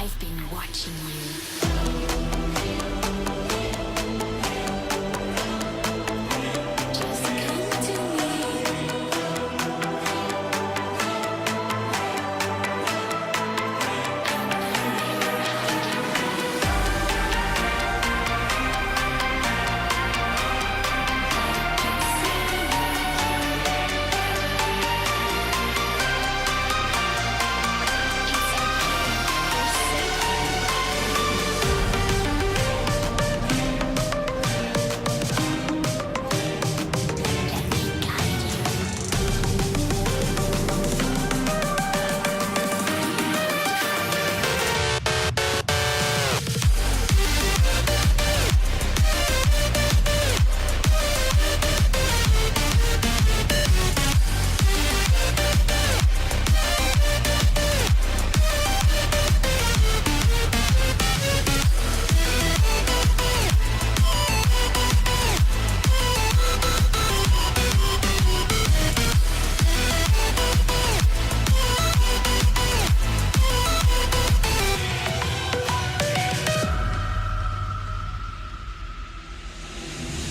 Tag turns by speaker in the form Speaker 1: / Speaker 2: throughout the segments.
Speaker 1: I've been watching you. Just come to me.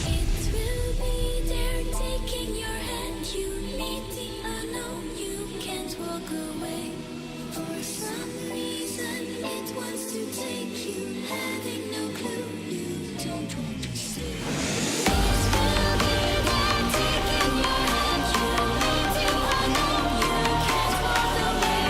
Speaker 1: It will be there taking your hand. You meet the unknown, you can't walk away. For some reason it wants to take you, having no clue, you don't want to say. It will be there taking your hand. You meet the unknown, you can't walk away.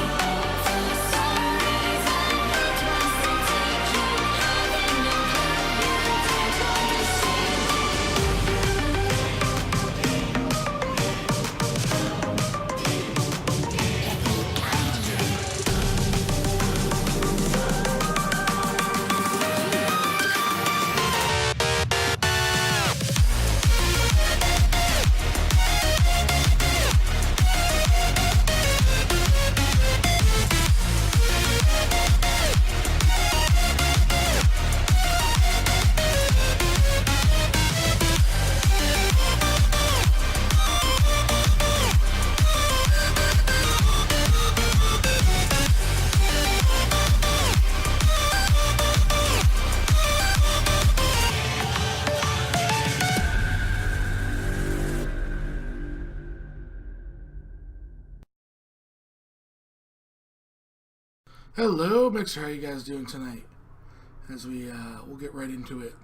Speaker 1: For some reason it wants to take you, having no clue, you don't want to say.
Speaker 2: Hello, Mixer. How you guys doing tonight? As we'll get right into it.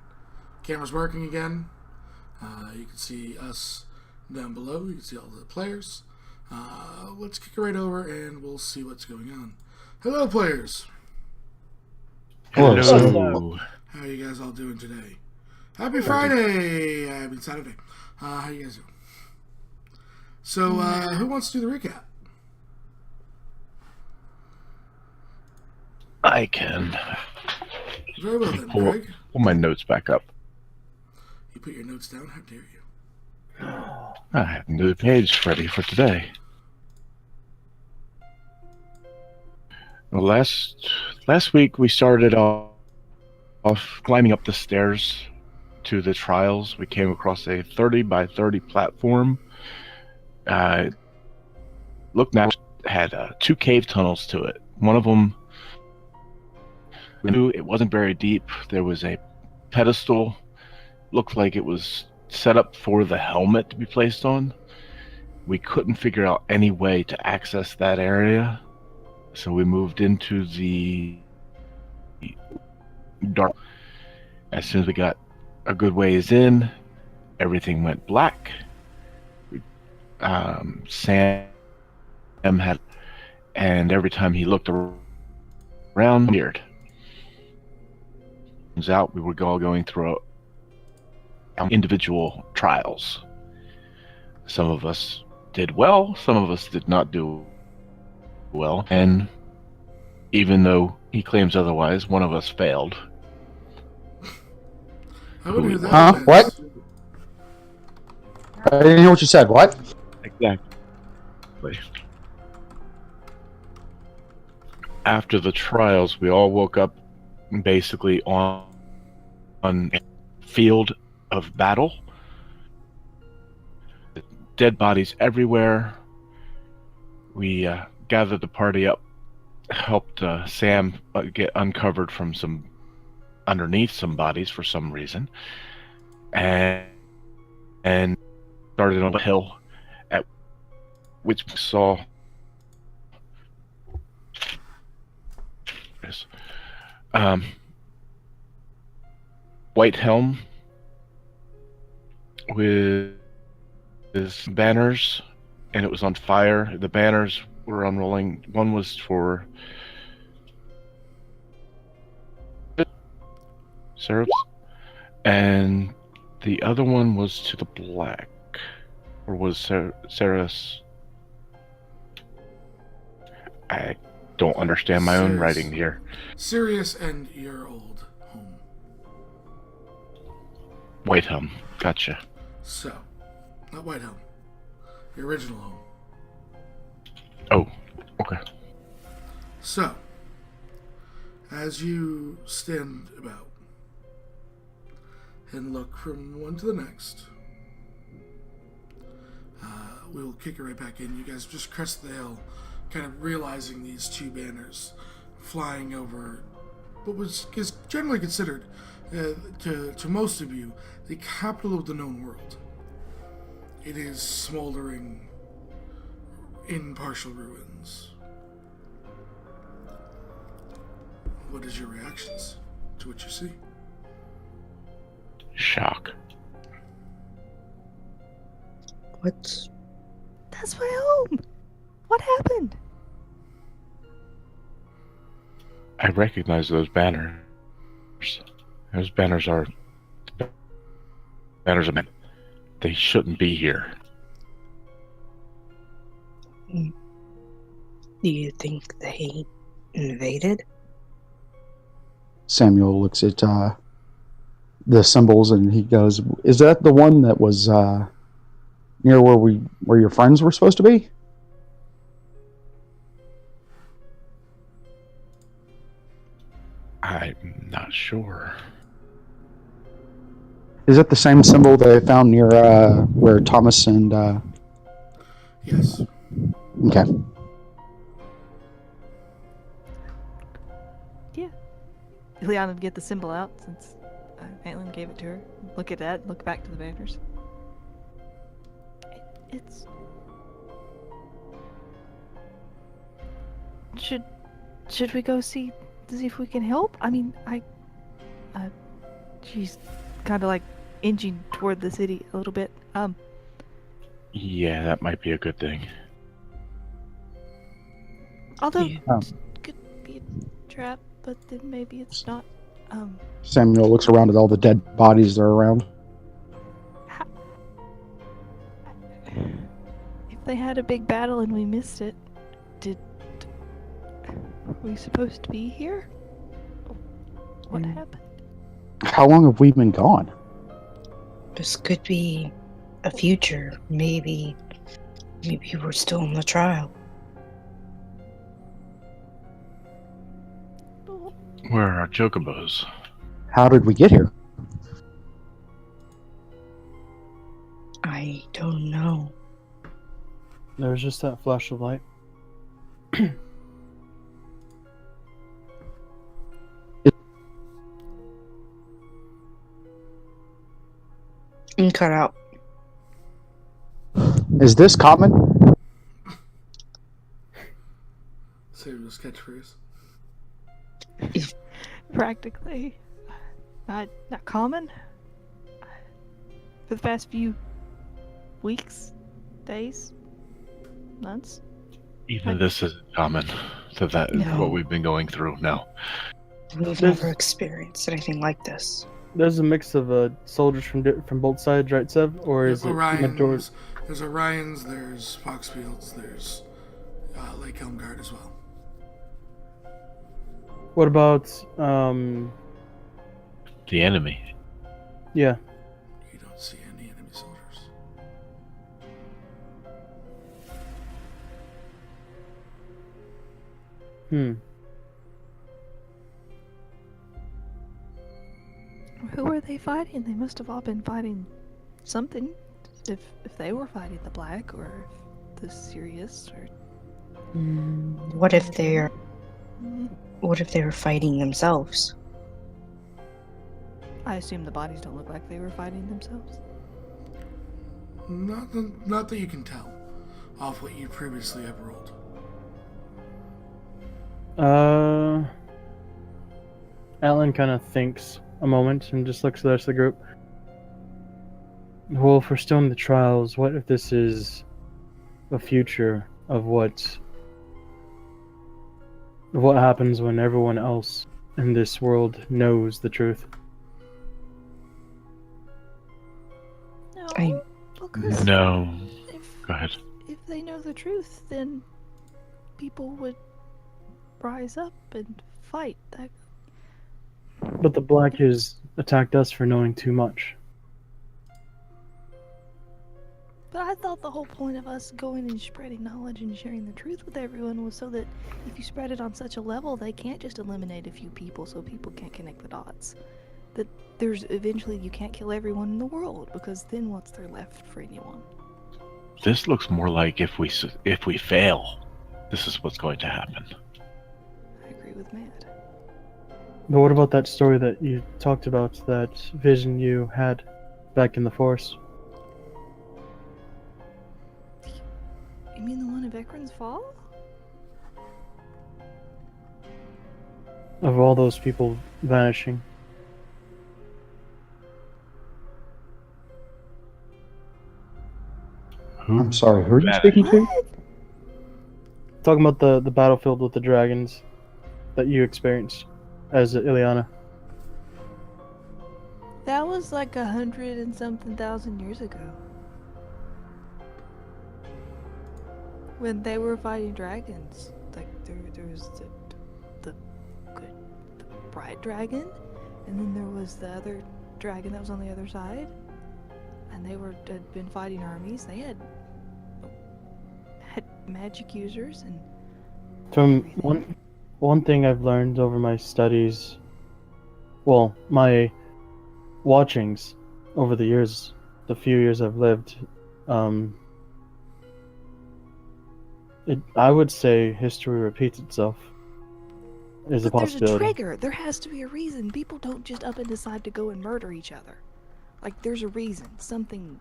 Speaker 2: Camera's working again. You can see us down below. You can see all the players. Let's kick it right over and we'll see what's going on. Hello, players.
Speaker 3: Hello.
Speaker 2: How are you guys all doing today? Happy Friday. I mean Saturday. How you guys doing? So, who wants to do the recap?
Speaker 3: I can
Speaker 2: Very well then,
Speaker 3: pull
Speaker 2: Greg.
Speaker 3: my notes back up.
Speaker 2: You put your notes down. How dare you?
Speaker 3: I have a new page ready for today. Well, last week we started off climbing up the stairs to the trials. We came across a 30 by 30 platform. Looked now had 2 cave tunnels to it. One of them, we knew it wasn't very deep. There was a pedestal, looked like it was set up for the helmet to be placed on. We couldn't figure out any way to access that area, so we moved into the dark. As soon as we got a good ways in, everything went black. Sam had, and every time he looked around, weird. Turns out we were all going through individual trials. Some of us did well, some of us did not do well, and even though he claims otherwise, one of us failed.
Speaker 2: I wouldn't hear that.
Speaker 4: Huh?
Speaker 2: Vince.
Speaker 4: What? I didn't hear what you said. What?
Speaker 3: Exactly. After the trials, we all woke up basically on a field of battle. Dead bodies everywhere. We gathered the party up helped Sam get uncovered from some underneath some bodies for some reason, and started on the hill, at which we saw White Helm with his banners, and it was on fire. The banners were unrolling. One was for Syrups, and the other one was to the black, or was Sarah's? I don't understand my own writing here.
Speaker 2: Sirius and your old home.
Speaker 3: Whitehelm, gotcha.
Speaker 2: So, not Whitehelm. Your original home.
Speaker 3: Oh, okay.
Speaker 2: So, as you stand about and look from one to the next, we'll kick it right back in. You guys just crest the hill, kind of realizing these two banners flying over what is generally considered, to most of you, the capital of the known world. It is smoldering in partial ruins. What is your reactions to what you see?
Speaker 3: Shock.
Speaker 4: What?
Speaker 5: That's my home. What happened?
Speaker 3: I recognize those banners. Those banners are banners of men. They shouldn't be here.
Speaker 4: Do you think they invaded?
Speaker 6: Samuel looks at the symbols and he goes, "Is that the one that was near where your friends were supposed to be?"
Speaker 3: I'm not sure.
Speaker 6: Is that the same symbol they found near where Thomas and?
Speaker 2: Yes.
Speaker 6: Okay.
Speaker 5: Yeah. Illiyanna would get the symbol out since Antlyn gave it to her. Look at that. Look back to the banners. It's. Should we go see if we can help? I mean, she's kind of like inching toward the city a little bit.
Speaker 3: Yeah, that might be a good thing.
Speaker 5: Although
Speaker 4: Yeah.
Speaker 5: it could be a trap, but then maybe it's not.
Speaker 6: Samuel looks around at all the dead bodies that are around.
Speaker 5: If they had a big battle and we missed it, were we supposed to be here? What happened?
Speaker 6: How long have we been gone?
Speaker 4: This could be a future. Maybe we're still in the trial.
Speaker 3: Where are our chocobos?
Speaker 6: How did we get here?
Speaker 4: I don't know.
Speaker 7: There was just that flash of light.
Speaker 4: And cut out.
Speaker 6: Is this common?
Speaker 2: Save this catchphrase.
Speaker 5: Practically. Not common. For the past few weeks, days, months.
Speaker 3: Even this isn't common to that
Speaker 4: No.
Speaker 3: what we've been going through. No.
Speaker 4: We've
Speaker 7: There's-
Speaker 4: never experienced anything like this.
Speaker 7: There's a mix of soldiers from both sides, right, Sev? Or is it majority?
Speaker 2: Orions, there's Orions, there's Foxfields, there's Lakehelm Guard as well.
Speaker 7: What about
Speaker 3: The enemy.
Speaker 7: yeah?
Speaker 2: You don't see any enemy soldiers.
Speaker 5: Who are they fighting? They must have all been fighting something. If they were fighting the Black, or if the Sirius, or
Speaker 4: What if they're What if they were fighting themselves?
Speaker 5: I assume the bodies don't look like they were fighting themselves.
Speaker 2: Not that you can tell off what you previously have rolled.
Speaker 7: Antlyn kind of thinks a moment and just looks at the rest of the group. Well, if we're still in the trials, what if this is a future of what happens when everyone else in this world knows the truth?
Speaker 5: No, because
Speaker 3: No.
Speaker 5: if,
Speaker 3: Go ahead.
Speaker 5: if they know the truth, then people would rise up and fight.
Speaker 7: But the Black has attacked us for knowing too much.
Speaker 5: But I thought the whole point of us going and spreading knowledge and sharing the truth with everyone was so that if you spread it on such a level, they can't just eliminate a few people so people can't connect the dots. That there's eventually you can't kill everyone in the world, because then what's there left for anyone?
Speaker 3: This looks more like if we fail, this is what's going to happen.
Speaker 5: I agree with Maad.
Speaker 7: But what about that story that you talked about, that vision you had back in the forest?
Speaker 5: You mean the one of Ekron's Fall?
Speaker 7: Of all those people vanishing.
Speaker 6: I'm sorry, who are you speaking to?
Speaker 7: Talking about the battlefield with the dragons that you experienced as Illiyanna.
Speaker 5: That was like 100 and something thousand years ago. When they were fighting dragons. Like, there was the bright dragon, and then there was the other dragon that was on the other side. And they had been fighting armies. They had magic users and
Speaker 7: From
Speaker 5: everything.
Speaker 7: one thing I've learned over my studies, well, my watchings over the years, the few years I've lived, I would say history repeats itself. Is a
Speaker 5: But there's a
Speaker 7: possibility.
Speaker 5: trigger. There has to be a reason. People don't just up and decide to go and murder each other. Like, there's a reason. Something.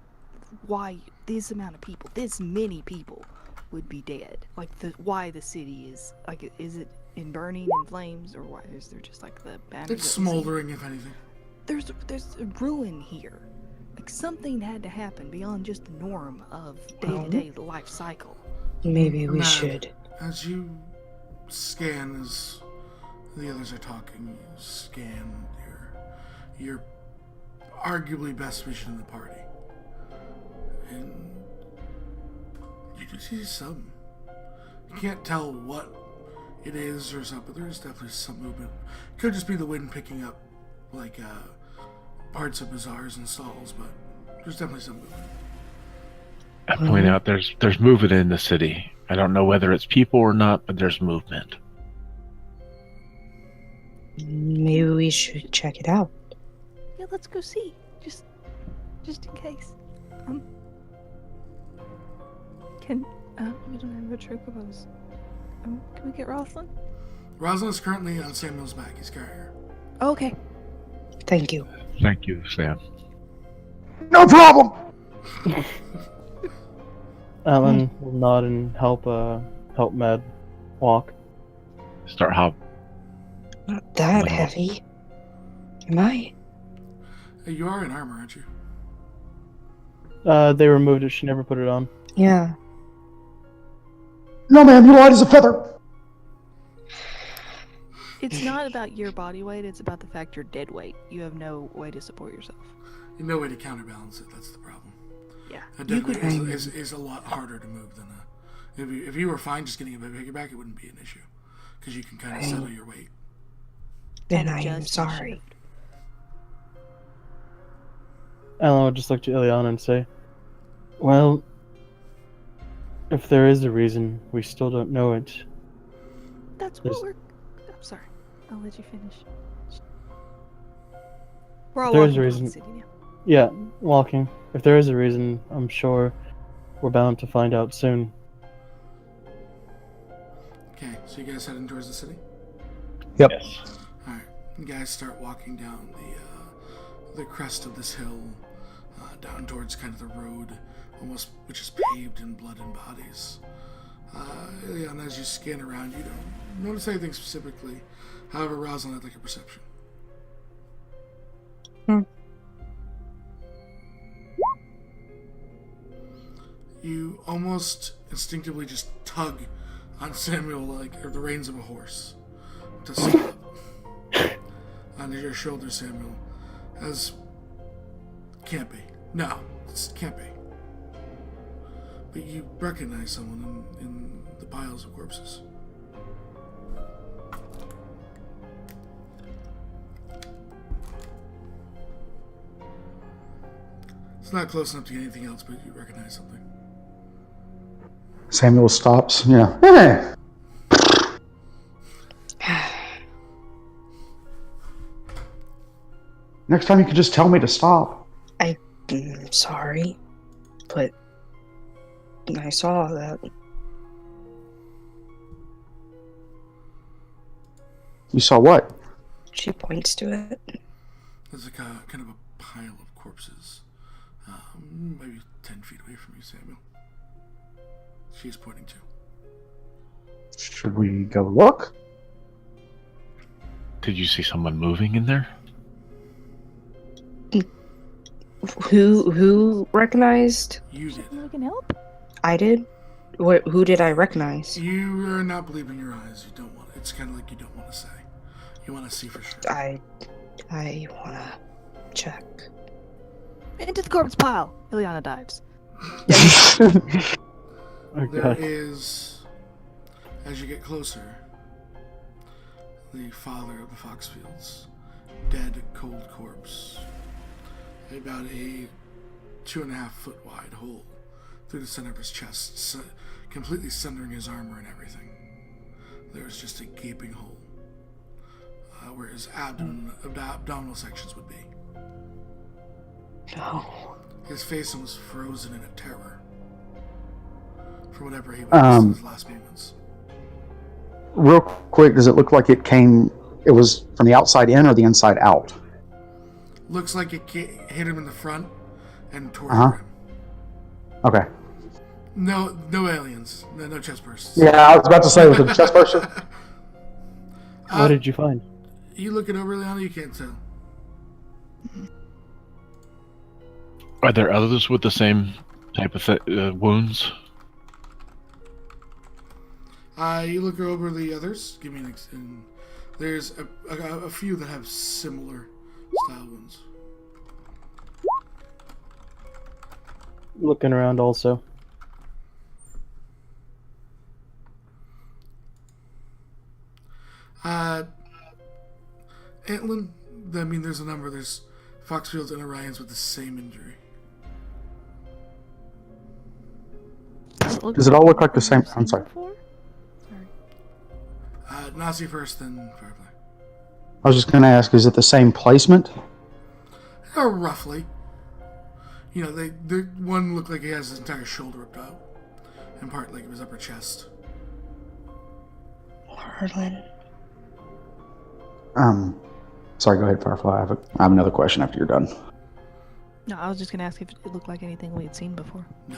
Speaker 5: Why this amount of people, this many people, would be dead. Like, why the city is. Like, is it in burning in flames, or why is there just like the banners?
Speaker 2: It's smoldering, if anything.
Speaker 5: There's a ruin here. Like, something had to happen beyond just the norm of day-to-day life cycle.
Speaker 4: Maybe we
Speaker 2: Maad,
Speaker 4: should.
Speaker 2: As you scan, as the others are talking, you scan your arguably best vision in the party. And you do see some. You can't tell what it is or something, but there's definitely some movement. Could just be the wind picking up, like, parts of bazaars and stalls, but there's definitely some movement.
Speaker 3: I point out there's movement in the city. I don't know whether it's people or not, but there's movement.
Speaker 4: Maybe we should check it out.
Speaker 5: Yeah, let's go see. Just in case. We don't have a chocobos. Can we get Roselynn?
Speaker 2: Roselynn is currently on Samuel's back. He's carrying her.
Speaker 5: Oh, okay.
Speaker 4: Thank you.
Speaker 3: Thank you, Sam.
Speaker 6: No problem!
Speaker 7: Antlyn will nod and help Maad walk.
Speaker 3: Start hop.
Speaker 4: Not that heavy. Am I?
Speaker 2: Hey, you are in armor, aren't you?
Speaker 7: They removed it. She never put it on.
Speaker 4: Yeah.
Speaker 6: No, ma'am, you're light as a feather.
Speaker 5: It's not about your body weight, it's about the fact you're dead weight. You have no way to support yourself.
Speaker 2: You no way to counterbalance it. That's the problem.
Speaker 5: Yeah.
Speaker 2: A dead weight is a lot harder to move than a. If you were fine just getting a bit bigger back, it wouldn't be an issue because you can kind of settle your weight.
Speaker 4: Then
Speaker 5: And
Speaker 4: I am
Speaker 5: adjust and
Speaker 4: sorry.
Speaker 5: shift.
Speaker 7: Antlyn would just look to Illiyanna and say, well, if there is a reason, we still don't know it.
Speaker 5: That's
Speaker 7: There's-
Speaker 5: what we're. I'm sorry. I'll let you finish. We're all
Speaker 7: There's
Speaker 5: walking
Speaker 7: a
Speaker 5: around
Speaker 7: reason.
Speaker 5: the city now.
Speaker 7: Yeah, walking. If there is a reason, I'm sure we're bound to find out soon.
Speaker 2: Okay, so you guys heading towards the city?
Speaker 6: Yep.
Speaker 3: Yes.
Speaker 2: Alright, you guys start walking down the crest of this hill, down towards kind of the road, almost, which is paved in blood and bodies. Illiyanna, as you scan around, you don't notice anything specifically. However, Roselynn, I'd like a perception. You almost instinctively just tug on Samuel or the reins of a horse to stop. Onto your shoulder, Samuel. As can't be. No, this can't be. But you recognize someone in the piles of corpses. It's not close enough to get anything else, but you recognize something.
Speaker 6: Samuel stops. Hey. Next time you could just tell me to stop.
Speaker 4: I'm sorry, but I saw that.
Speaker 6: You saw what?
Speaker 4: She points to it.
Speaker 2: There's kind of a pile of corpses. Maybe 10 feet away from you, Samuel. She's pointing to.
Speaker 6: Should we go look?
Speaker 3: Did you see someone moving in there?
Speaker 4: Who recognized?
Speaker 2: You did.
Speaker 5: We can help.
Speaker 4: I did. Who did I recognize?
Speaker 2: You are not believing your eyes. You don't want. It's kind of like you don't want to say. You want to see for sure.
Speaker 4: I wanna check.
Speaker 5: Into the corpse pile. Illiyanna dives.
Speaker 2: There is, as you get closer, the father of the Foxfields, dead, cold corpse. About a 2.5 foot wide hole through the center of his chest, completely centering his armor and everything. There's just a gaping hole where his abdominal sections would be.
Speaker 4: No.
Speaker 2: His face was frozen in a terror for whatever he was in his last moments.
Speaker 6: Real quick, does it look like it was from the outside in or the inside out?
Speaker 2: Looks like it hit him in the front and tore through him.
Speaker 6: Okay.
Speaker 2: No aliens. No chest bursts.
Speaker 6: Yeah, I was about to say, was it a chest burster?
Speaker 7: What did you find?
Speaker 2: You look it over, Illiyanna, you can't tell.
Speaker 3: Are there others with the same type of wounds?
Speaker 2: You look over the others. Give me there's a few that have similar style wounds.
Speaker 7: Looking around also.
Speaker 2: Antlyn, there's a number. There's Foxfields and Orions with the same injury.
Speaker 6: Does it all look like the same? I'm sorry.
Speaker 2: Nazi first, then Firefly.
Speaker 6: I was just going to ask, is it the same placement?
Speaker 2: Or roughly. The one looked like he has his entire shoulder ripped out, and part like of his upper chest.
Speaker 4: Merlin.
Speaker 6: Sorry, go ahead, Firefly. I have another question after you're done.
Speaker 5: No, I was just gonna ask if it looked like anything we had seen before.
Speaker 2: No.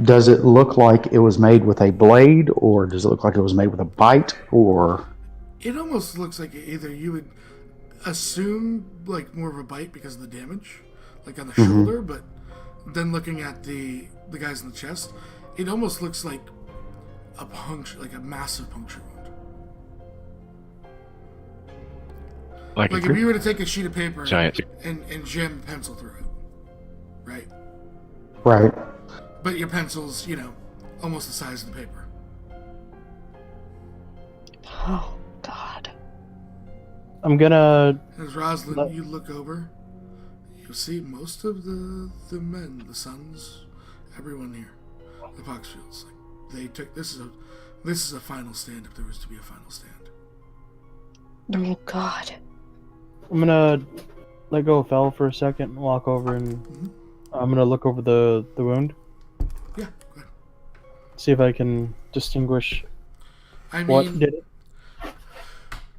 Speaker 6: Does it look like it was made with a blade, or does it look like it was made with a bite, or?
Speaker 2: It almost looks like either you would assume like more of a bite because of the damage, like on the shoulder, but then looking at the guys in the chest, it almost looks like a puncture, like a massive puncture wound. Like if you were to take a sheet of paper and jam a pencil through it, right?
Speaker 6: Right.
Speaker 2: But your pencil's, almost the size of the paper.
Speaker 4: Oh, God.
Speaker 7: I'm gonna...
Speaker 2: As Roselynn, you look over, you see most of the men, the sons, everyone here, the Foxfields. They took this is a final stand if there was to be a final stand.
Speaker 4: Oh, God.
Speaker 7: I'm gonna let go of Fel for a second and walk over and I'm gonna look over the wound.
Speaker 2: Yeah, go ahead.
Speaker 7: See if I can distinguish.
Speaker 2: I
Speaker 7: What
Speaker 2: mean,
Speaker 7: did it?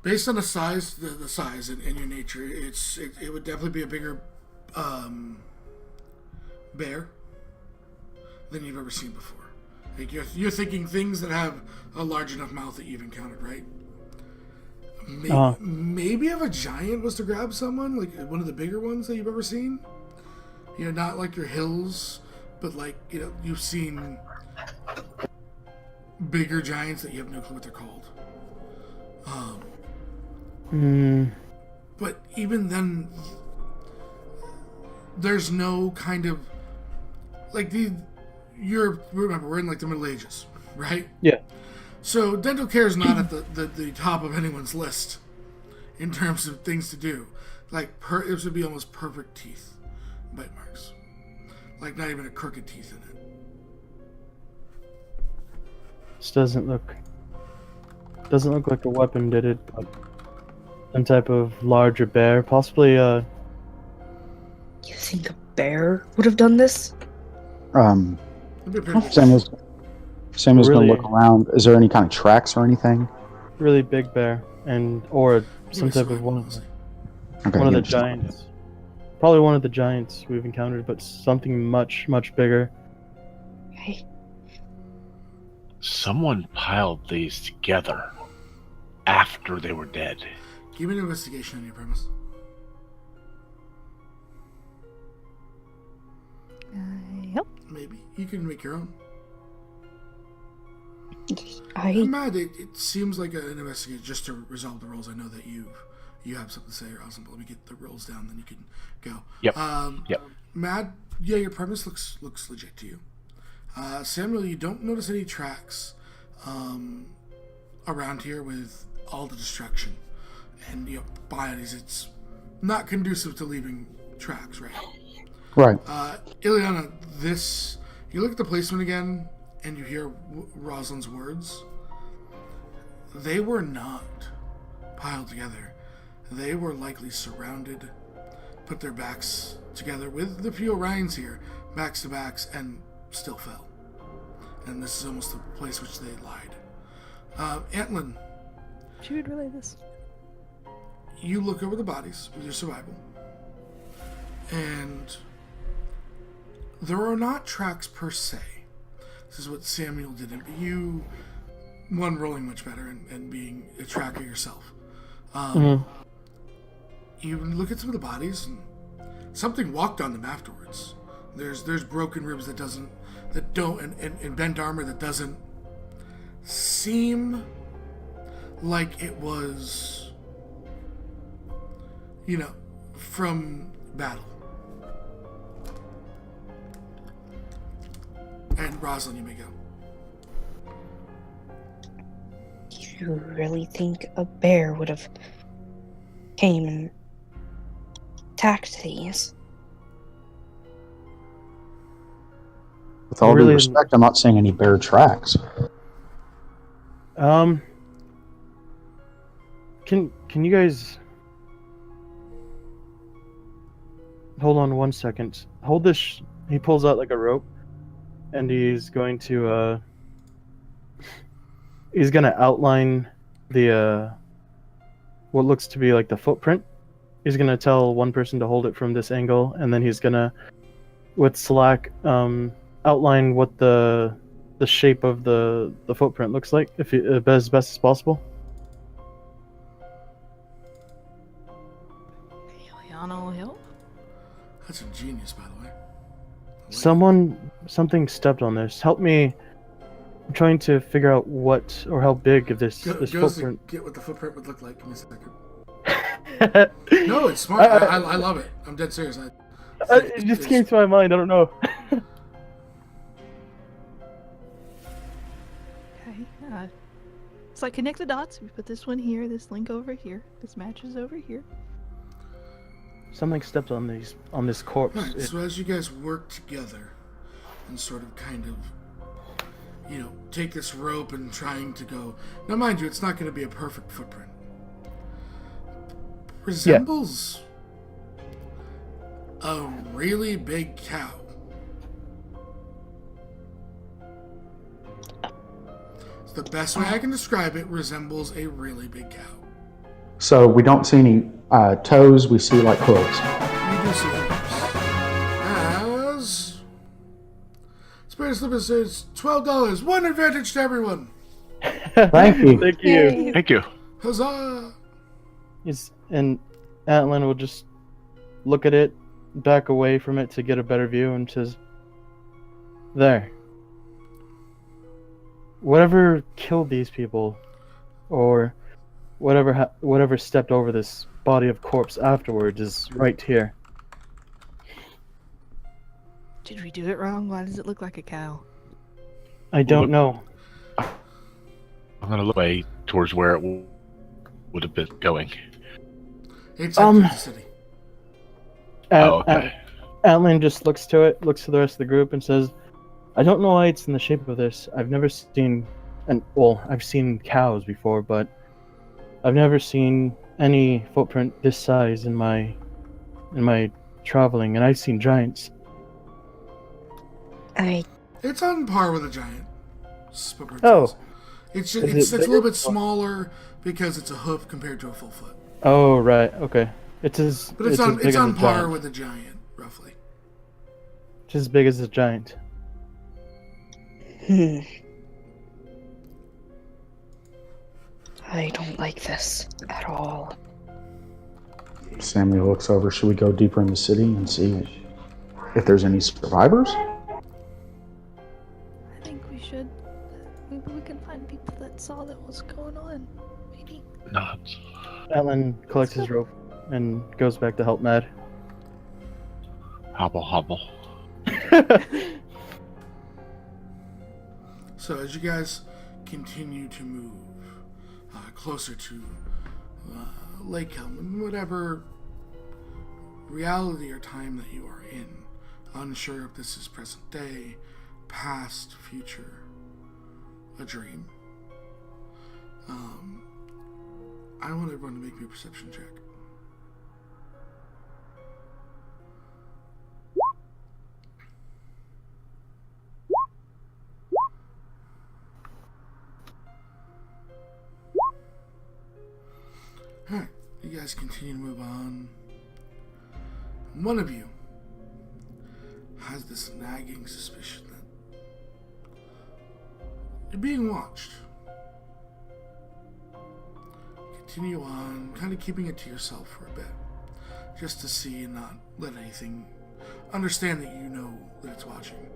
Speaker 2: based on the size, the size and your nature, it would definitely be a bigger bear than you've ever seen before. Like you're thinking things that have a large enough mouth that you've encountered, right? Maybe if a giant was to grab someone, like one of the bigger ones that you've ever seen. You know, not like your hills, but like, you know, you've seen bigger giants that you have no clue what they're called. But even then, there's no kind of like remember, we're in like the Middle Ages, right?
Speaker 7: Yeah.
Speaker 2: So dental care is not at the top of anyone's list in terms of things to do. Like it would be almost perfect teeth, bite marks, like not even a crooked teeth in it.
Speaker 7: This doesn't look like a weapon, did it? Like some type of larger bear, possibly.
Speaker 4: You think a bear would have done this?
Speaker 2: It'd be a pretty good
Speaker 6: Samuel's
Speaker 7: Really?
Speaker 6: gonna look around. Is there any kind of tracks or anything?
Speaker 7: Really big bear, or some
Speaker 2: Give me
Speaker 7: type of one
Speaker 2: survival,
Speaker 6: Okay,
Speaker 7: of
Speaker 6: yeah,
Speaker 7: the
Speaker 6: just-
Speaker 7: giants. Probably one of the giants we've encountered, but something much bigger.
Speaker 4: Okay.
Speaker 3: Someone piled these together after they were dead.
Speaker 2: Give me an investigation on your premise.
Speaker 5: Yep.
Speaker 2: Maybe you can make your own.
Speaker 4: I
Speaker 2: Maad, it seems like an investigation just to resolve the rolls. I know that you have something to say, Roselynn, but let me get the rolls down, then you can go.
Speaker 3: Yep. Yep.
Speaker 2: Maad, yeah, your premise looks legit to you. Samuel, you don't notice any tracks around here with all the destruction and bodies. It's not conducive to leaving tracks, right?
Speaker 6: Right.
Speaker 2: Illiyanna, you look at the placement again, and you hear Roselyn's words. They were not piled together. They were likely surrounded, put their backs together with the few Orions here, backs to backs, and still fell. And this is almost the place which they lied. Antlyn,
Speaker 5: She would relay this.
Speaker 2: you look over the bodies with your survival, and there are not tracks per se. This is what Samuel did, and you, one, rolling much better and being a tracker yourself. You look at some of the bodies, and something walked on them afterwards. There's broken ribs and bent armor that doesn't seem like it was, from battle. And Roselynn, you may go.
Speaker 4: You really think a bear would have came and attacked these?
Speaker 6: With all
Speaker 7: Really
Speaker 6: due respect, I'm not seeing any bear tracks.
Speaker 7: Can you guys hold on 1 second? Hold this. He pulls out like a rope, and he's going to outline the what looks to be like the footprint. He's gonna tell one person to hold it from this angle, and then he's gonna, with Slack, outline what the shape of the footprint looks like, as best as possible.
Speaker 5: Illiyanna will help.
Speaker 2: That's ingenious, by the way.
Speaker 7: Something stepped on this. Help me. I'm trying to figure out what or how big of this
Speaker 2: Goes
Speaker 7: footprint.
Speaker 2: to get what the footprint would look like. Give me a second. No, it's smart. I love it. I'm dead serious.
Speaker 7: It just came to my mind. I don't know.
Speaker 5: Okay. It's like connect the dots. We put this one here, this link over here, this matches over here.
Speaker 7: Something stepped on this corpse.
Speaker 2: Right, so as you guys work together and sort of kind of, take this rope and trying to go. Now, mind you, it's not going to be a perfect footprint. Resembles a really big cow. The best way I can describe it resembles a really big cow.
Speaker 6: So we don't see any toes. We see like hooves.
Speaker 2: You do see hooves. As Spirit Slipper says, $12. One advantage to everyone.
Speaker 6: Thank you.
Speaker 7: Thank you.
Speaker 3: Thank you.
Speaker 2: Huzzah!
Speaker 7: And Antlyn will just look at it, back away from it to get a better view, and says, "There. Whatever killed these people, or whatever stepped over this body of corpse afterwards, is right here."
Speaker 5: Did we do it wrong? Why does it look like a cow?
Speaker 7: I don't know.
Speaker 3: I'm gonna look away towards where it would have been going.
Speaker 2: It's up to the city.
Speaker 3: Okay.
Speaker 7: Antlyn just looks to it, looks to the rest of the group, and says, "I don't know why it's in the shape of this. I've never seen, I've seen cows before, but I've never seen any footprint this size in my traveling, and I've seen giants."
Speaker 2: It's on par with a giant. Spooper
Speaker 7: Oh.
Speaker 2: says. It's
Speaker 7: Is
Speaker 2: it's
Speaker 7: it
Speaker 2: a little
Speaker 7: bigger?
Speaker 2: bit smaller because it's a hoof compared to a full foot.
Speaker 7: Oh, right. Okay. It's as
Speaker 2: But it's
Speaker 7: as
Speaker 2: on
Speaker 7: big as a
Speaker 2: par
Speaker 7: giant.
Speaker 2: with a giant, roughly.
Speaker 7: It's as big as a giant.
Speaker 4: I don't like this at all.
Speaker 6: Samuel looks over. Should we go deeper in the city and see if there's any survivors?
Speaker 5: I think we should. Maybe we can find people that saw that was going on. Maybe.
Speaker 3: Not.
Speaker 7: Antlyn collects his rope and goes back to help Maad.
Speaker 3: Hobble, hobble.
Speaker 2: So as you guys continue to move closer to Lakehelm, and whatever reality or time that you are in, unsure if this is present day, past, future, a dream, I want everyone to make me a perception check. Alright, you guys continue to move on. One of you has this nagging suspicion that you're being watched. Continue on, kind of keeping it to yourself for a bit, just to see and not let anything understand that you know that it's watching,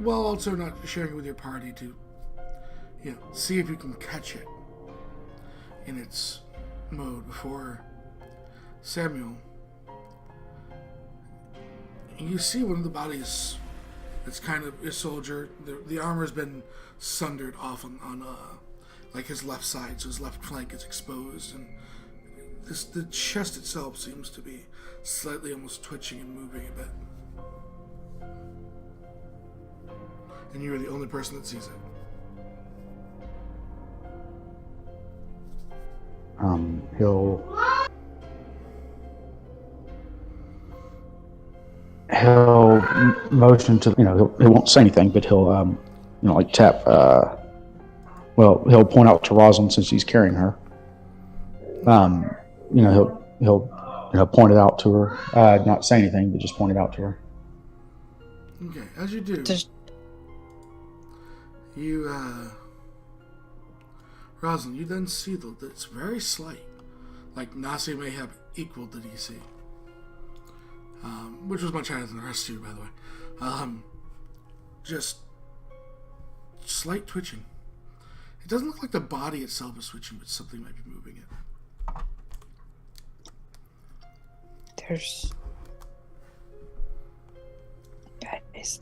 Speaker 2: while also not sharing it with your party to, see if you can catch it in its mode before Samuel. You see one of the bodies. It's kind of a soldier. The armor's been sundered off on like his left side, so his left flank is exposed, and the chest itself seems to be slightly almost twitching and moving a bit. And you are the only person that sees it.
Speaker 6: He'll motion to, he won't say anything, but he'll, like tap, he'll point out to Roselynn since he's carrying her. He'll point it out to her, not say anything, but just point it out to her.
Speaker 2: Okay, as you do, Roselynn, you then see that it's very slight. Like Nasi may have equaled the DC. Which was much higher than the rest of you, by the way. Just slight twitching. It doesn't look like the body itself is twitching, but something might be moving it.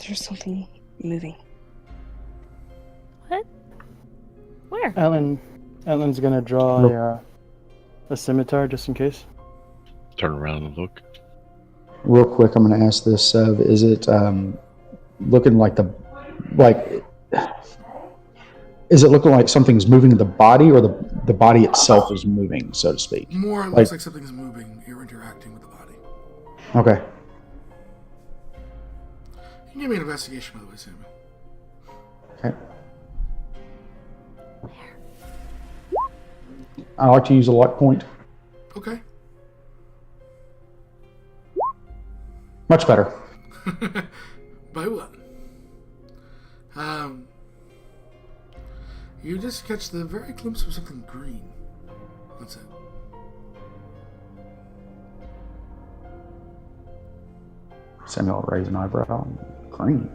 Speaker 4: There's something moving.
Speaker 5: What? Where?
Speaker 7: Antlyn's gonna draw a scimitar just in case.
Speaker 3: Turn around and look.
Speaker 6: Real quick, I'm going to ask this, is it looking like is it looking like something's moving in the body, or the body itself is moving, so to speak?
Speaker 2: More, it looks like something's moving. You're interacting with the body.
Speaker 6: Okay.
Speaker 2: You can give me an investigation, by the way, Samuel.
Speaker 6: Okay. I like to use a luck point.
Speaker 2: Okay.
Speaker 6: Much better.
Speaker 2: By what? You just catch the very glimpse of something green. That's it.
Speaker 6: Samuel raised an eyebrow. Green.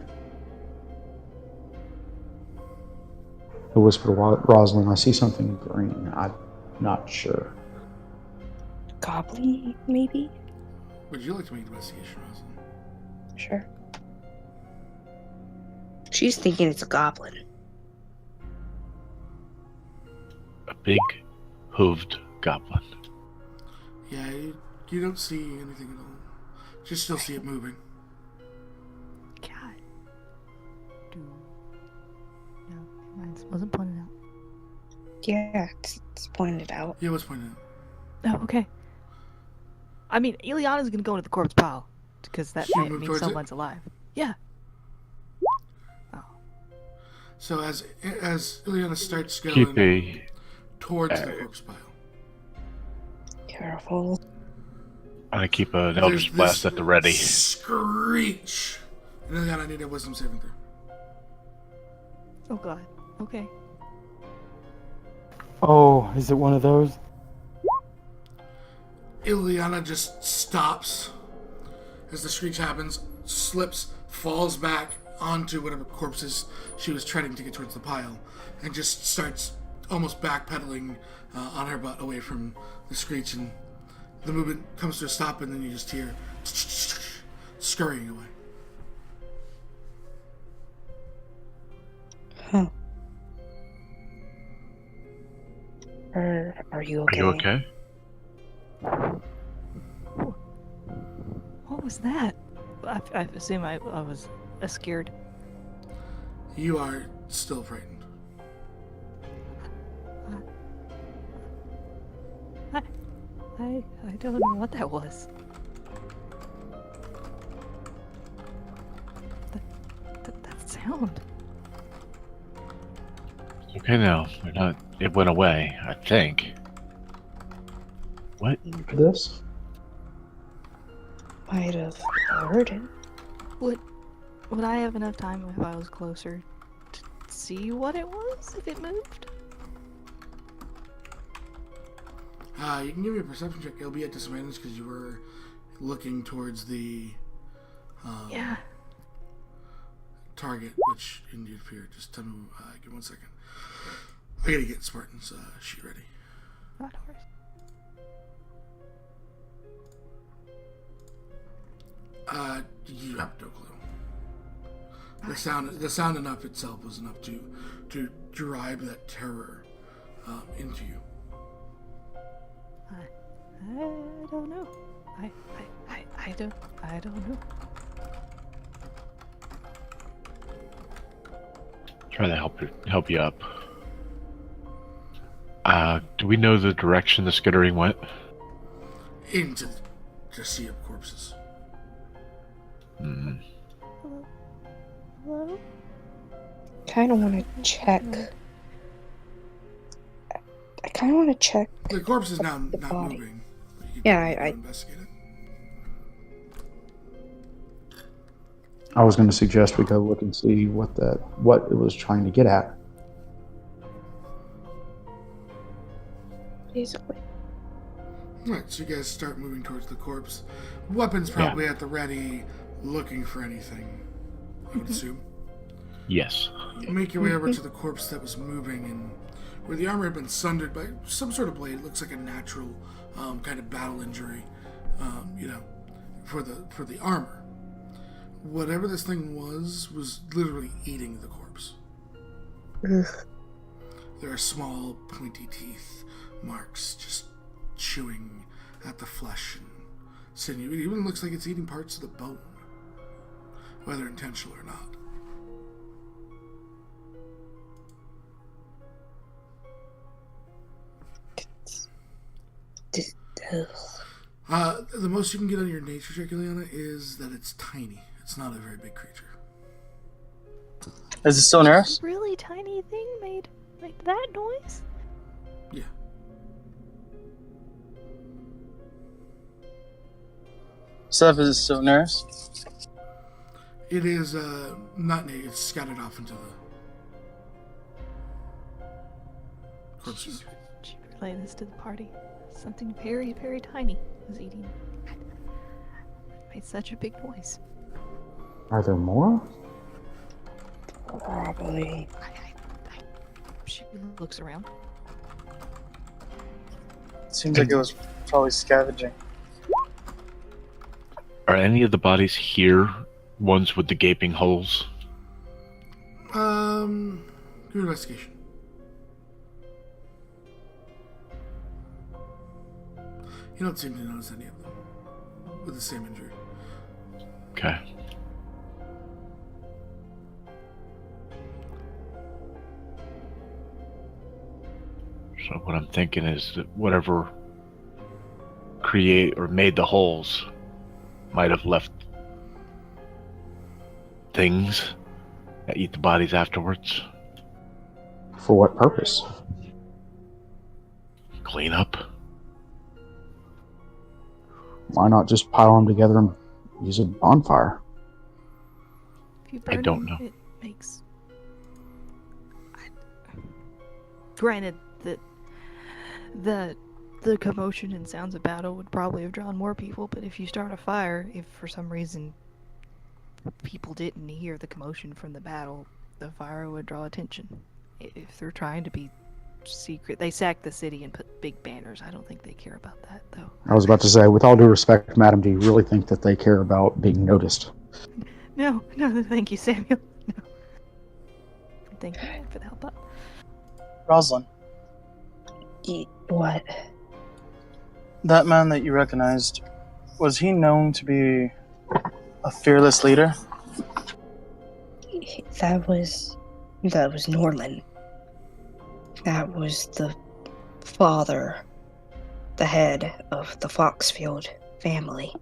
Speaker 6: I whispered to Roselynn, I see something green. I'm not sure.
Speaker 4: Goblin, maybe?
Speaker 2: Would you like to make an investigation, Roselynn?
Speaker 4: Sure. She's thinking it's a goblin.
Speaker 3: A big, hooved goblin.
Speaker 2: Yeah, you don't see anything at all. Just still see it moving.
Speaker 5: God. No, mine wasn't pointed out.
Speaker 4: Yeah, it's pointed out.
Speaker 2: Yeah, what's pointed out?
Speaker 5: Oh, okay. I mean, Illiyanna's gonna go into the corpse pile because that
Speaker 2: She'll
Speaker 5: might
Speaker 2: move
Speaker 5: mean
Speaker 2: towards it?
Speaker 5: someone's alive. Yeah. Oh.
Speaker 2: So as Illiyanna starts
Speaker 3: Keep
Speaker 2: going
Speaker 3: a.
Speaker 2: towards the corpse pile,
Speaker 4: Careful.
Speaker 3: I'm gonna keep an
Speaker 2: there's
Speaker 3: Eldritch Blast
Speaker 2: this
Speaker 3: at the ready.
Speaker 2: screech. And Illiyanna, I need a wisdom saving throw.
Speaker 5: Oh God. Okay.
Speaker 7: Oh, is it one of those?
Speaker 2: Illiyanna just stops as the screech happens, slips, falls back onto whatever corpses she was treading to get towards the pile, and just starts almost backpedaling on her butt away from the screech, and the movement comes to a stop, and then you just hear scurrying away.
Speaker 4: Huh. Are you okay?
Speaker 3: Are you okay?
Speaker 5: What was that? I assume I was scared.
Speaker 2: You are still frightened.
Speaker 5: I don't know what that was. That sound.
Speaker 3: Okay now. We're not. It went away, I think. What?
Speaker 6: This?
Speaker 4: Might have heard it.
Speaker 5: Would I have enough time if I was closer to see what it was if it moved?
Speaker 2: You can give me a perception check. It'll be at disadvantage because you were looking towards the
Speaker 5: Yeah.
Speaker 2: target, which indeed appeared. Just tell me. Give 1 second. I gotta get Spartan's sheet ready.
Speaker 5: Not horse.
Speaker 2: You have no clue. The sound enough itself was enough to drive that terror into you.
Speaker 5: I don't know. I don't know.
Speaker 3: Try to help you up. Do we know the direction the skittering went?
Speaker 2: Into the sea of corpses.
Speaker 3: Hmm.
Speaker 5: Hello?
Speaker 4: Kind of want to check. I kind of want to check.
Speaker 2: The corpse is now
Speaker 4: The
Speaker 2: not
Speaker 4: body.
Speaker 2: moving. You
Speaker 4: Yeah,
Speaker 2: can
Speaker 4: I-
Speaker 2: investigate it.
Speaker 6: I was going to suggest we go look and see what it was trying to get at.
Speaker 4: Basically.
Speaker 2: Alright, so you guys start moving towards the corpse. Weapons probably at the ready, looking for anything, I would assume.
Speaker 3: Yes.
Speaker 2: You make your way over to the corpse that was moving, and where the armor had been sundered by some sort of blade. It looks like a natural kind of battle injury, for the armor. Whatever this thing was literally eating the corpse.
Speaker 4: Ugh.
Speaker 2: There are small, pointy teeth marks just chewing at the flesh and sinew. It even looks like it's eating parts of the bone, whether intentional or not.
Speaker 4: Ugh.
Speaker 2: The most you can get on your nature check, Illiyanna, is that it's tiny. It's not a very big creature.
Speaker 8: Is it still near us?
Speaker 5: Really tiny thing made that noise?
Speaker 2: Yeah.
Speaker 8: Stuff is still nurse.
Speaker 2: It is not naked. It's scattered off into the corpses.
Speaker 5: Should relay this to the party. Something very, very tiny was eating. Made such a big noise.
Speaker 6: Are there more?
Speaker 4: Probably.
Speaker 5: She looks around.
Speaker 8: Seems like it was probably scavenging.
Speaker 3: Are any of the bodies here ones with the gaping holes?
Speaker 2: Good investigation. You don't seem to notice any of them with the same injury.
Speaker 3: Okay. So what I'm thinking is that whatever create or made the holes might have left things that eat the bodies afterwards.
Speaker 6: For what purpose?
Speaker 3: Clean up.
Speaker 6: Why not just pile them together and use a bonfire?
Speaker 5: If you
Speaker 3: I
Speaker 5: burn
Speaker 3: don't
Speaker 5: them,
Speaker 3: know.
Speaker 5: it makes. Granted that the commotion and sounds of battle would probably have drawn more people, but if you start a fire, if for some reason people didn't hear the commotion from the battle, the fire would draw attention. If they're trying to be secret, they sack the city and put big banners. I don't think they care about that, though.
Speaker 6: I was about to say, with all due respect, madam, do you really think that they care about being noticed?
Speaker 5: No, thank you, Samuel. No. Thank you for the help up.
Speaker 8: Roselynn,
Speaker 4: What?
Speaker 8: that man that you recognized, was he known to be a fearless leader?
Speaker 4: That was Norlin. That was the father, the head of the Foxfield family.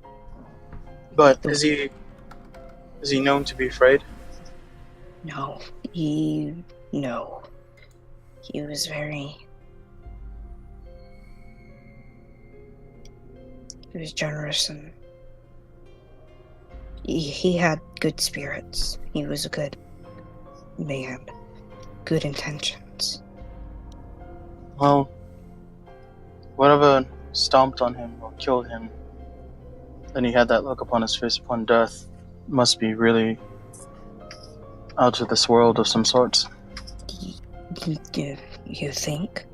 Speaker 8: But is he known to be afraid?
Speaker 4: No, he was generous, and he had good spirits. He was a good man, good intentions.
Speaker 8: Well, whatever stomped on him or killed him, and he had that look upon his face upon death, must be really out of this world of some sorts.
Speaker 4: You think?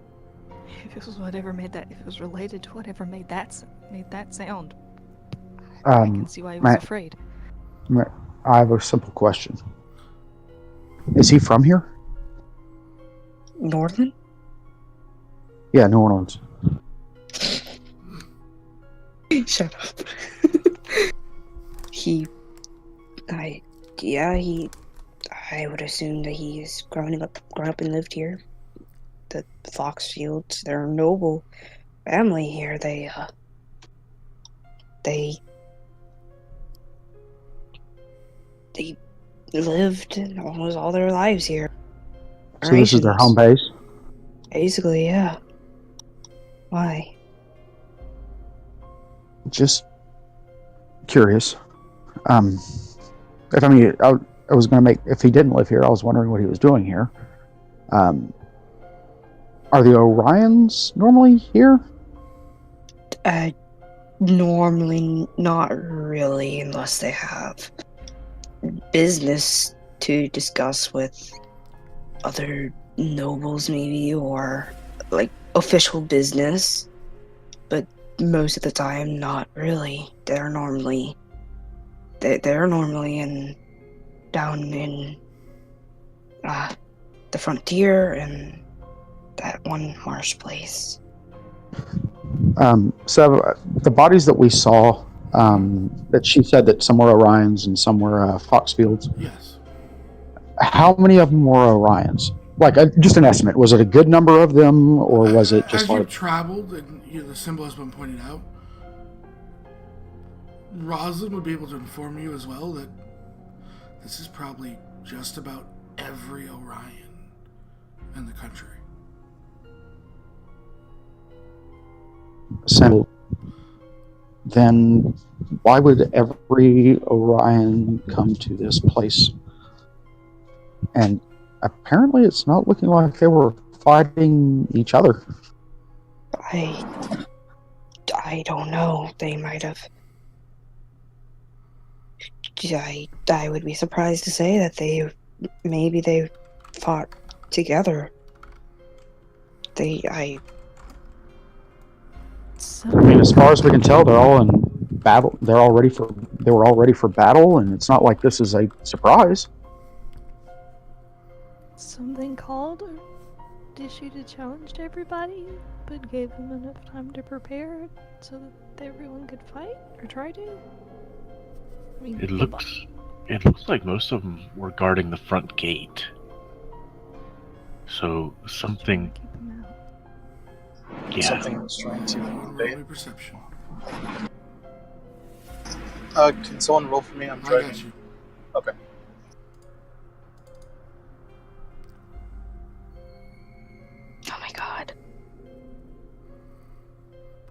Speaker 5: If it was whatever made that, if it was related to whatever made that sound, I can see why he was afraid.
Speaker 6: I have a simple question. Is he from here?
Speaker 4: Northern?
Speaker 6: Yeah, New Orleans.
Speaker 4: Shut up. I would assume that he is grown up and lived here. The Foxfields, they're a noble family here. They lived almost all their lives here.
Speaker 6: So this is their home base?
Speaker 4: Basically, yeah. Why?
Speaker 6: Just curious. I was going to make, if he didn't live here, I was wondering what he was doing here. Are the Orions normally here?
Speaker 4: Normally not really, unless they have business to discuss with other nobles maybe, or like official business, but most of the time not really. They're normally down in the frontier and that one marsh place.
Speaker 6: So the bodies that we saw, that she said that some were Orions and some were Foxfields.
Speaker 2: Yes.
Speaker 6: How many of them were Orions? Like, just an estimate. Was it a good number of them, or was it just
Speaker 2: as
Speaker 6: like...
Speaker 2: you've traveled and the symbol has been pointed out, Roselynn would be able to inform you as well that this is probably just about every Orion in the country.
Speaker 6: Symbol. then why would every Orion come to this place? And apparently it's not looking like they were fighting each other.
Speaker 4: I don't know. They might have. I would be surprised to say that maybe they fought together.
Speaker 5: So,
Speaker 6: I mean, as far as we can tell, they're all in battle. They were all ready for battle, and it's not like this is a surprise.
Speaker 5: something called or issued a challenge to everybody, but gave them enough time to prepare so that everyone could fight or try to. I mean,
Speaker 3: It looks like most of them were guarding the front gate. So something,
Speaker 5: keep them out.
Speaker 3: yeah.
Speaker 8: Something was trying to invade.
Speaker 2: Roll me perception.
Speaker 8: Can someone roll for me? I'm
Speaker 2: I
Speaker 8: driving.
Speaker 2: got you.
Speaker 8: Okay.
Speaker 4: Oh my god.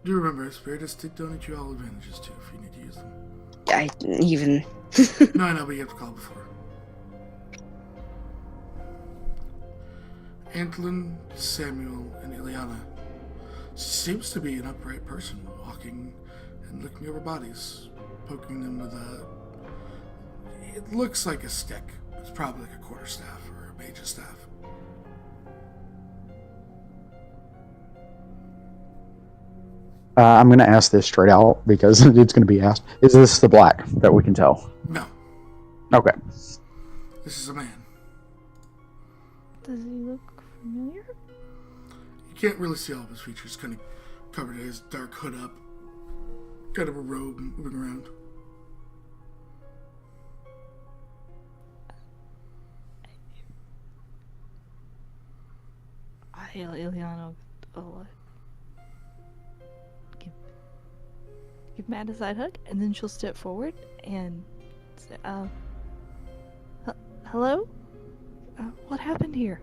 Speaker 2: Do remember, Spiritus did donate you all advantages too if you need to use them. No, I know, but you have to call before. Antlyn, Samuel, and Illiyanna seems to be an upright person, walking and looking over bodies, poking them with a... It looks like a stick. It's probably like a quarterstaff or a mage's staff.
Speaker 6: I'm going to ask this straight out because it's going to be asked. Is this the black that we can tell?
Speaker 2: No,
Speaker 6: Okay.
Speaker 2: this is a man.
Speaker 5: Does he look familiar?
Speaker 2: You can't really see all of his features, kind of covered his dark hood up, kind of a robe moving around.
Speaker 5: Illiyanna will give Maad a side hug, and then she'll step forward and say, hello? What happened here?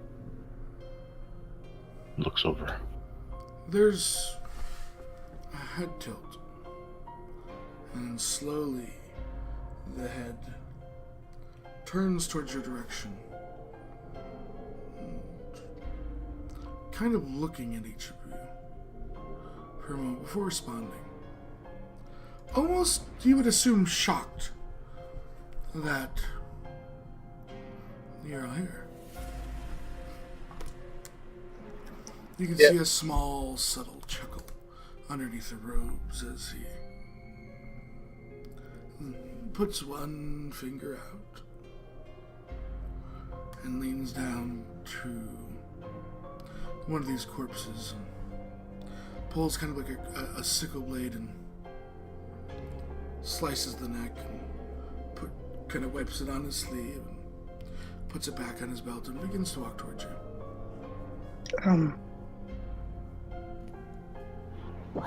Speaker 3: Looks over.
Speaker 2: There's a head tilt, and slowly the head turns towards your direction, kind of looking at each of you for a moment before responding. Almost, you would assume, shocked that you're all here. You can see a small, subtle chuckle underneath the robes as he puts one finger out and leans down to one of these corpses and pulls kind of like a sickle blade and slices the neck and kind of wipes it on his sleeve and puts it back on his belt and begins to walk towards you.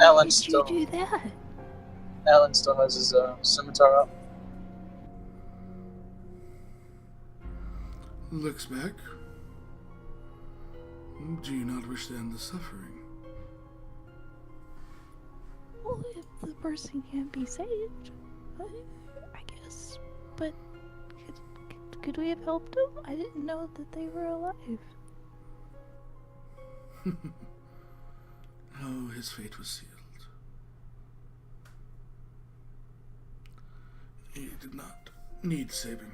Speaker 8: Alan
Speaker 5: Did
Speaker 8: still,
Speaker 5: you do that?
Speaker 8: Alan still has his scimitar up.
Speaker 2: Looks back. Do you not wish to end the suffering?
Speaker 5: Well, if the person can't be saved, I guess. But could we have helped them? I didn't know that they were alive.
Speaker 2: Oh, his fate was sealed. He did not need saving.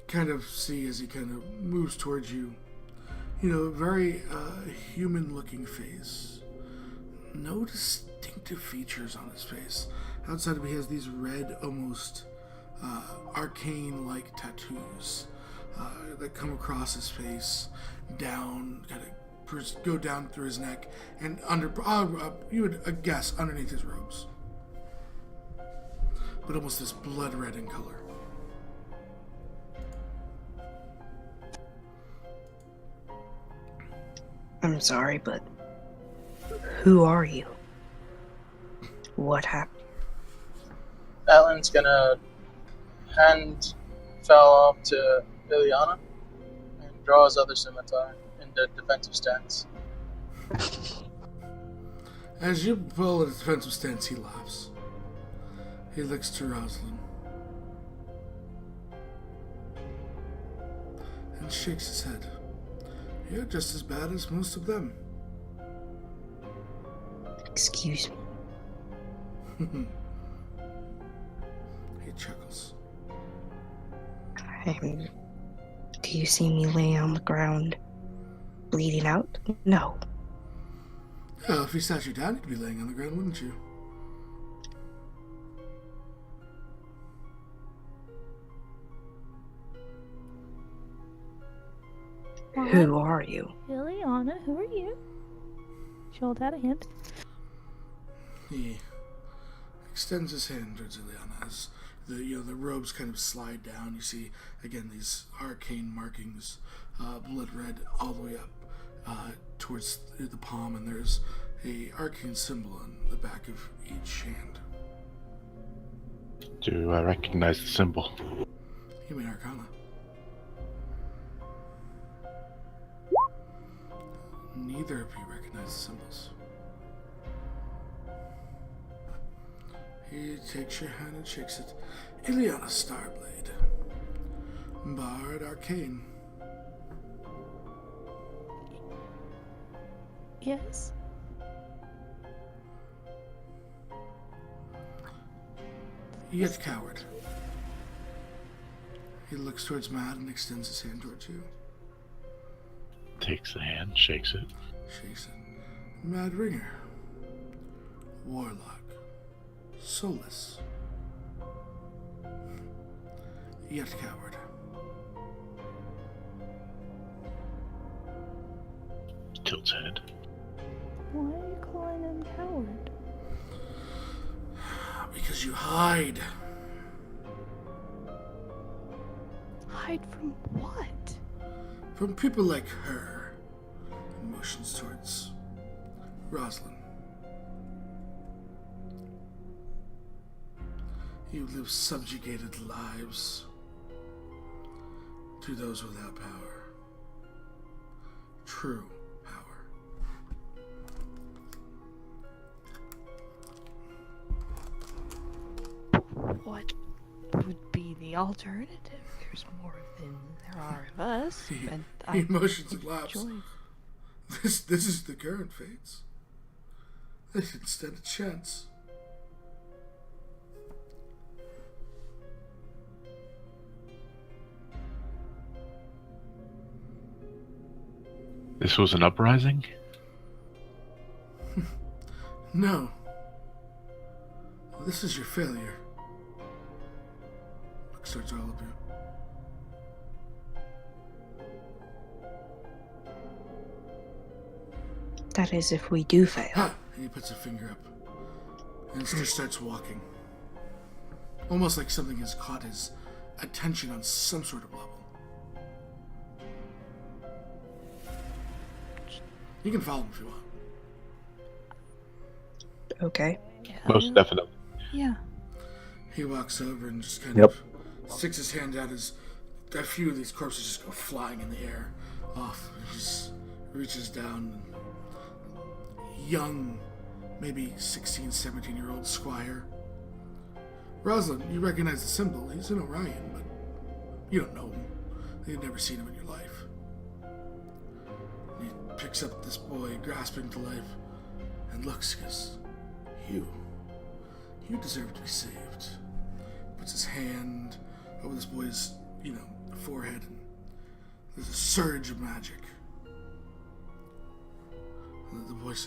Speaker 2: Kind of see as he kind of moves towards you. You know, very human-looking face. No distinctive features on his face. Outside of it, he has these red, almost arcane-like tattoos that come across his face, down, kind of go down through his neck, and under, you would guess, underneath his robes. But almost this blood red in color.
Speaker 4: I'm sorry, but who are you? What happened?
Speaker 8: Alan's gonna hand fell off to Illiyanna and draw his other scimitar in the defensive stance.
Speaker 2: As you pull a defensive stance, he laughs. He looks to Roselynn and shakes his head. You're just as bad as most of them.
Speaker 4: Excuse me.
Speaker 2: He chuckles.
Speaker 4: Do you see me laying on the ground, bleeding out? No.
Speaker 2: Oh, if he sat you down, you'd be laying on the ground, wouldn't you?
Speaker 4: Who are you?
Speaker 5: Illiyanna, who are you? She hold out a hint.
Speaker 2: He extends his hand towards Illiyanna as the robes kind of slide down. You see again these arcane markings, blood red all the way up towards the palm, and there's a arcane symbol on the back of each hand.
Speaker 3: Do I recognize the symbol?
Speaker 2: You mean Arcana? Neither of you recognize the symbols. He takes your hand and shakes it. Illiyanna Starblade. Bard Arcane.
Speaker 5: Yes?
Speaker 2: Yet coward. He looks towards Maad and extends his hand towards you.
Speaker 3: Takes the hand, shakes it.
Speaker 2: Shakes it. Mad Ringer. Warlock. Soulless. Yet coward.
Speaker 3: Tilts head.
Speaker 5: Why are you calling him coward?
Speaker 2: Because you hide.
Speaker 5: Hide from what?
Speaker 2: From people like her. And motions towards Roselynn. You live subjugated lives to those without power. True power.
Speaker 5: What would be the alternative? There's more than there are of us. And
Speaker 2: He motions and laughs.
Speaker 5: enjoy.
Speaker 2: This is the current fates. They didn't stand a chance.
Speaker 3: This was an uprising?
Speaker 2: No. This is your failure. Looks towards all of you.
Speaker 4: That is if we do fail.
Speaker 2: Ha! And he puts a finger up and just starts walking. Almost like something has caught his attention on some sort of level. You can follow him if you want.
Speaker 4: Okay.
Speaker 3: Most definitely.
Speaker 5: Yeah.
Speaker 2: He walks over and just kind
Speaker 6: Yep.
Speaker 2: of sticks his hand out as a few of these corpses just go flying in the air off. He just reaches down. Young, maybe 16, 17-year-old squire. Roselynn, you recognize the symbol. He's an Orion, but you don't know him. You've never seen him in your life. He picks up this boy, grasping to life, and looks, goes, You deserve to be saved. Puts his hand over this boy's, forehead, and there's a surge of magic. And the voice.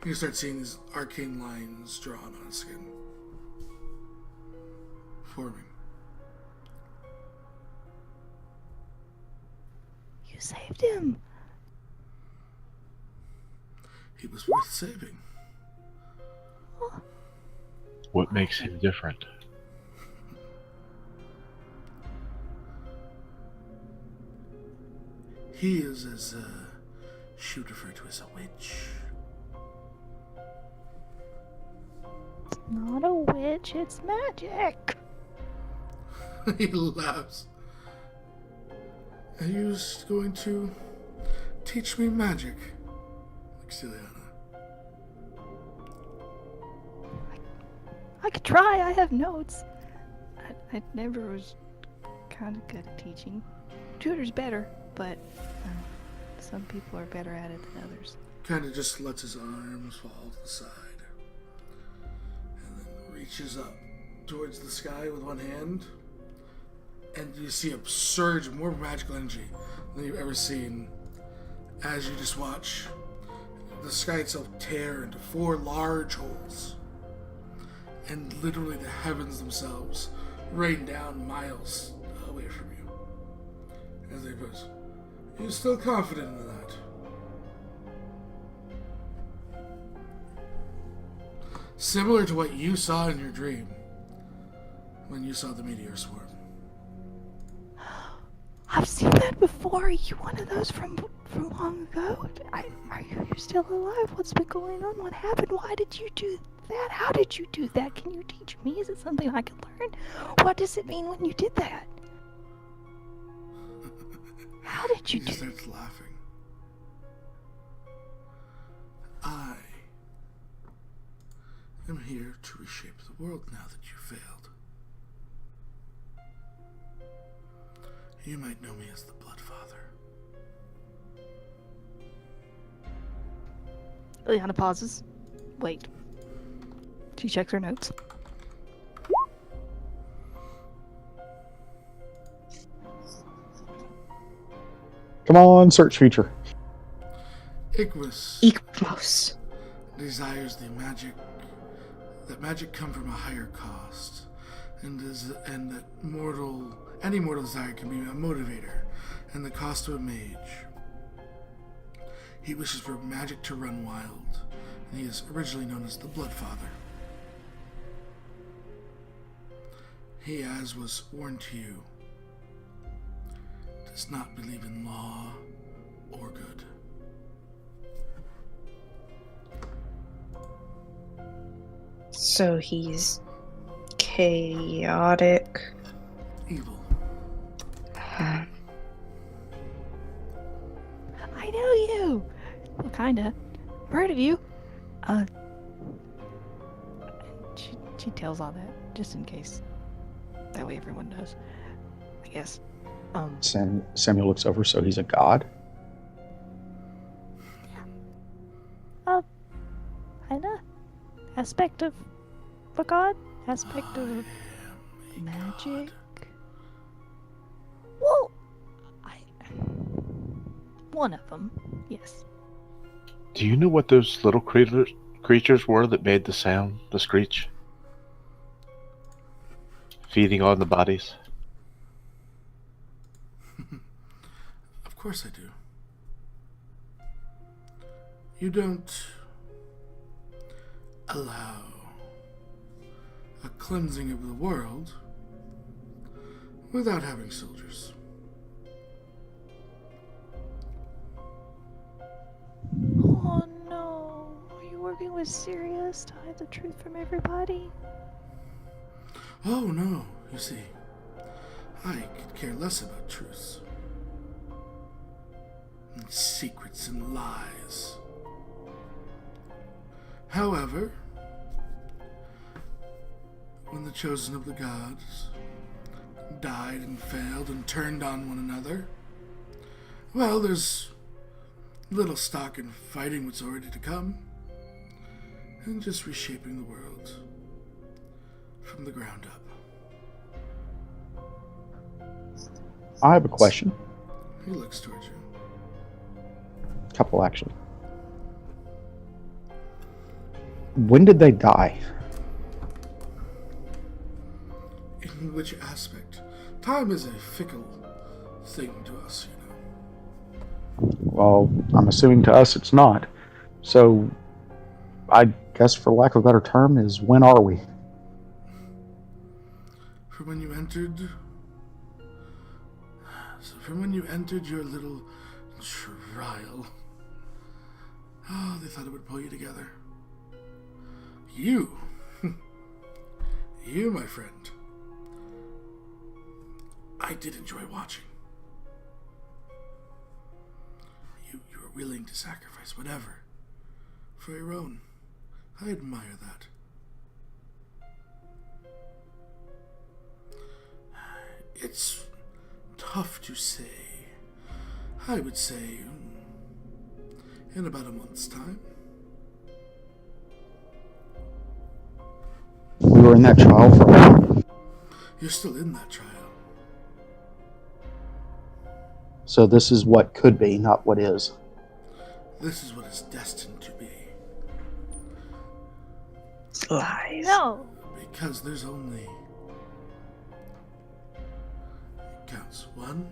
Speaker 2: You start seeing these arcane lines drawn on his skin. Forming.
Speaker 5: You saved him.
Speaker 2: He was worth saving.
Speaker 3: What makes him different?
Speaker 2: He is, as she would refer to as a witch.
Speaker 5: Not a witch, it's magic.
Speaker 2: He laughs. Are you going to teach me magic? Illiyanna.
Speaker 5: I could try. I have notes. I never was kind of good at teaching. Tutor's better, but some people are better at it than others.
Speaker 2: Kind of just lets his arms fall to the side. And then reaches up towards the sky with one hand. And you see a surge of more magical energy than you've ever seen as you just watch the sky itself tear into 4 large holes. And literally the heavens themselves rain down miles away from you. As they goes, "Are you still confident in that?" Similar to what you saw in your dream when you saw the meteor swarm.
Speaker 5: I've seen that before. Are you one of those from long ago? Are you still alive? What's been going on? What happened? Why did you do that? How did you do that? Can you teach me? Is it something I can learn? What does it mean when you did that? How did you
Speaker 2: He
Speaker 5: do
Speaker 2: starts laughing. I am here to reshape the world now that you failed. You might know me as the Blood Father.
Speaker 5: Illiyanna pauses. Wait. She checks her notes.
Speaker 6: Come on, search feature.
Speaker 2: Igwis desires the magic. That magic come from a higher cost, and that any mortal desire can be a motivator, and the cost of a mage. He wishes for magic to run wild, and he is originally known as the Blood Father. He, as was warned to you, does not believe in law or good.
Speaker 4: So he's chaotic.
Speaker 2: Evil.
Speaker 5: I know you! Well, kinda. Heard of you. She tells all that, just in case. That way everyone knows. I guess.
Speaker 6: Samuel looks over, so he's a god?
Speaker 5: Kinda. Aspect of a god? Aspect of magic? Well, one of them, yes.
Speaker 3: Do you know what those little creatures were that made the sound, the screech? Feeding on the bodies?
Speaker 2: Of course I do. You don't allow a cleansing of the world without having soldiers.
Speaker 5: Oh no. Are you working with Sirius to hide the truth from everybody?
Speaker 2: Oh no, you see, I could care less about truths. And secrets and lies. However, when the chosen of the gods died and failed and turned on one another, well, there's little stock in fighting what's already to come, and just reshaping the world from the ground up.
Speaker 6: I have a question.
Speaker 2: He looks towards you.
Speaker 6: Couple, actually. When did they die?
Speaker 2: In which aspect? Time is a fickle thing to us, you know.
Speaker 6: Well, I'm assuming to us it's not. So, I guess for lack of a better term is, when are we?
Speaker 2: From when you entered... So from when you entered your little trial... Oh, they thought it would pull you together. You, my friend, I did enjoy watching. willing to sacrifice whatever for your own. I admire that. It's tough to say. I would say in about a month's time.
Speaker 6: We were in that trial for a while.
Speaker 2: You're still in that trial.
Speaker 6: So this is what could be, not what is.
Speaker 2: This is what is destined to be.
Speaker 4: Lies.
Speaker 5: No.
Speaker 2: Because there's only... It counts 1,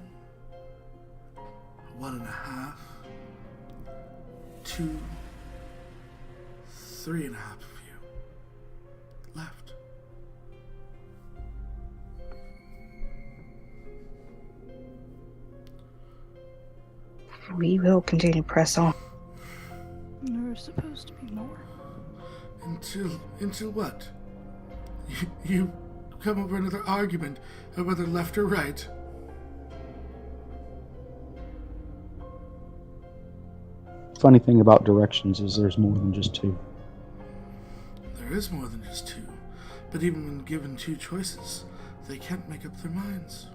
Speaker 2: 1.5, 2, 3.5 of you left.
Speaker 4: We will continue to press on.
Speaker 5: There was supposed to be more.
Speaker 2: Until what? You come over another argument of whether left or right.
Speaker 6: Funny thing about directions is there's more than just two.
Speaker 2: There is more than just two, but even when given two choices, they can't make up their minds.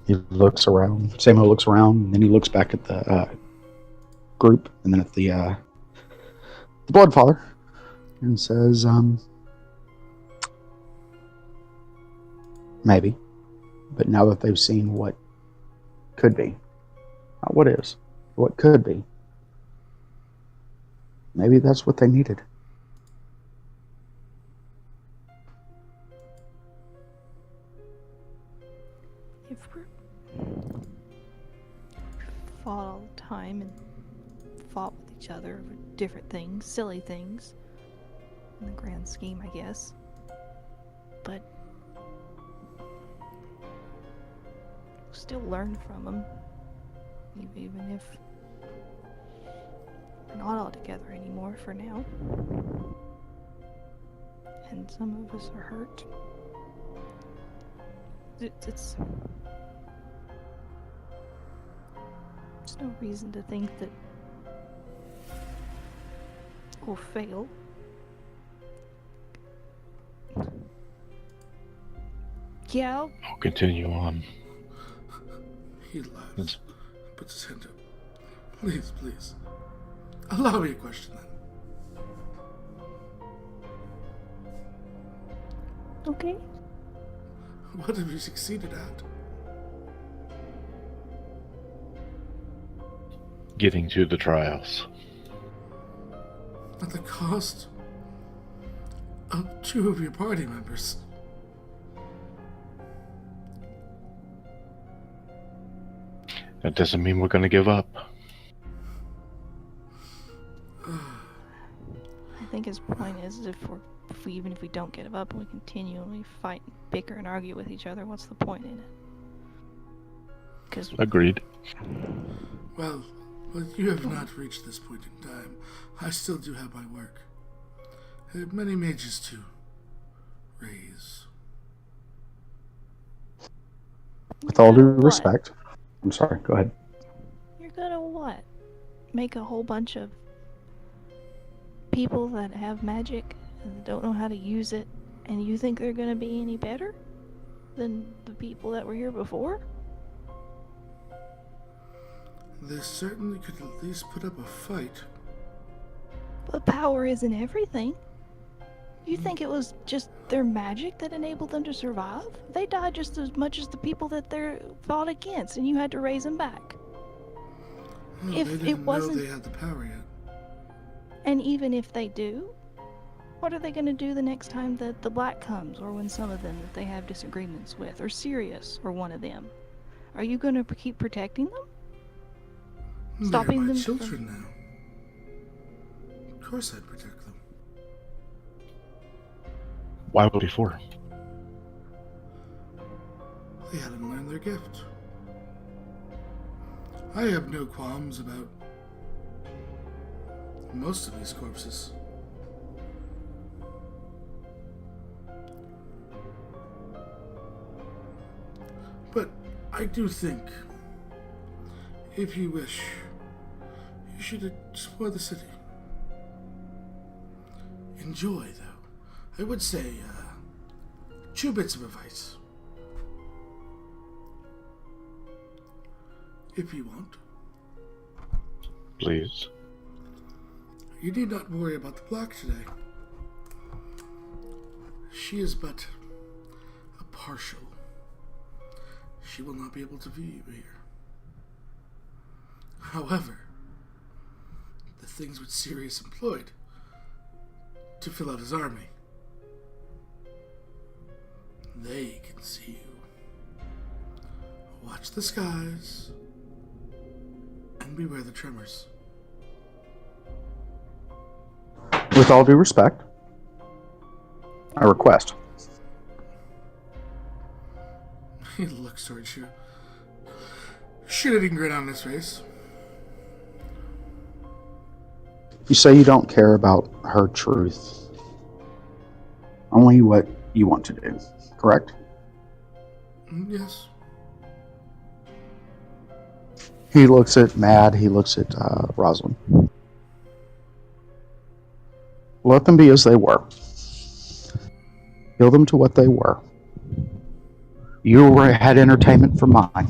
Speaker 6: He looks around. Samuel looks around, and then he looks back at the group, and then at the Bloodfather, and says, maybe. But now that they've seen what could be, not what is, what could be, maybe that's what they needed.
Speaker 5: If we're fought all the time and fought with each other over different things, silly things, in the grand scheme, I guess. But still learn from them, even if we're not all together anymore for now. And some of us are hurt. It's there's no reason to think that we'll fail. Yeah,
Speaker 3: I'll continue on.
Speaker 2: He laughs, puts his hand up. Please. Allow me a question then.
Speaker 5: okay.
Speaker 2: What have you succeeded at?
Speaker 3: Getting to the trials.
Speaker 2: At the cost of 2 of your party members.
Speaker 3: That doesn't mean we're going to give up.
Speaker 5: I think his point is even if we don't give up and we continually fight, bicker, and argue with each other, what's the point in it? Because
Speaker 3: Agreed.
Speaker 2: Well, you have not reached this point in time. I still do have my work. I have many mages to raise.
Speaker 6: With all due respect, I'm sorry, go ahead.
Speaker 5: You're gonna what? Make a whole bunch of people that have magic and don't know how to use it, and you think they're gonna be any better than the people that were here before?
Speaker 2: They certainly could at least put up a fight.
Speaker 5: But power isn't everything. You think it was just their magic that enabled them to survive? They died just as much as the people that they fought against, and you had to raise them back.
Speaker 2: Oh,
Speaker 5: If
Speaker 2: they
Speaker 5: it
Speaker 2: didn't
Speaker 5: wasn't-
Speaker 2: know they had the power yet.
Speaker 5: And even if they do, what are they going to do the next time that the Black comes, or when some of them that they have disagreements with, or Sirius, or one of them? Are you going to keep protecting them? Stopping
Speaker 2: They're my
Speaker 5: them from-
Speaker 2: children now. Of course I'd protect them.
Speaker 3: Why would before?
Speaker 2: They hadn't learned their gift. I have no qualms about most of these corpses. But I do think, if you wish, you should explore the city. Enjoy, though. I would say, 2 bits of advice. If you want.
Speaker 3: Please.
Speaker 2: You need not worry about the black today. She is but a partial. She will not be able to view you here. However, the things which Sirius employed to fill out his army, they can see you. Watch the skies and beware the tremors.
Speaker 6: With all due respect, I request.
Speaker 2: He looks towards you. Shit-eating grin on his face.
Speaker 6: You say you don't care about her truth. Only what you want to do, correct?
Speaker 2: Yes.
Speaker 6: He looks at Maad, he looks at Roselynn. Let them be as they were. Heal them to what they were. You had entertainment for mine.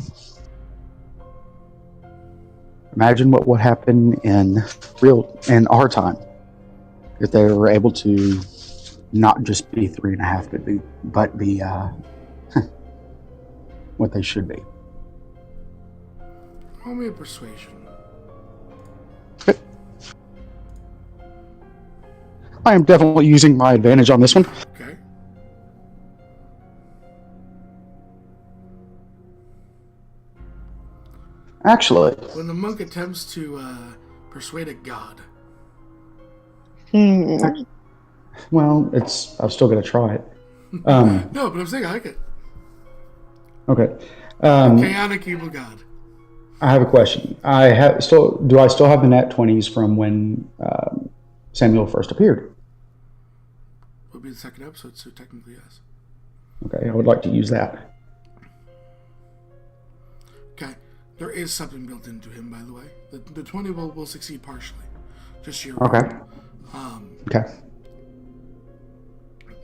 Speaker 6: Imagine what would happen in our time if they were able to not just be 3.5, but be what they should be.
Speaker 2: Roll me a persuasion.
Speaker 6: I am definitely using my advantage on this one.
Speaker 2: Okay.
Speaker 6: Actually,
Speaker 2: When the monk attempts to persuade a god,
Speaker 6: well, I'm still going to try it.
Speaker 2: no, but I'm saying I like it.
Speaker 6: Okay.
Speaker 2: Chaotic evil god.
Speaker 6: I have a question. Do I still have the nat 20s from when Samuel first appeared?
Speaker 2: Would be the second episode, so technically yes.
Speaker 6: Okay, I would like to use that.
Speaker 2: Okay, there is something built into him, by the way. The 20 will succeed partially. Just your
Speaker 6: Okay. Okay.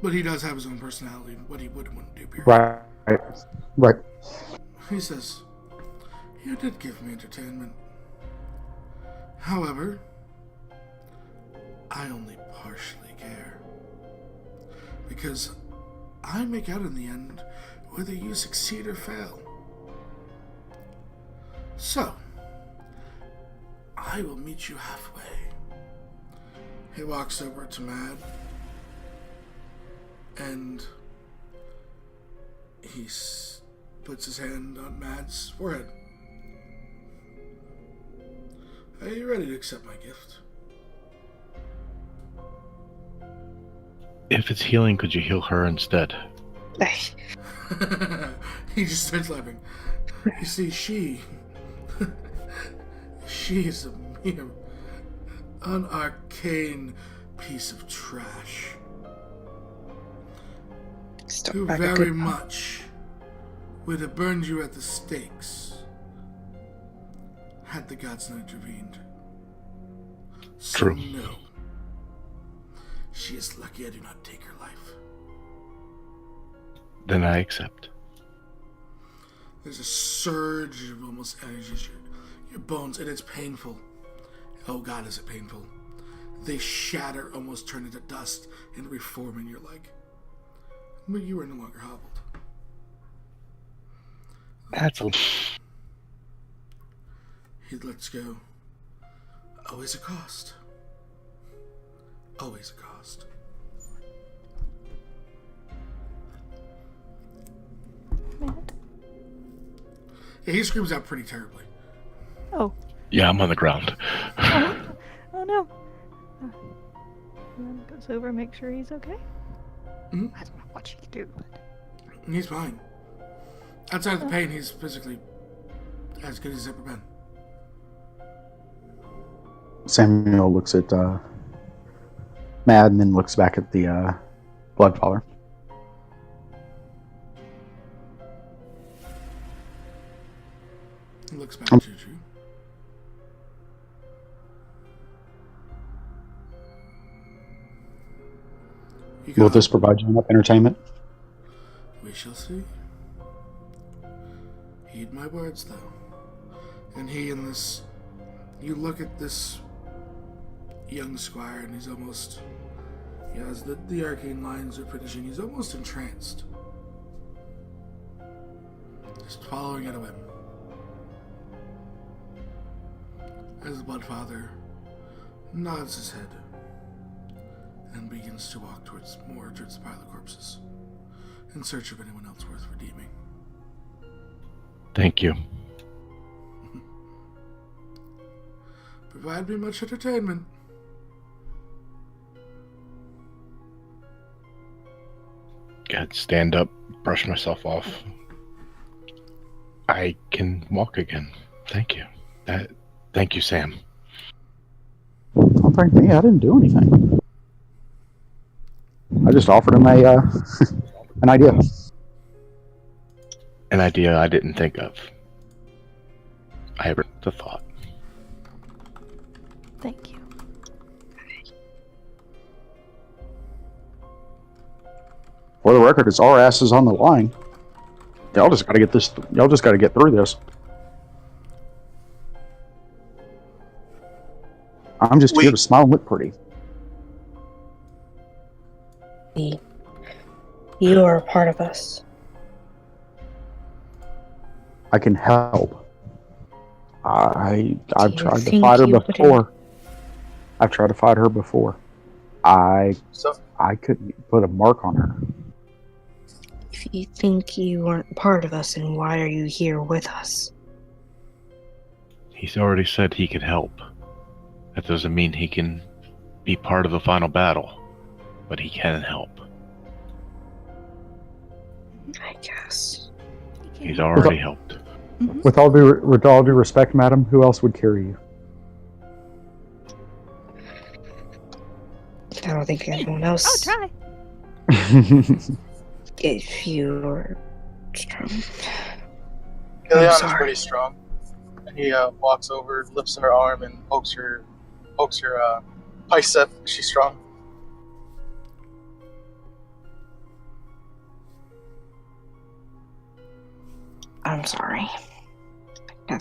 Speaker 2: But he does have his own personality, what he would and wouldn't do. Period.
Speaker 6: Right.
Speaker 2: He says, "You did give me entertainment. However, I only partially care. Because I make out in the end whether you succeed or fail. So, I will meet you halfway." He walks over to Maad, and he puts his hand on Maad's forehead. "Are you ready to accept my gift?"
Speaker 3: If it's healing, could you heal her instead?
Speaker 2: He just starts laughing. You see, she is a mere an arcane piece of trash who very much would have burned you at the stakes had the gods not intervened. So
Speaker 3: True.
Speaker 2: no. She is lucky I do not take her life.
Speaker 3: Then I accept.
Speaker 2: There's a surge of almost energy as your bones, and it's painful. Oh God, is it painful. They shatter, almost turn into dust, and reform in your leg. But you are no longer hobbled.
Speaker 3: That's a...
Speaker 2: He lets go. Always a cost. Always a cost.
Speaker 5: Matt?
Speaker 2: Yeah, he screams out pretty terribly.
Speaker 5: Oh.
Speaker 3: Yeah, I'm on the ground.
Speaker 5: Oh no. And then goes over and makes sure he's okay.
Speaker 2: Mm-hmm.
Speaker 5: I don't know what she can do, but...
Speaker 2: He's fine. Outside of the pain, he's physically as good as he's ever been.
Speaker 6: Samuel looks at Maad and then looks back at the Bloodfather.
Speaker 2: He looks back at Juju. You
Speaker 6: Will
Speaker 2: go,
Speaker 6: this provide you enough entertainment?
Speaker 2: we shall see. Heed my words, though. And he and this... You look at this young squire, and he's almost... as the arcane lines are finishing, he's almost entranced. Just following at a whim. As the Bloodfather nods his head and begins to walk towards the pile of corpses in search of anyone else worth redeeming.
Speaker 3: Thank you.
Speaker 2: Provide me much entertainment.
Speaker 3: I'd stand up, brush myself off. I can walk again. Thank you. Thank you, Sam.
Speaker 6: Don't thank me. I didn't do anything. I just offered him an idea.
Speaker 3: An idea I didn't think of. I have the thought.
Speaker 5: Thank you.
Speaker 6: For the record, it's our asses on the line. Y'all just gotta get this. Y'all just gotta get through this. I'm just here to smile and look pretty.
Speaker 4: You are a part of us.
Speaker 6: I can help. I've
Speaker 4: Do you
Speaker 6: tried to
Speaker 4: think
Speaker 6: fight her
Speaker 4: you wouldn't-
Speaker 6: before. I've tried to fight her before. I
Speaker 8: So,
Speaker 6: couldn't put a mark on her.
Speaker 4: If you think you weren't part of us, then why are you here with us?
Speaker 3: He's already said he could help. That doesn't mean he can be part of the final battle, but he can help.
Speaker 4: I guess.
Speaker 3: He's already helped.
Speaker 5: Mhm.
Speaker 6: With all due respect, madam, who else would carry you?
Speaker 4: I don't think anyone
Speaker 5: I'll
Speaker 4: else.
Speaker 5: try.
Speaker 4: If you were strong.
Speaker 8: Illiyanna's
Speaker 4: sorry.
Speaker 8: pretty strong. And he walks over, lifts her arm, and pokes her bicep. She's strong.
Speaker 4: I'm sorry. I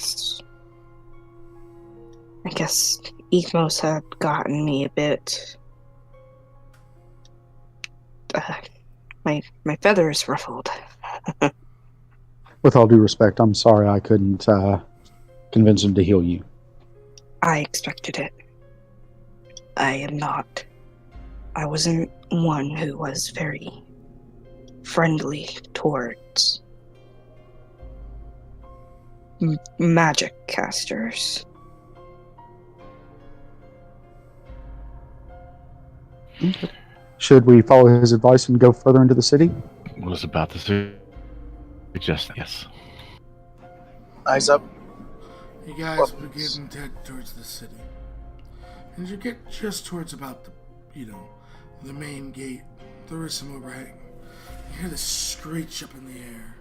Speaker 4: guess Ethmos had gotten me a bit. My feathers ruffled.
Speaker 6: With all due respect, I'm sorry I couldn't convince him to heal you.
Speaker 4: I expected it. I wasn't one who was very friendly towards magic casters.
Speaker 6: Should we follow his advice and go further into the city?
Speaker 3: Was about to suggest yes.
Speaker 8: Eyes up.
Speaker 2: You guys begin to head towards the city. And you get just towards about the main gate. There is some overhang. You hear this screech up in the air.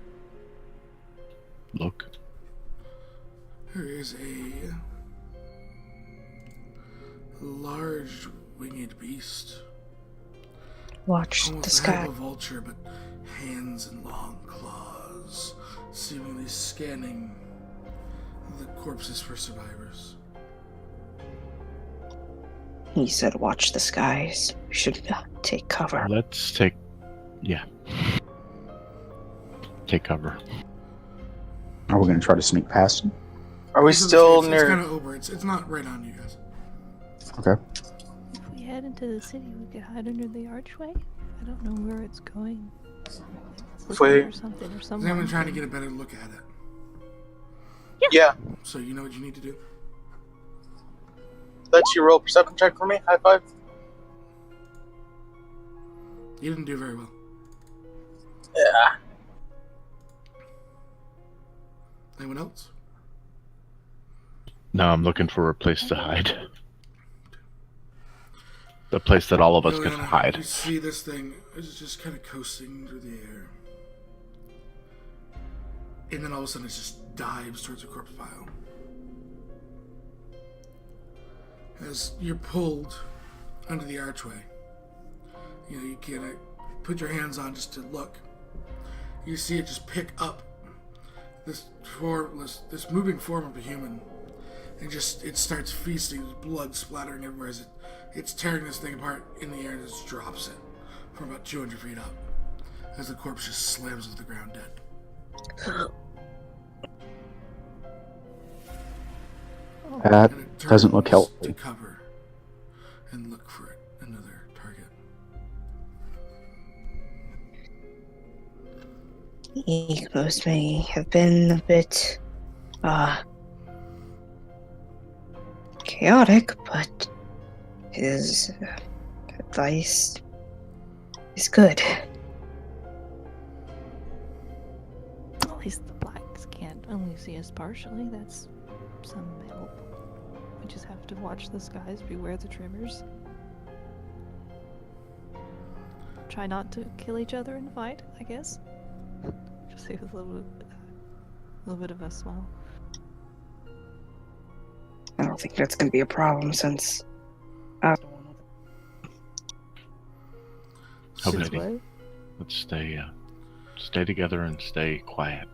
Speaker 3: Look.
Speaker 2: There is a large winged beast.
Speaker 4: Watch
Speaker 2: Almost
Speaker 4: the
Speaker 2: the head
Speaker 4: sky.
Speaker 2: of a vulture, but hands and long claws, seemingly scanning the corpses for survivors.
Speaker 4: He said, watch the skies. We should take cover.
Speaker 3: Let's take cover.
Speaker 6: Are we going to try to sneak past him?
Speaker 8: Are we still
Speaker 2: It's
Speaker 8: near?
Speaker 2: kind of over. It's not right on you guys.
Speaker 6: Okay.
Speaker 5: If we head into the city, we could hide under the archway. I don't know where it's going.
Speaker 8: If we-
Speaker 5: Or something, or
Speaker 2: Is
Speaker 5: someone.
Speaker 2: anyone trying to get a better look at it?
Speaker 8: Yeah.
Speaker 2: So you know what you need to do?
Speaker 8: Let you roll a perception check for me. High five.
Speaker 2: You didn't do very well.
Speaker 8: Yeah.
Speaker 2: Anyone else?
Speaker 3: No, I'm looking for a place to hide. The place that all of us can
Speaker 2: Illiyanna,
Speaker 3: hide.
Speaker 2: You see this thing is just kind of coasting through the air. And then all of a sudden it just dives towards a corpse pile. as you're pulled under the archway. You can't put your hands on just to look. You see it just pick up this moving form of a human, and it starts feasting, blood splattering everywhere as it's tearing this thing apart in the air and just drops it from about 200 feet up as the corpse just slams to the ground dead.
Speaker 6: That
Speaker 2: And it
Speaker 6: doesn't look
Speaker 2: turns
Speaker 6: healthy.
Speaker 2: to cover and look for another target.
Speaker 4: Ecos may have been a bit chaotic, but his advice is good.
Speaker 5: At least the blacks can't only see us partially. That's some help. We just have to watch the skies, beware the tremors. Try not to kill each other and fight, I guess. Just say with a little bit of a smile.
Speaker 4: I don't think that's going to be a problem since
Speaker 5: Since
Speaker 3: Okay.
Speaker 5: what?
Speaker 3: Let's stay together and stay quiet.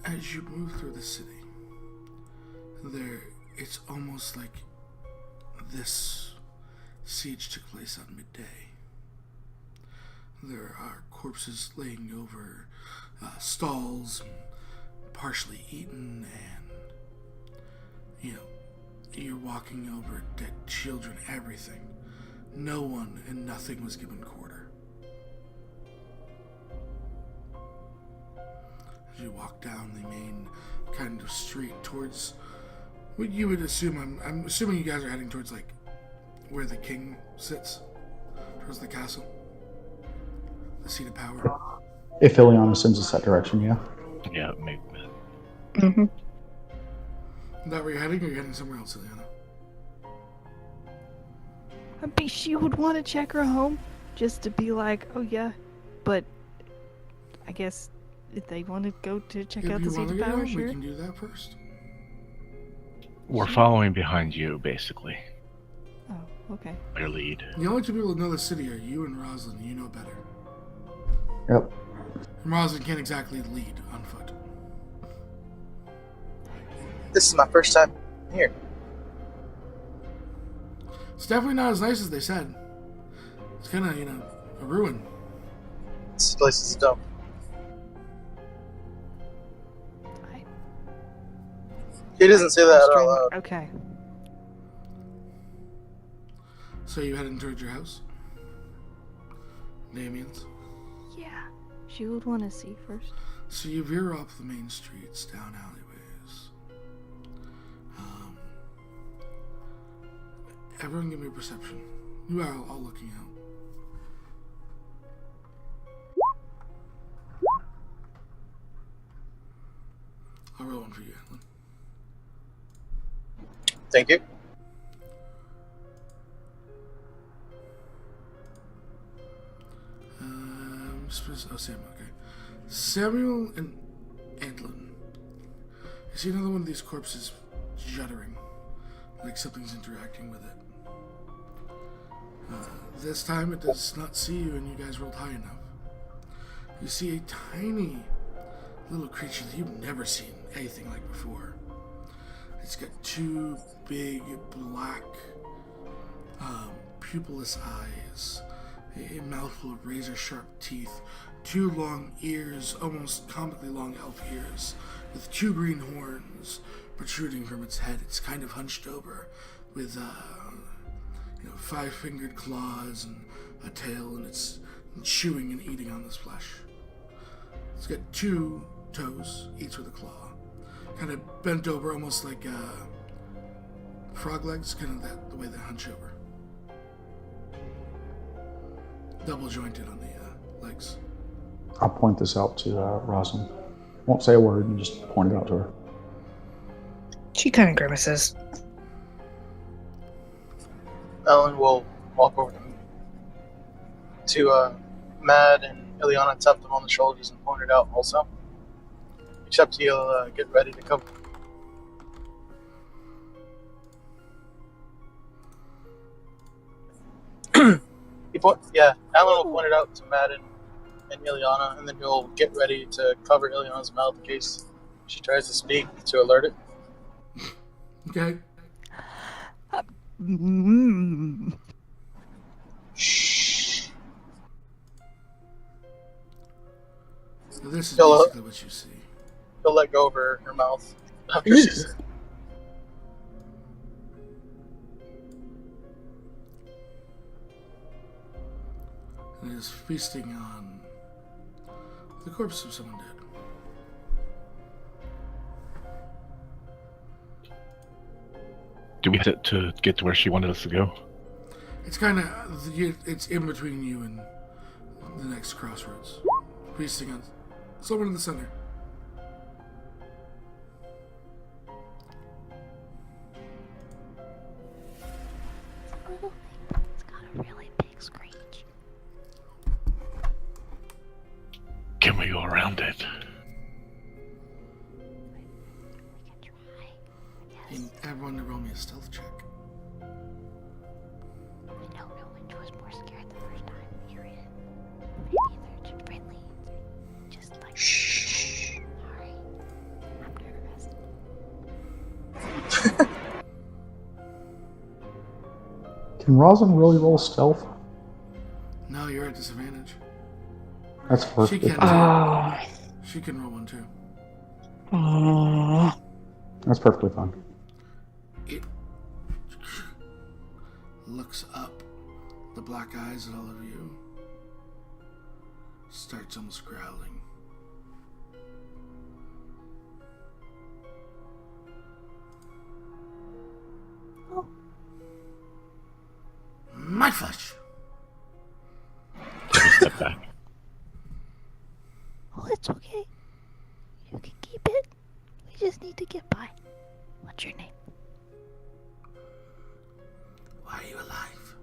Speaker 2: As you move through the city, it's almost like this siege took place on midday. There are corpses laying over stalls, partially eaten, and you're walking over dead children, everything. No one and nothing was given quarter. As you walk down the main kind of street towards what you would assume, I'm assuming you guys are heading towards like where the king sits, towards the castle, the seat of power.
Speaker 6: If Illiyanna sends us that direction, yeah.
Speaker 3: Yeah, maybe.
Speaker 4: Mm-hmm.
Speaker 2: Is that where you're heading, or are you heading somewhere else, Illiyanna?
Speaker 5: I mean, she would want to check her home just to be like, oh yeah, but I guess if they want to go to check out
Speaker 2: If
Speaker 5: the
Speaker 2: you
Speaker 5: seat
Speaker 2: want to
Speaker 5: of
Speaker 2: go,
Speaker 5: power,
Speaker 2: we
Speaker 5: sure.
Speaker 2: can do that first.
Speaker 3: We're following behind you, basically.
Speaker 5: Oh, okay.
Speaker 3: Your lead.
Speaker 2: The only two people that know the city are you and Roselynn. You know better.
Speaker 6: Yep.
Speaker 2: And Roselynn can't exactly lead on foot.
Speaker 8: This is my first time here.
Speaker 2: It's definitely not as nice as they said. It's kind of, a ruin.
Speaker 8: This place is dumb. He doesn't say that out loud.
Speaker 5: Okay.
Speaker 2: So you heading towards your house? Damien's?
Speaker 5: Yeah. She would want to see first.
Speaker 2: So you veer off the main streets, down alleyways. Everyone give me a perception. You are all looking out. I'll roll one for you, Antlyn.
Speaker 8: Thank you.
Speaker 2: Samuel, okay. Samuel and Antlyn. You see another one of these corpses juddering, like something's interacting with it. This time it does not see you, and you guys rolled high enough. You see a tiny little creature that you've never seen anything like before. It's got two big black pupilless eyes, a mouthful of razor-sharp teeth, two long ears, almost comically long elf ears, with two green horns protruding from its head. It's kind of hunched over, with five-fingered claws and a tail, and it's chewing and eating on this flesh. It's got two toes, each with a claw, kind of bent over, almost like frog legs, kind of the way they hunch over. Double jointed on the legs.
Speaker 6: I'll point this out to Roselynn. Won't say a word and just point it out to her.
Speaker 4: She kind of grimaces.
Speaker 8: Ellen will walk over to Maad and Illiyanna, tap them on the shoulders and point it out also. Except he'll get ready to come. Antlyn will point it out to Maad and Illiyanna, and then he'll get ready to cover Illiana's mouth in case she tries to speak to alert it.
Speaker 2: Okay.
Speaker 5: Mm.
Speaker 8: Shh.
Speaker 2: So this is
Speaker 8: Hello?
Speaker 2: basically what you see.
Speaker 8: He'll let go of her mouth after she says.
Speaker 2: And it is feasting on the corpse of someone dead.
Speaker 3: Do we have to get to where she wanted us to go?
Speaker 2: It's kind of, it's in between you and the next crossroads. Feasting on someone in the center.
Speaker 1: It's got a really big screech.
Speaker 3: Can we go around it?
Speaker 1: We can try. Yes.
Speaker 2: And everyone to roll me a stealth check.
Speaker 1: I know no one was more scared the first time. You're in. Maybe they're just friendly. Just like. Shh. Sorry. I'm nervous.
Speaker 6: Can Rosin really roll stealth?
Speaker 2: No, you're at disadvantage.
Speaker 6: That's
Speaker 2: She
Speaker 6: perfectly
Speaker 2: can.
Speaker 6: fine.
Speaker 2: She can roll one too.
Speaker 6: That's perfectly fine.
Speaker 2: It looks up, the black eyes at all of you, starts almost growling.
Speaker 1: Oh.
Speaker 2: My flesh!
Speaker 3: Take a step back.
Speaker 1: Oh, it's okay. You can keep it. We just need to get by. What's your name?
Speaker 2: Why are you alive?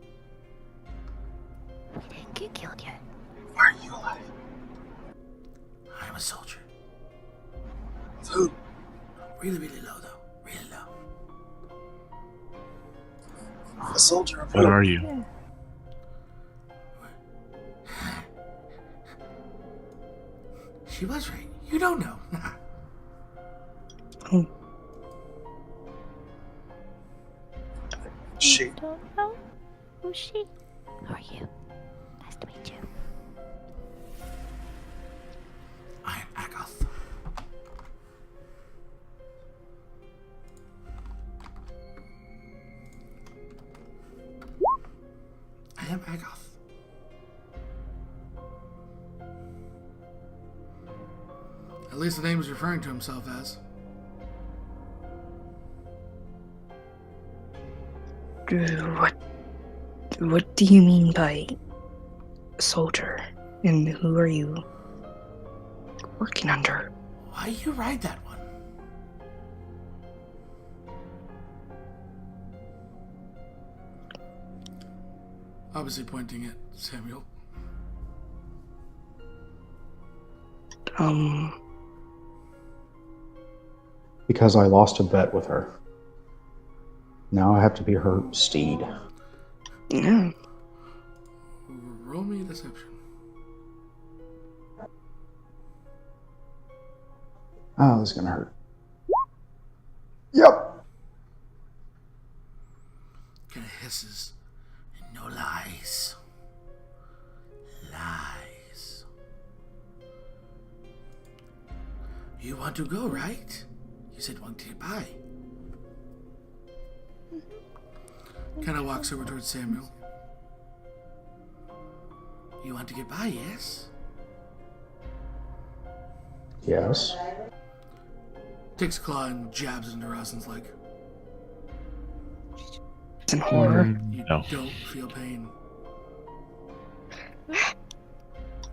Speaker 1: We didn't get killed yet.
Speaker 8: Why are you alive?
Speaker 2: I'm a soldier.
Speaker 8: Who?
Speaker 2: Really, really low though. Really low.
Speaker 8: A soldier of
Speaker 3: What
Speaker 8: who?
Speaker 3: are you?
Speaker 2: She was right. You don't know.
Speaker 8: She.
Speaker 1: You don't know? Who's she? Who are you? Nice to meet you.
Speaker 2: I am Agoth. I am Agoth. At least the name is referring to himself as.
Speaker 4: What do you mean by soldier? And who are you working under?
Speaker 2: Why you ride that one? Obviously pointing at Samuel.
Speaker 6: Because I lost a bet with her. Now I have to be her steed.
Speaker 4: Yeah.
Speaker 2: Roll me a deception.
Speaker 6: Oh, this is gonna hurt. Yep.
Speaker 2: Kind of hisses. No lies. Lies. You want to go, right? You said want to get by. Kind of walks over towards Samuel. You want to get by, yes?
Speaker 6: Yes.
Speaker 2: Takes a claw and jabs into Roslyn's leg.
Speaker 4: It's an horror.
Speaker 2: You
Speaker 3: No.
Speaker 2: don't feel pain.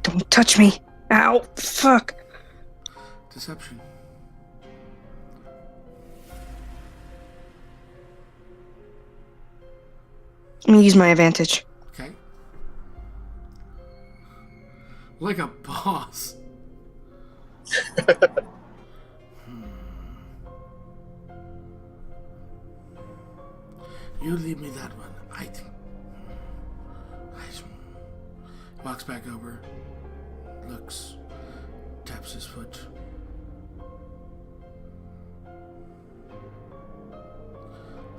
Speaker 4: Don't touch me. Ow. Fuck.
Speaker 2: Deception.
Speaker 4: Let me use my advantage.
Speaker 2: Okay. Like a boss. You leave me that one. I think. Walks back over. Looks. Taps his foot.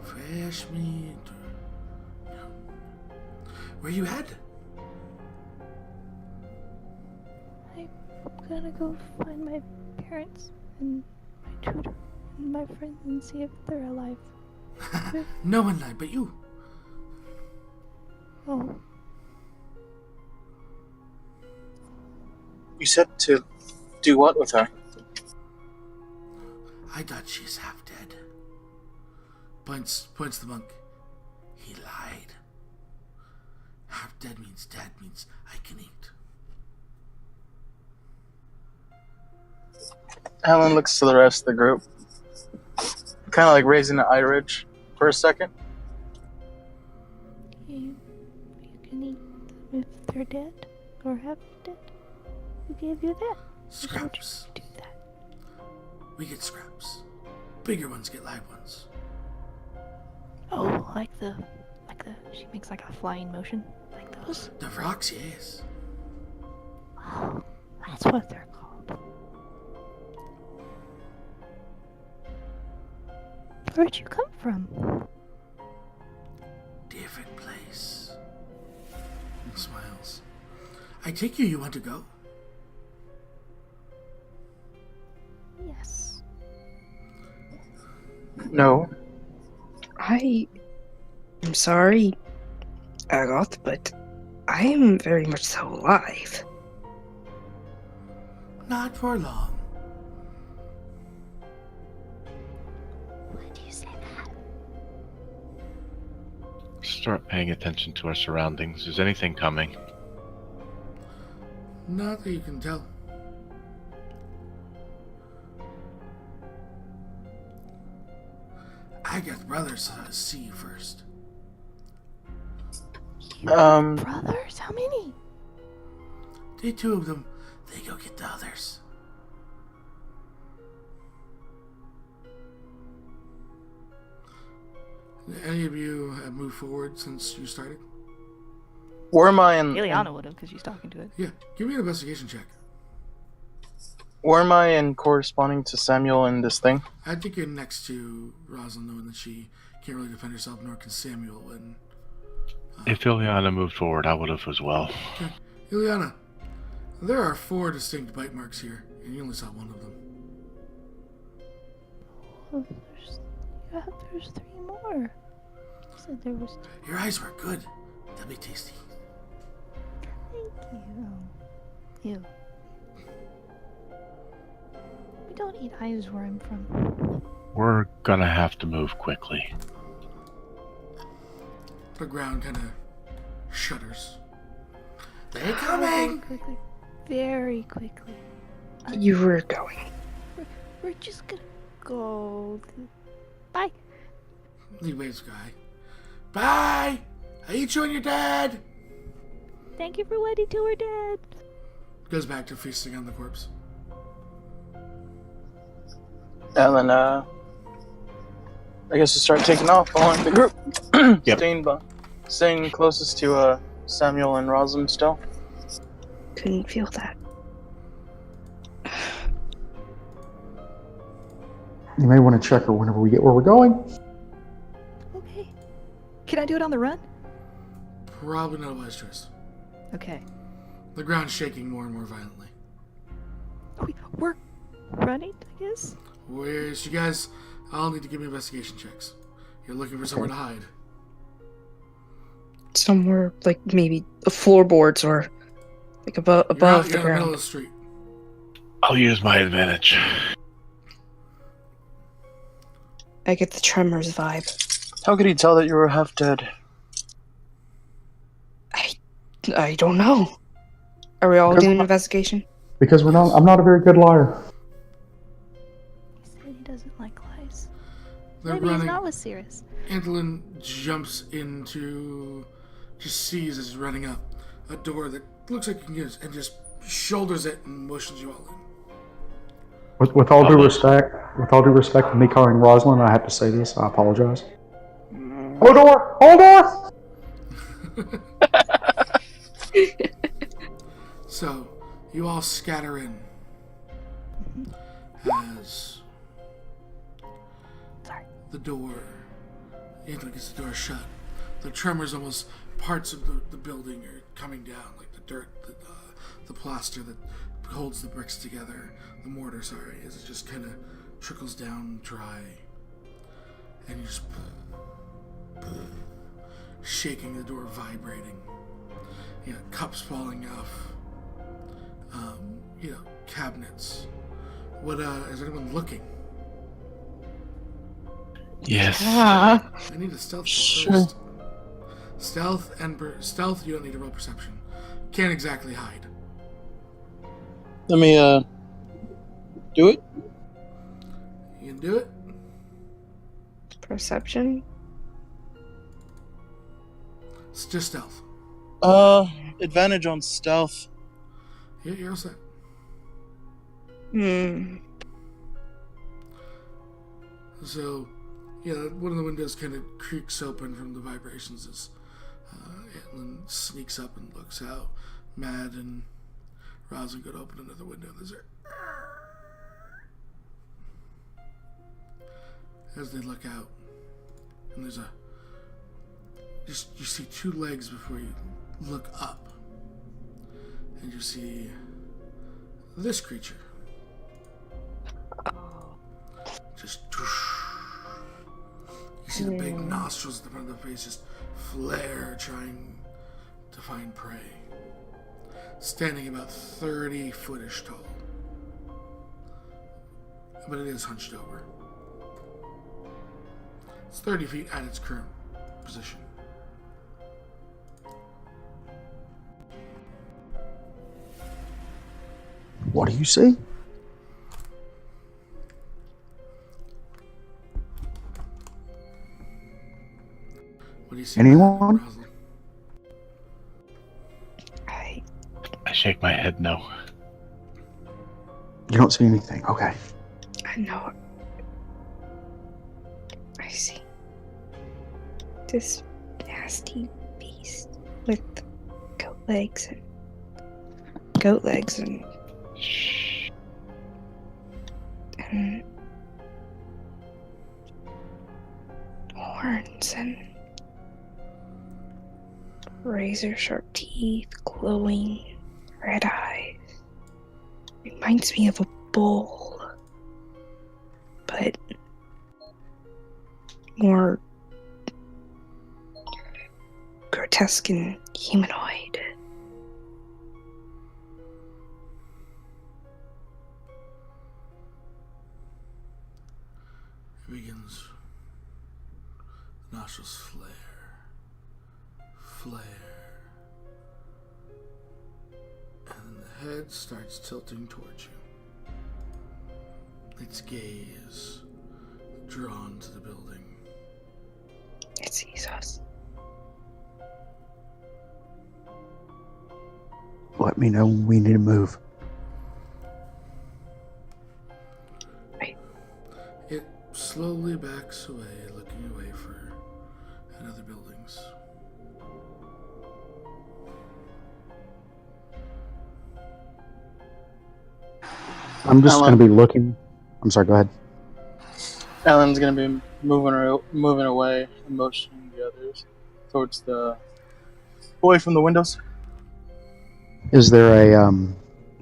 Speaker 2: Fresh meat. Where you head?
Speaker 5: I'm gonna go find my parents and my tutor and my friends and see if they're alive.
Speaker 2: No one lied but you.
Speaker 5: Oh,
Speaker 8: You said to do what with her?
Speaker 2: I thought she's half dead. Points the monk. He lied. Half dead means I can eat.
Speaker 8: Helen looks to the rest of the group, kind of like raising an eye ridge for a second.
Speaker 5: you can eat them if they're dead or half dead. Who gave you that?
Speaker 2: Scraps.
Speaker 5: Do that.
Speaker 2: We get scraps. Bigger ones get live ones.
Speaker 5: Oh, like the she makes like a flying motion, like those.
Speaker 2: The rocks, yes.
Speaker 5: Oh, that's what they're called. Where'd you come from?
Speaker 2: Different place. He smiles. I take you want to go?
Speaker 5: Yes.
Speaker 8: No.
Speaker 4: I'm sorry, Agoth, but I am very much so alive.
Speaker 2: Not for long.
Speaker 5: Why do you say that?
Speaker 3: Start paying attention to our surroundings. Is anything coming?
Speaker 2: Not that you can tell. I got brothers see you first.
Speaker 5: Brothers? How many?
Speaker 2: The two of them, they go get the others. Any of you have moved forward since you started?
Speaker 8: Where am I in?
Speaker 5: Illiyanna would have, because she's talking to it.
Speaker 2: Yeah, give me an investigation check.
Speaker 8: Where am I in corresponding to Samuel in this thing?
Speaker 2: I think you're next to Roselynn, knowing that she can't really defend herself, nor can Samuel. And
Speaker 3: If Illiyanna moved forward, I would have as well.
Speaker 2: okay, Illiyanna, there are 4 distinct bite marks here, and you only saw one of them.
Speaker 5: Oh, there's 3 more. You said there was 2.
Speaker 2: Your eyes were good. They'll be tasty.
Speaker 5: Thank you. Ew. We don't eat eyes where I'm from.
Speaker 3: We're gonna have to move quickly.
Speaker 2: The ground kind of shudders. They're coming!
Speaker 5: Quickly. Very quickly.
Speaker 4: You were going.
Speaker 5: We're just gonna go. Bye.
Speaker 2: He waves guy. Bye! I eat you and your dad!
Speaker 5: Thank you for waiting till we're dead.
Speaker 2: Goes back to feasting on the corpse.
Speaker 8: Ellen, I guess we'll start taking off following the group.
Speaker 3: Yep.
Speaker 8: Staying closest to Samuel and Roselynn still.
Speaker 4: Couldn't feel that.
Speaker 6: You may want to check her whenever we get where we're going.
Speaker 5: Okay. Can I do it on the run?
Speaker 2: Probably not a wise choice.
Speaker 5: Okay.
Speaker 2: The ground's shaking more and more violently.
Speaker 5: We're running, I guess?
Speaker 2: Where's you guys all need to give me investigation checks. You're looking for somewhere to hide.
Speaker 4: Somewhere like maybe the floorboards or like above
Speaker 2: You're
Speaker 4: the
Speaker 2: in the middle
Speaker 4: ground.
Speaker 2: of the street.
Speaker 3: I'll use my advantage.
Speaker 4: I get the tremors vibe.
Speaker 8: How could he tell that you were half dead?
Speaker 4: I don't know. Are we all doing an investigation?
Speaker 6: Because I'm not a very good liar.
Speaker 5: He said he doesn't like lies.
Speaker 2: They're
Speaker 5: Maybe he's
Speaker 2: running.
Speaker 5: not with Sirius.
Speaker 2: Antlyn jumps into, just sees as he's running up, a door that looks like you can use, and just shoulders it and motions you all in.
Speaker 6: With all due respect to me calling Roselynn, I have to say this. I apologize. Hold door! Hold door!
Speaker 2: So, you all scatter in as the door, Antlyn gets the door shut. The tremors, almost parts of the building are coming down, like the dirt, the plaster that holds the bricks together, the mortar, sorry, as it just kind of trickles down dry. And you're just shaking the door, vibrating. You know, cups falling off. You know, cabinets. What, is anyone looking?
Speaker 3: Yes.
Speaker 4: Ah,
Speaker 2: I need a stealth
Speaker 8: Sure.
Speaker 2: first. Stealth and stealth, you don't need to roll perception. Can't exactly hide.
Speaker 8: Let me do it.
Speaker 2: You can do it.
Speaker 4: perception.
Speaker 2: It's just stealth.
Speaker 8: Advantage on stealth.
Speaker 2: You're all set.
Speaker 4: Hmm.
Speaker 2: So, yeah, one of the windows kind of creaks open from the vibrations as Antlyn sneaks up and looks out. Maad and Roselynn go to open another window. As they look out, and there's you see two legs before you look up, and you see this creature. Just you see the big nostrils at the front of the face just flare, trying to find prey. Standing about 30 foot-ish tall, but it is hunched over. It's 30 feet at its current position.
Speaker 6: What do you see?
Speaker 2: What do you see?
Speaker 6: Anyone?
Speaker 2: Roselynn?
Speaker 3: I shake my head no.
Speaker 6: You don't see anything. Okay.
Speaker 4: I know. I see. This nasty beast with goat legs and
Speaker 3: Shh.
Speaker 4: horns and razor sharp teeth, glowing red eyes. Reminds me of a bull, but more grotesque and humanoid.
Speaker 2: It begins. The nostrils flare. And the head starts tilting towards you. Its gaze drawn to the building.
Speaker 4: It sees us.
Speaker 6: Let me know when we need to move.
Speaker 2: It slowly backs away, looking away at other buildings.
Speaker 6: I'm just going to be looking. I'm sorry, go ahead.
Speaker 8: Alan's gonna be moving away and motioning the others towards away from the windows.
Speaker 6: Is there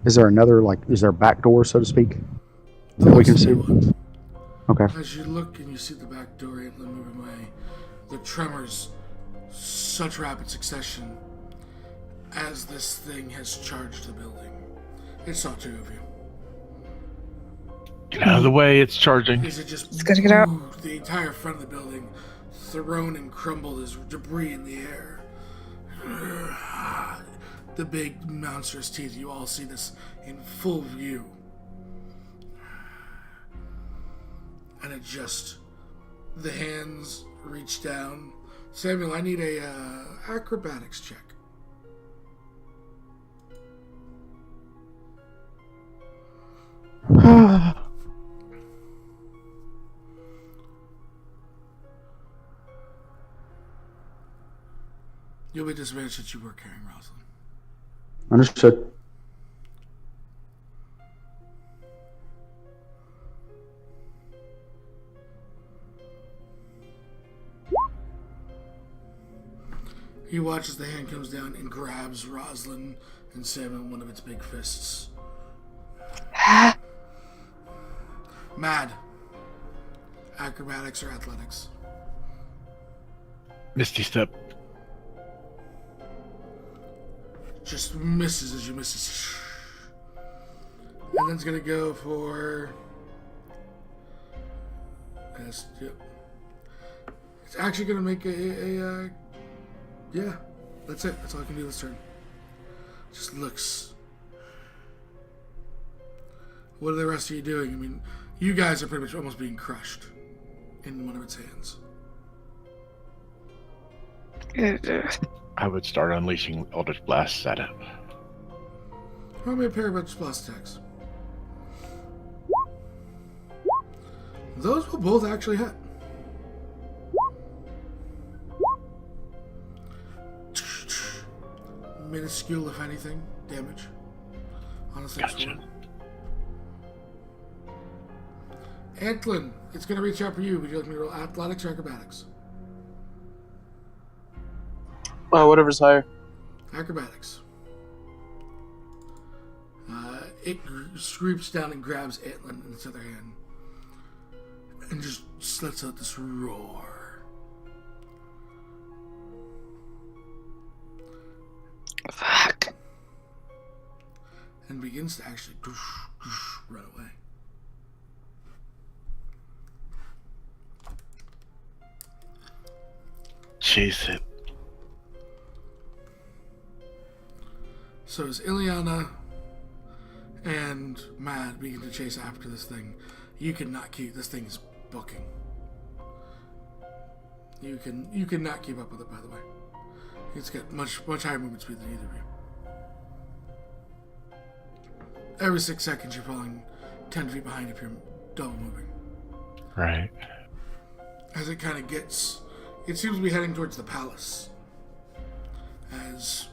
Speaker 6: another, is there a back door, so to speak, that we can see?
Speaker 2: One.
Speaker 6: Okay.
Speaker 2: As you look and you see the back door, Antlyn moving away, the tremors, such rapid succession, as this thing has charged the building. It saw two of you.
Speaker 3: Get out of the way, it's charging.
Speaker 2: Is it just
Speaker 4: It's gotta get out.
Speaker 2: moved the entire front of the building, thrown and crumbled as debris in the air. The big monstrous teeth, you all see this in full view. And it just, the hands reach down. Samuel, I need a acrobatics check. You'll be disadvantaged that you were carrying Roselynn.
Speaker 6: Understood.
Speaker 2: He watches the hand comes down and grabs Roselynn and Sam in one of its big fists. Maad. Acrobatics or athletics?
Speaker 3: Misty Step.
Speaker 2: Just misses as you misses. And then it's gonna go for. Yep. It's actually gonna make a yeah. That's it. That's all I can do this turn. Just looks. What are the rest of you doing? I mean, you guys are pretty much almost being crushed in one of its hands.
Speaker 3: I would start unleashing Eldritch Blasts at it.
Speaker 2: Roll me a pair of Eldritch Blast attacks. Those will both actually hit. Minuscule, if anything, damage. Honestly,
Speaker 3: Gotcha.
Speaker 2: Antlyn, it's going to reach out for you. Would you like me to roll athletics or acrobatics?
Speaker 8: Whatever's higher.
Speaker 2: Acrobatics. It scoops down and grabs Antlyn in its other hand. And just lets out this roar.
Speaker 4: Fuck.
Speaker 2: And begins to actually run away.
Speaker 3: Chase it.
Speaker 2: So as Illiyanna and Maad begin to chase after this thing, you cannot keep this thing's booking. You cannot keep up with it, by the way. It's got much higher movement speed than either of you. Every 6 seconds you're falling 10 feet behind if you're double moving.
Speaker 3: Right.
Speaker 2: As it kind of gets, it seems to be heading towards the palace. As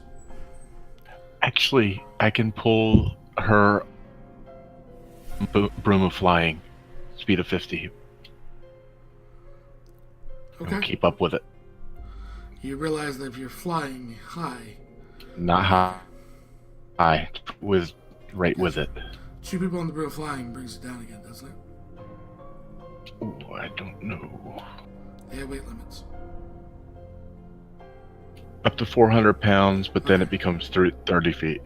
Speaker 3: Actually, I can pull her broom of flying, speed of 50.
Speaker 2: okay,
Speaker 3: I'll keep up with it.
Speaker 2: you realize that if you're flying high,
Speaker 3: Not high, with with it.
Speaker 2: 2 people on the broom flying brings it down again, doesn't it?
Speaker 3: Oh, I don't know.
Speaker 2: They have weight limits.
Speaker 3: Up to 400 pounds, but then it becomes 30 feet.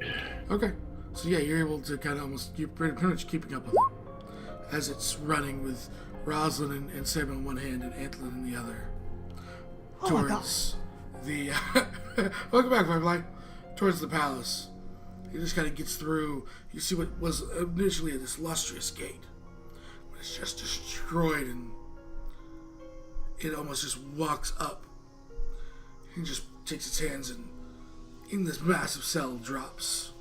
Speaker 2: Okay. So yeah, you're able to kind of you're pretty much keeping up with it. As it's running with Roselynn and Sam in one hand and Antlyn in the other.
Speaker 5: Oh my
Speaker 2: Towards the... Welcome back, Firefly. Towards the palace. He just kind of gets through. You see what was initially this lustrous gate. But it's just destroyed and it almost just walks up. He just takes its hands and in this massive cell drops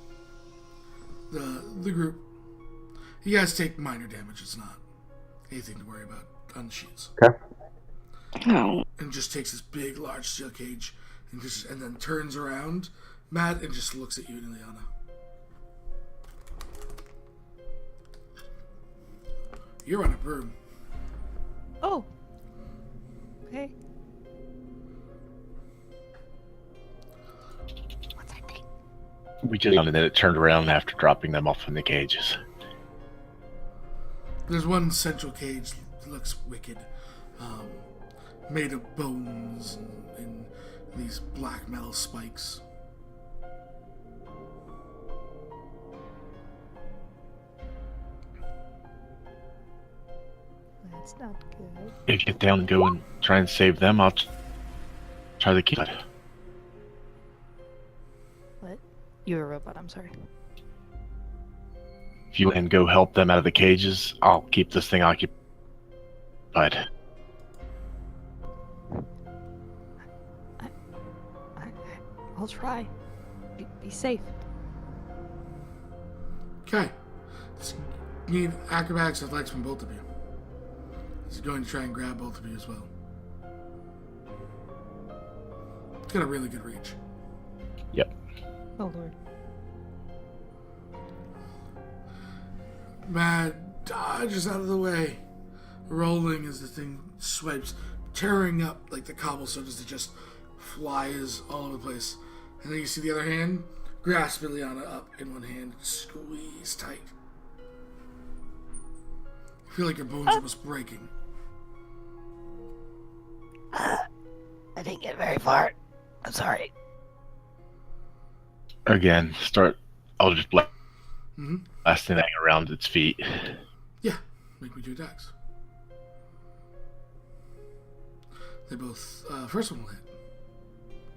Speaker 2: the group. You guys take minor damage. It's not anything to worry about on the sheets.
Speaker 6: Okay.
Speaker 4: No.
Speaker 2: And just takes this big, large steel cage and then turns around, Maad, and just looks at you and Illiyanna. You're on a broom.
Speaker 5: Oh. Okay. What's that thing?
Speaker 3: We just and then it turned around after dropping them off in the cages.
Speaker 2: There's one central cage that looks wicked, made of bones and these black metal spikes.
Speaker 5: That's not good.
Speaker 3: If you get down and go and try and save them, I'll try to keep it.
Speaker 5: What? You're a robot, I'm sorry.
Speaker 3: If you and go help them out of the cages, I'll keep this thing occupied.
Speaker 5: I'll try. Be safe.
Speaker 2: Okay. You need acrobatics and athletics from both of you. He's going to try and grab both of you as well. It's got a really good reach.
Speaker 3: Yep.
Speaker 5: Oh lord.
Speaker 2: Maad dodges out of the way, rolling as the thing swipes, tearing up like the cobblestone as it just flies all over the place. And then you see the other hand grasp Illiyanna up in one hand, squeeze tight. You feel like your bones are almost breaking.
Speaker 5: I didn't get very far. I'm sorry.
Speaker 3: Again, I'll just
Speaker 2: Mm-hmm.
Speaker 3: blasting that around its feet.
Speaker 2: Yeah, make me 2 attacks. They both, first one will hit.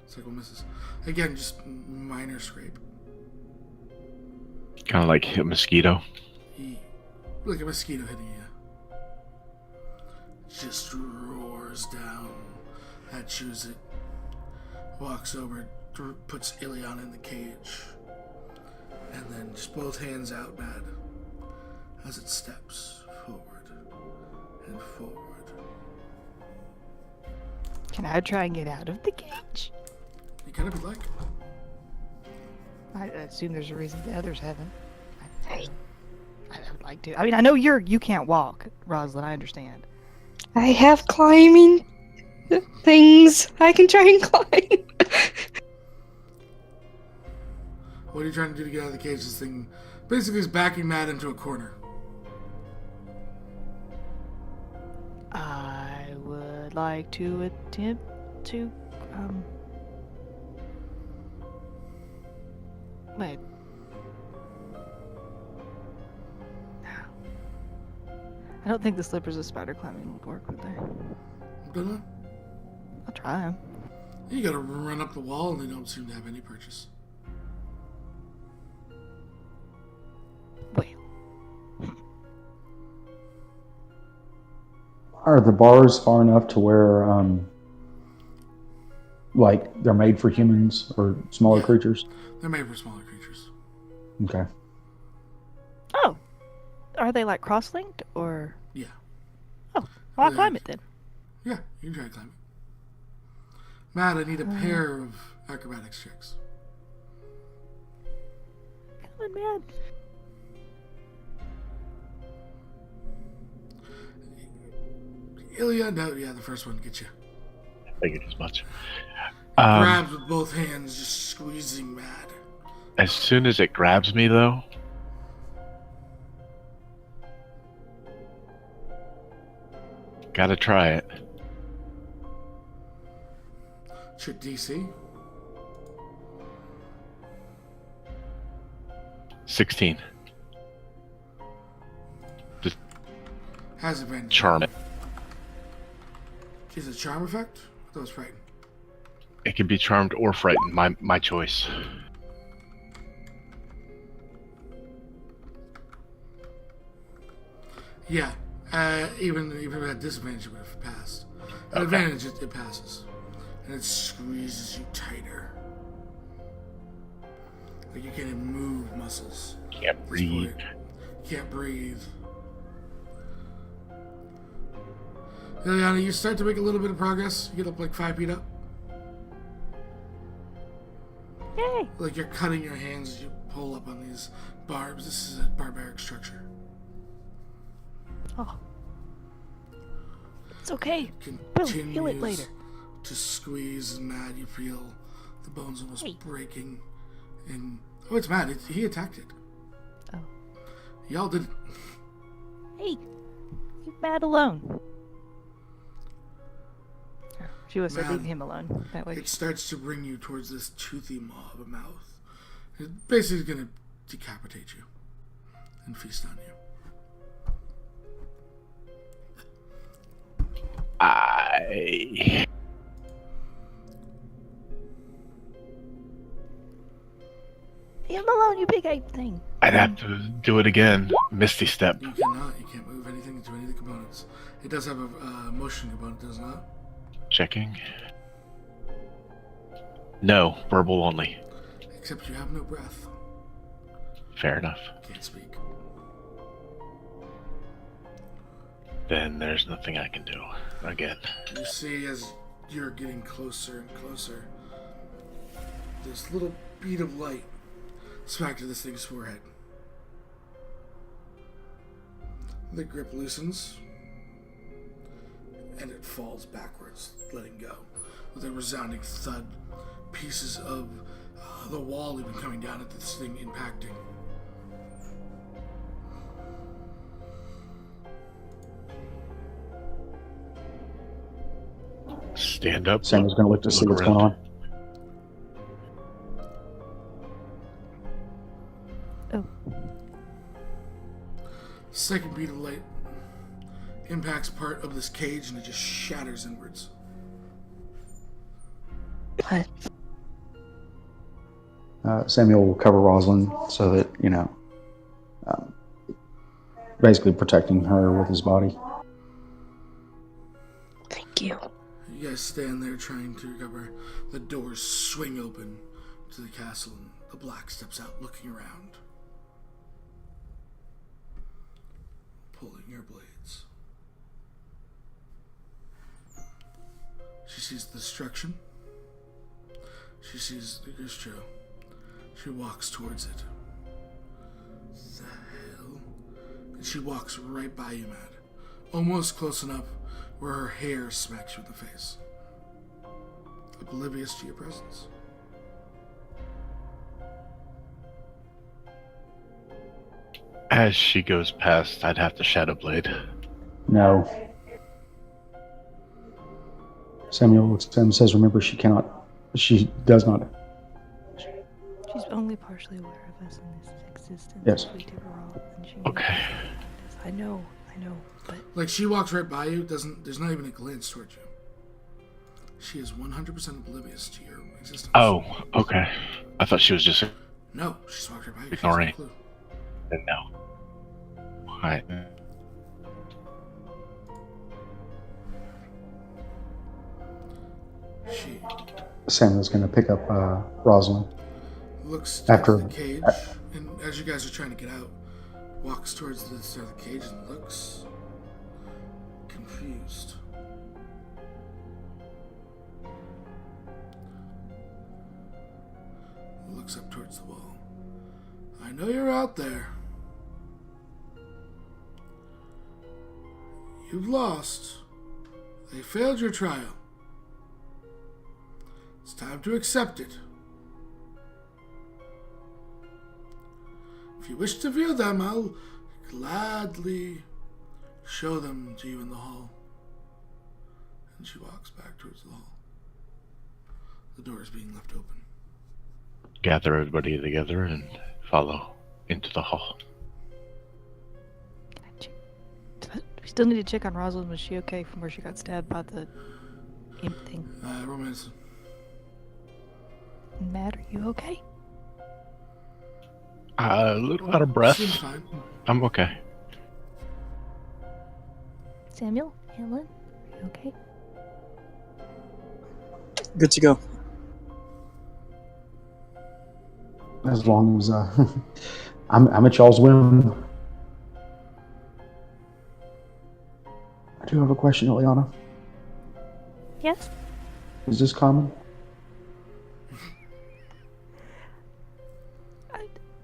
Speaker 2: Second one misses. Again, just minor scrape.
Speaker 3: Kind of like a mosquito.
Speaker 2: Like a mosquito hitting you. Just roars down at you as it walks over, puts Illiyanna in the cage. And then just both hands out, Maad, as it steps forward and forward.
Speaker 5: Can I try and get out of the cage?
Speaker 2: You kind of like.
Speaker 5: I assume there's a reason the others haven't. I would like to. I mean, I know you can't walk, Roselynn. I understand.
Speaker 4: I have climbing things. I can try and climb.
Speaker 2: What are you trying to do to get out of the cage? This thing basically is backing Maad into a corner.
Speaker 5: I would like to attempt to, wait. I don't think the slippers of spider climbing would work, would they?
Speaker 2: Don't know.
Speaker 5: I'll try them.
Speaker 2: You gotta run up the wall and they don't seem to have any purchase.
Speaker 5: Well,
Speaker 6: Are the bars far enough to where, like, they're made for humans or smaller creatures?
Speaker 2: They're made for smaller creatures.
Speaker 6: Okay.
Speaker 5: oh, are they like cross-linked or?
Speaker 2: Yeah.
Speaker 5: Oh, well, I'll
Speaker 2: Yeah.
Speaker 5: climb it then.
Speaker 2: Yeah, you can try to climb it. Maad, I need a pair of acrobatics checks.
Speaker 5: Come on, man.
Speaker 2: Illiyanna, no, yeah, the first one gets you.
Speaker 3: I figured as much.
Speaker 2: Grabs with both hands, just squeezing Maad.
Speaker 3: As soon as it grabs me, though, gotta try it.
Speaker 2: It's your DC.
Speaker 3: 16.
Speaker 2: Has advantage.
Speaker 3: Charm it.
Speaker 2: Is it charm effect? That was frightened.
Speaker 3: It can be charmed or frightened. My choice.
Speaker 2: Yeah. Even at disadvantage, it would have passed. At
Speaker 3: Okay.
Speaker 2: advantage, it passes. And it squeezes you tighter. Like you can't even move muscles.
Speaker 3: Can't
Speaker 2: at this
Speaker 3: breathe.
Speaker 2: point. Can't breathe. Illiyanna, you start to make a little bit of progress. You get up like 5 feet up.
Speaker 5: Yay!
Speaker 2: Like you're cutting your hands as you pull up on these barbs. This is a barbaric structure.
Speaker 5: Oh, it's okay. We'll heal it
Speaker 2: Continues
Speaker 5: later.
Speaker 2: to squeeze and Maad. You feel the bones almost
Speaker 5: Hey.
Speaker 2: breaking. And oh, it's Maad. He attacked it.
Speaker 5: Oh,
Speaker 2: Y'all did.
Speaker 5: hey, leave Maad alone. She was
Speaker 2: Maad,
Speaker 5: leaving him alone. That way.
Speaker 2: It starts to bring you towards this toothy maw of a mouth. It's basically going to decapitate you and feast on you.
Speaker 5: Leave him alone, you big ape thing.
Speaker 3: I'd have to do it again. Misty Step.
Speaker 2: You cannot. You can't move anything to any of the components. It does have a motion component, does it not?
Speaker 3: Checking. No, verbal only.
Speaker 2: Except you have no breath.
Speaker 3: Fair enough.
Speaker 2: Can't speak.
Speaker 3: Then there's nothing I can do. Again.
Speaker 2: You see, as you're getting closer and closer, this little bead of light smack to this thing's forehead. The grip loosens, and it falls backwards, letting go. with a resounding thud. Pieces of the wall even coming down at this thing impacting.
Speaker 3: Stand up.
Speaker 6: Samuel's going to look to see what's
Speaker 3: around.
Speaker 6: going on.
Speaker 5: Oh,
Speaker 2: Second beat of light impacts part of this cage and it just shatters inwards.
Speaker 4: What?
Speaker 6: Samuel will cover Roselynn so that, basically protecting her with his body.
Speaker 4: Thank you.
Speaker 2: You guys stand there trying to recover. The doors swing open to the castle and the black steps out looking around. Pulling your blades. She sees the destruction. She sees the Gistro. She walks towards it. The hell? And she walks right by you, Maad. Almost close enough where her hair smacks you in the face. Oblivious to your presence.
Speaker 3: As she goes past, I'd have to Shadow Blade.
Speaker 6: No. Samuel looks at him and says, remember, she does not.
Speaker 5: she's only partially aware of us in this existence.
Speaker 6: Yes.
Speaker 5: If we took her off, and she
Speaker 3: Okay.
Speaker 5: I know, but
Speaker 2: Like, she walks right by you, there's not even a glance towards you. She is 100% oblivious to your existence.
Speaker 3: Oh, okay. I thought she was just
Speaker 2: No, she's walked right by you. She has
Speaker 3: Ignoring.
Speaker 2: no clue.
Speaker 3: no. Alright.
Speaker 2: She
Speaker 6: Samuel's going to pick up Roselynn.
Speaker 2: looks
Speaker 6: After-
Speaker 2: towards the cage, and as you guys are trying to get out, walks towards the side of the cage and looks confused. Looks up towards the wall. I know you're out there. You've lost. They failed your trial. It's time to accept it. If you wish to view them, I'll gladly show them to you in the hall. And she walks back towards the hall. The door is being left open.
Speaker 3: Gather everybody together and follow into the hall.
Speaker 5: we still need to check on Roselynn. Was she okay from where she got stabbed by the imp thing?
Speaker 2: Romance.
Speaker 5: Maad, are you okay?
Speaker 3: A little out of breath.
Speaker 2: Seems fine.
Speaker 3: I'm okay.
Speaker 5: Samuel, Antlyn, are you okay?
Speaker 8: Good to go.
Speaker 6: As long as I'm at y'all's whim. I do have a question, Illiyanna.
Speaker 5: Yes.
Speaker 6: Is this common?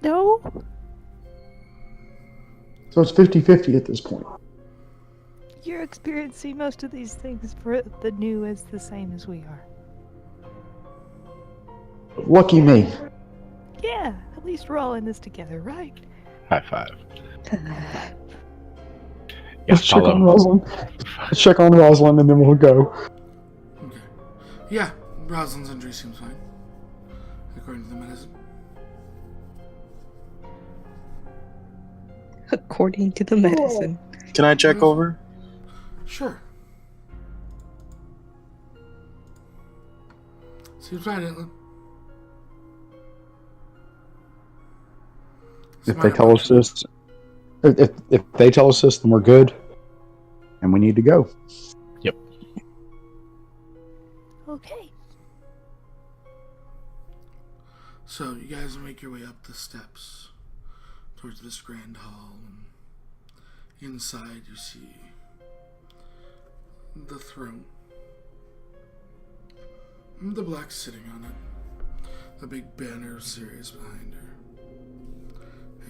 Speaker 5: No.
Speaker 6: So it's 50-50 at this point.
Speaker 5: You're experiencing most of these things for the new as the same as we are.
Speaker 6: Lucky me.
Speaker 5: Yeah, at least we're all in this together, right?
Speaker 3: High five.
Speaker 6: Let's check on
Speaker 3: follow.
Speaker 6: Roselynn. Let's check on Roselynn and then we'll go.
Speaker 2: Okay. Yeah, Rosalind's injury seems fine. According to the medicine.
Speaker 4: According to the medicine.
Speaker 8: Can I check over?
Speaker 2: Sure. Seems fine, Antlyn.
Speaker 6: If they tell us this, if they tell us this, then we're good, and we need to go.
Speaker 5: Okay.
Speaker 2: So you guys make your way up the steps towards this grand hall, and inside you see the throne. And the black sitting on it. A big banner of Sirius behind her.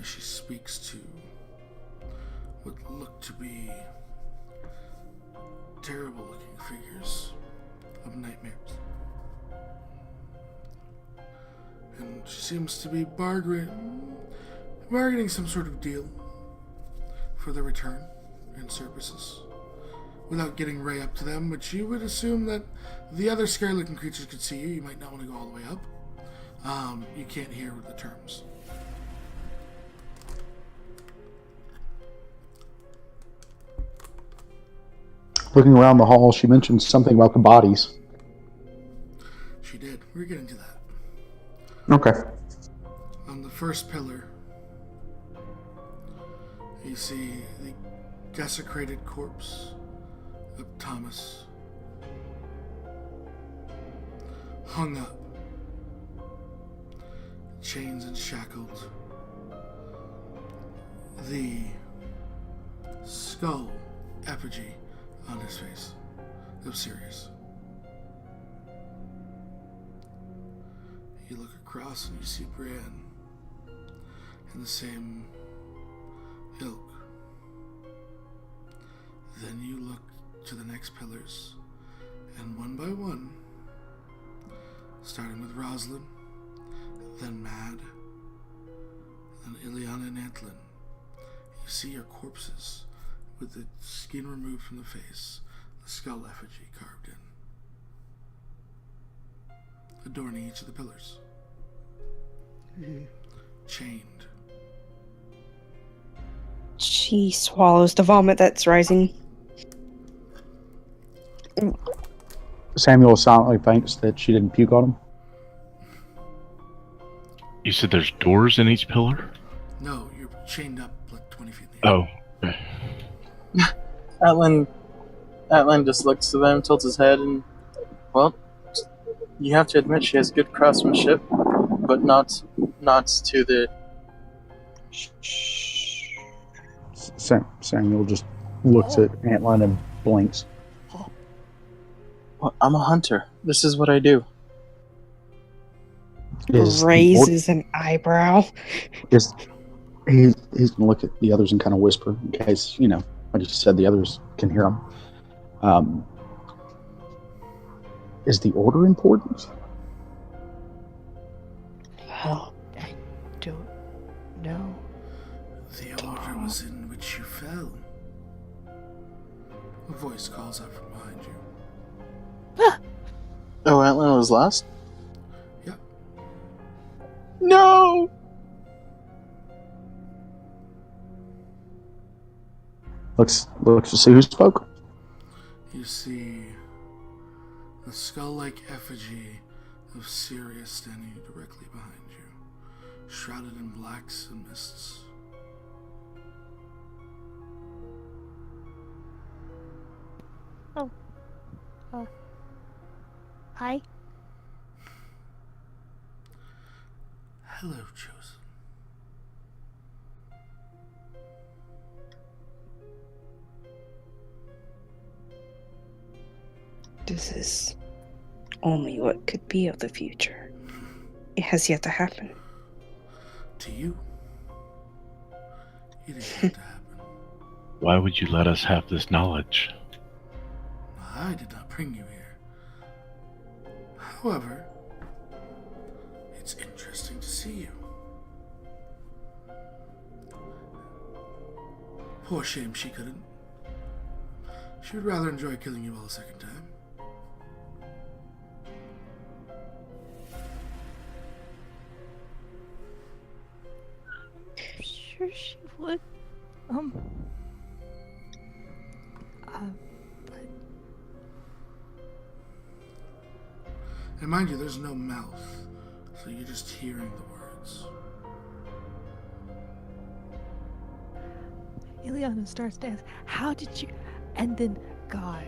Speaker 2: As she speaks to what look to be terrible looking figures of nightmares. And she seems to be bargaining some sort of deal for the return and services. Without getting right up to them, but you would assume that the other scary-looking creatures could see you. You might not want to go all the way up. You can't hear the terms.
Speaker 6: Looking around the hall, she mentioned something about the bodies.
Speaker 2: She did. We're getting to that.
Speaker 6: Okay.
Speaker 2: On the first pillar, you see the desecrated corpse of Thomas, hung up, chains and shackled, the skull effigy on his face of Sirius. You look across and you see Brienne in the same ilk. Then you look to the next pillars, and one by one, starting with Roselynn, then Maad, then Illiyanna and Antlyn, you see your corpses with the skin removed from the face, the skull effigy carved in, adorning each of the pillars. Chained.
Speaker 4: She swallows the vomit that's rising.
Speaker 6: Samuel silently thinks that she didn't puke on him.
Speaker 3: You said there's doors in each pillar?
Speaker 2: No, you're chained up like 20 feet in the air.
Speaker 3: Oh.
Speaker 8: Antlyn just looks to them, tilts his head, and, well, you have to admit she has good craftsmanship, but not to the...
Speaker 6: Samuel just looks at Antlyn and blinks.
Speaker 8: Well, I'm a hunter. This is what I do.
Speaker 4: Raises an eyebrow.
Speaker 6: He's gonna look at the others and kind of whisper in case, I just said the others can hear him. Is the order important?
Speaker 4: Well,
Speaker 5: I don't know.
Speaker 2: The order was in which you fell. A voice calls out from behind you.
Speaker 8: Oh, Antlyn was last?
Speaker 2: Yep.
Speaker 8: No!
Speaker 6: Looks to see who spoke.
Speaker 2: You see the skull-like effigy of Sirius standing directly behind you, shrouded in blacks and mists.
Speaker 9: Hi.
Speaker 2: Hello, Chosen.
Speaker 4: this is only what could be of the future. It has yet to happen.
Speaker 2: To you, it is yet to happen.
Speaker 3: Why would you let us have this knowledge?
Speaker 2: I did not bring you here. However, it's interesting to see you. Poor shame she couldn't. She would rather enjoy killing you all a second time.
Speaker 5: Sure she would. But
Speaker 2: And mind you, there's no mouth, so you're just hearing the words.
Speaker 5: Illiyanna starts to ask, how did you... And then, God,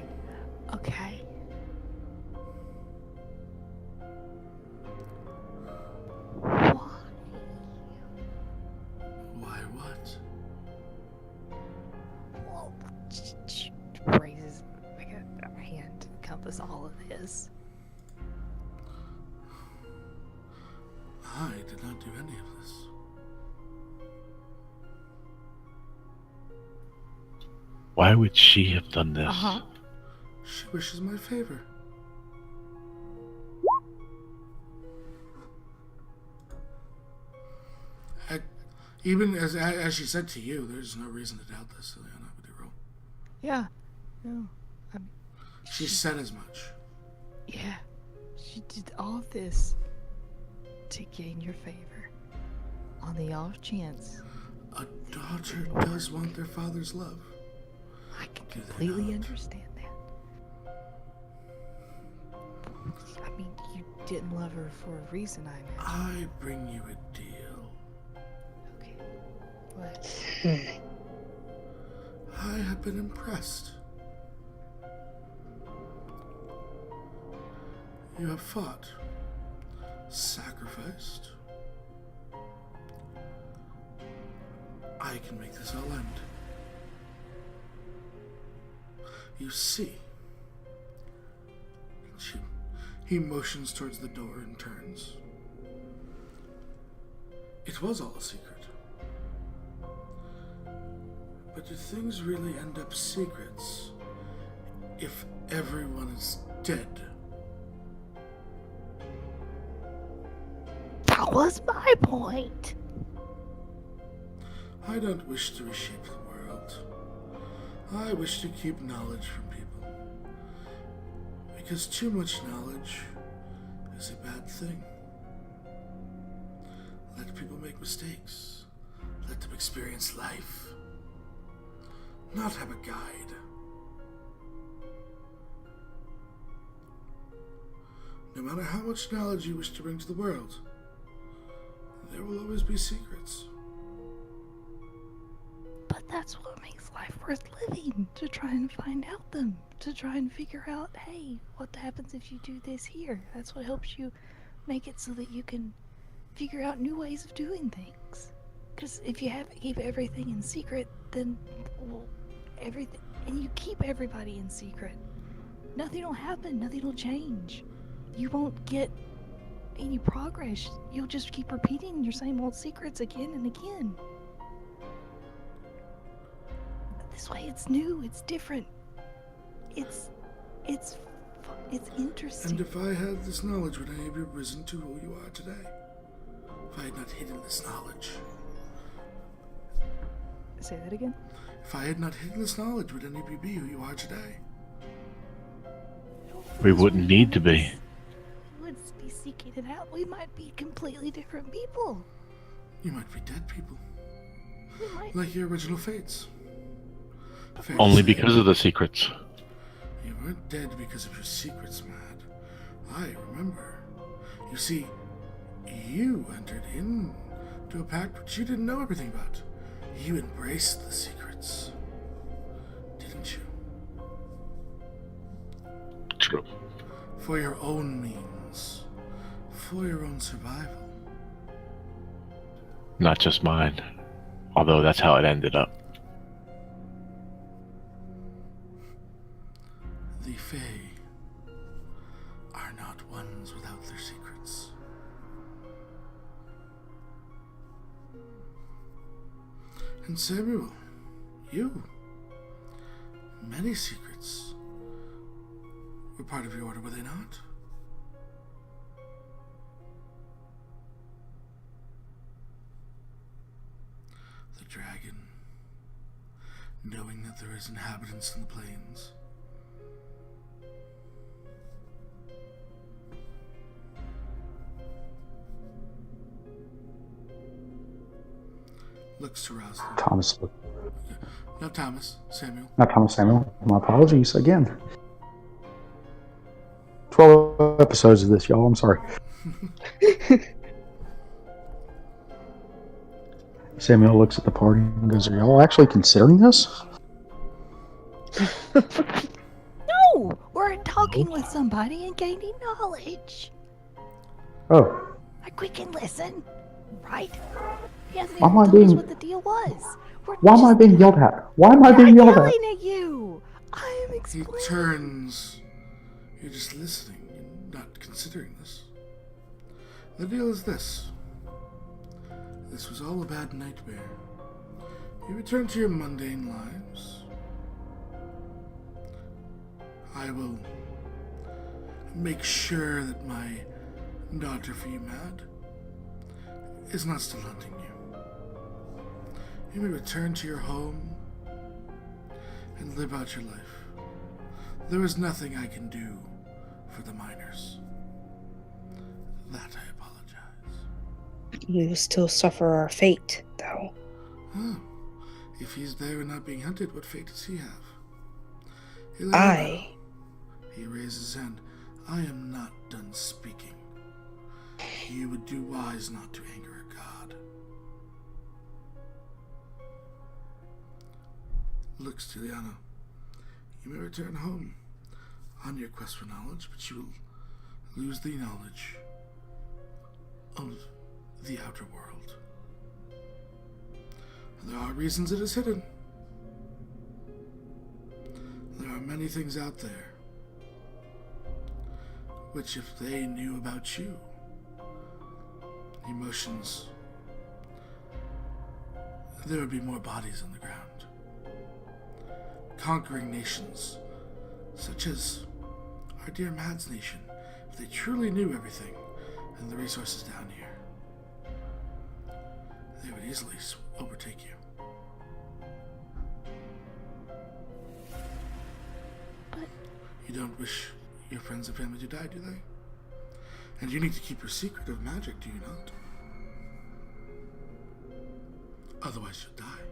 Speaker 5: okay. Why?
Speaker 2: Why what?
Speaker 5: Well, she raises like a hand to encompass all of this.
Speaker 2: I did not do any of this.
Speaker 3: Why would she have done this?
Speaker 5: Uh-huh.
Speaker 2: She wishes my favor. Even as she said to you, there's no reason to doubt this, Illiyanna, with your role.
Speaker 5: Yeah. No.
Speaker 2: She said as much.
Speaker 5: Yeah. She did all of this to gain your favor. On the off chance.
Speaker 2: A daughter does want their father's love.
Speaker 5: I can
Speaker 2: Do they
Speaker 5: completely
Speaker 2: not?
Speaker 5: understand that. I mean, you didn't love her for a reason, I imagine.
Speaker 2: I bring you a deal.
Speaker 5: Okay. What?
Speaker 2: I have been impressed. You have fought, sacrificed. I can make this all end. You see, he motions towards the door and turns. It was all a secret. But do things really end up secrets if everyone is dead?
Speaker 5: That was my point.
Speaker 2: I don't wish to reshape the world. I wish to keep knowledge from people. Because too much knowledge is a bad thing. Let people make mistakes. Let them experience life. Not have a guide. No matter how much knowledge you wish to bring to the world, there will always be secrets.
Speaker 5: But that's what makes life worth living, to try and find out them, to try and figure out, hey, what happens if you do this here? That's what helps you make it so that you can figure out new ways of doing things. Because if you keep everything in secret, then everything, and you keep everybody in secret, nothing will happen, nothing will change. You won't get any progress. You'll just keep repeating your same old secrets again and again. This way it's new, it's different. It's interesting.
Speaker 2: And if I had this knowledge, would any of you have risen to who you are today? If I had not hidden this knowledge.
Speaker 5: Say that again?
Speaker 2: If I had not hidden this knowledge, would any of you be who you are today?
Speaker 3: We wouldn't need to be.
Speaker 5: We would be seeking it out. We might be completely different people.
Speaker 2: You might be dead people.
Speaker 5: We might.
Speaker 2: Like your original fates. Fair to
Speaker 3: Only
Speaker 2: say,
Speaker 3: because of the secrets.
Speaker 2: You weren't dead because of your secrets, Maad. I remember. You see, you entered into a pact which you didn't know everything about. You embraced the secrets. Didn't you?
Speaker 3: True.
Speaker 2: For your own means. For your own survival.
Speaker 3: Not just mine. Although that's how it ended up.
Speaker 2: The Fae are not ones without their secrets. And Samuel, you, many secrets were part of your order, were they not? The dragon, knowing that there is inhabitants in the plains. Looks to Roselynn.
Speaker 6: Thomas.
Speaker 2: Not Thomas, Samuel.
Speaker 6: Not Thomas Samuel. My apologies again. 12 episodes of this, y'all. I'm sorry. Samuel looks at the party and goes, "Are y'all actually considering this?"
Speaker 5: No! We're talking with somebody and gaining knowledge.
Speaker 6: Oh,
Speaker 5: Like, we can listen, right? He hasn't
Speaker 6: Why
Speaker 5: even
Speaker 6: am I
Speaker 5: told us
Speaker 6: being-
Speaker 5: what the deal was.
Speaker 6: why am I being yelled at? Why am I being yelled at?
Speaker 5: yelling at you? I am
Speaker 2: He
Speaker 5: explaining.
Speaker 2: turns. You're just listening. You're not considering this. The deal is this. This was all a bad nightmare. You return to your mundane lives. I will make sure that my daughter for you, Maad, is not still hunting you. You may return to your home and live out your life. There is nothing I can do for the miners. That I apologize.
Speaker 4: We will still suffer our fate, though.
Speaker 2: Oh, if he's there and not being hunted, what fate does he have?
Speaker 4: I.
Speaker 2: He raises his hand. I am not done speaking. You would do wise not to anger a god. Looks to Illiyanna. You may return home on your quest for knowledge, but you will lose the knowledge of the outer world. There are reasons it is hidden. There are many things out there which, if they knew about you, emotions, there would be more bodies on the ground. Conquering nations, such as our dear Maad's nation, if they truly knew everything and the resources down here, they would easily overtake you.
Speaker 5: But
Speaker 2: you don't wish your friends and family to die, do they? And you need to keep your secret of magic, do you not? Otherwise you'll die.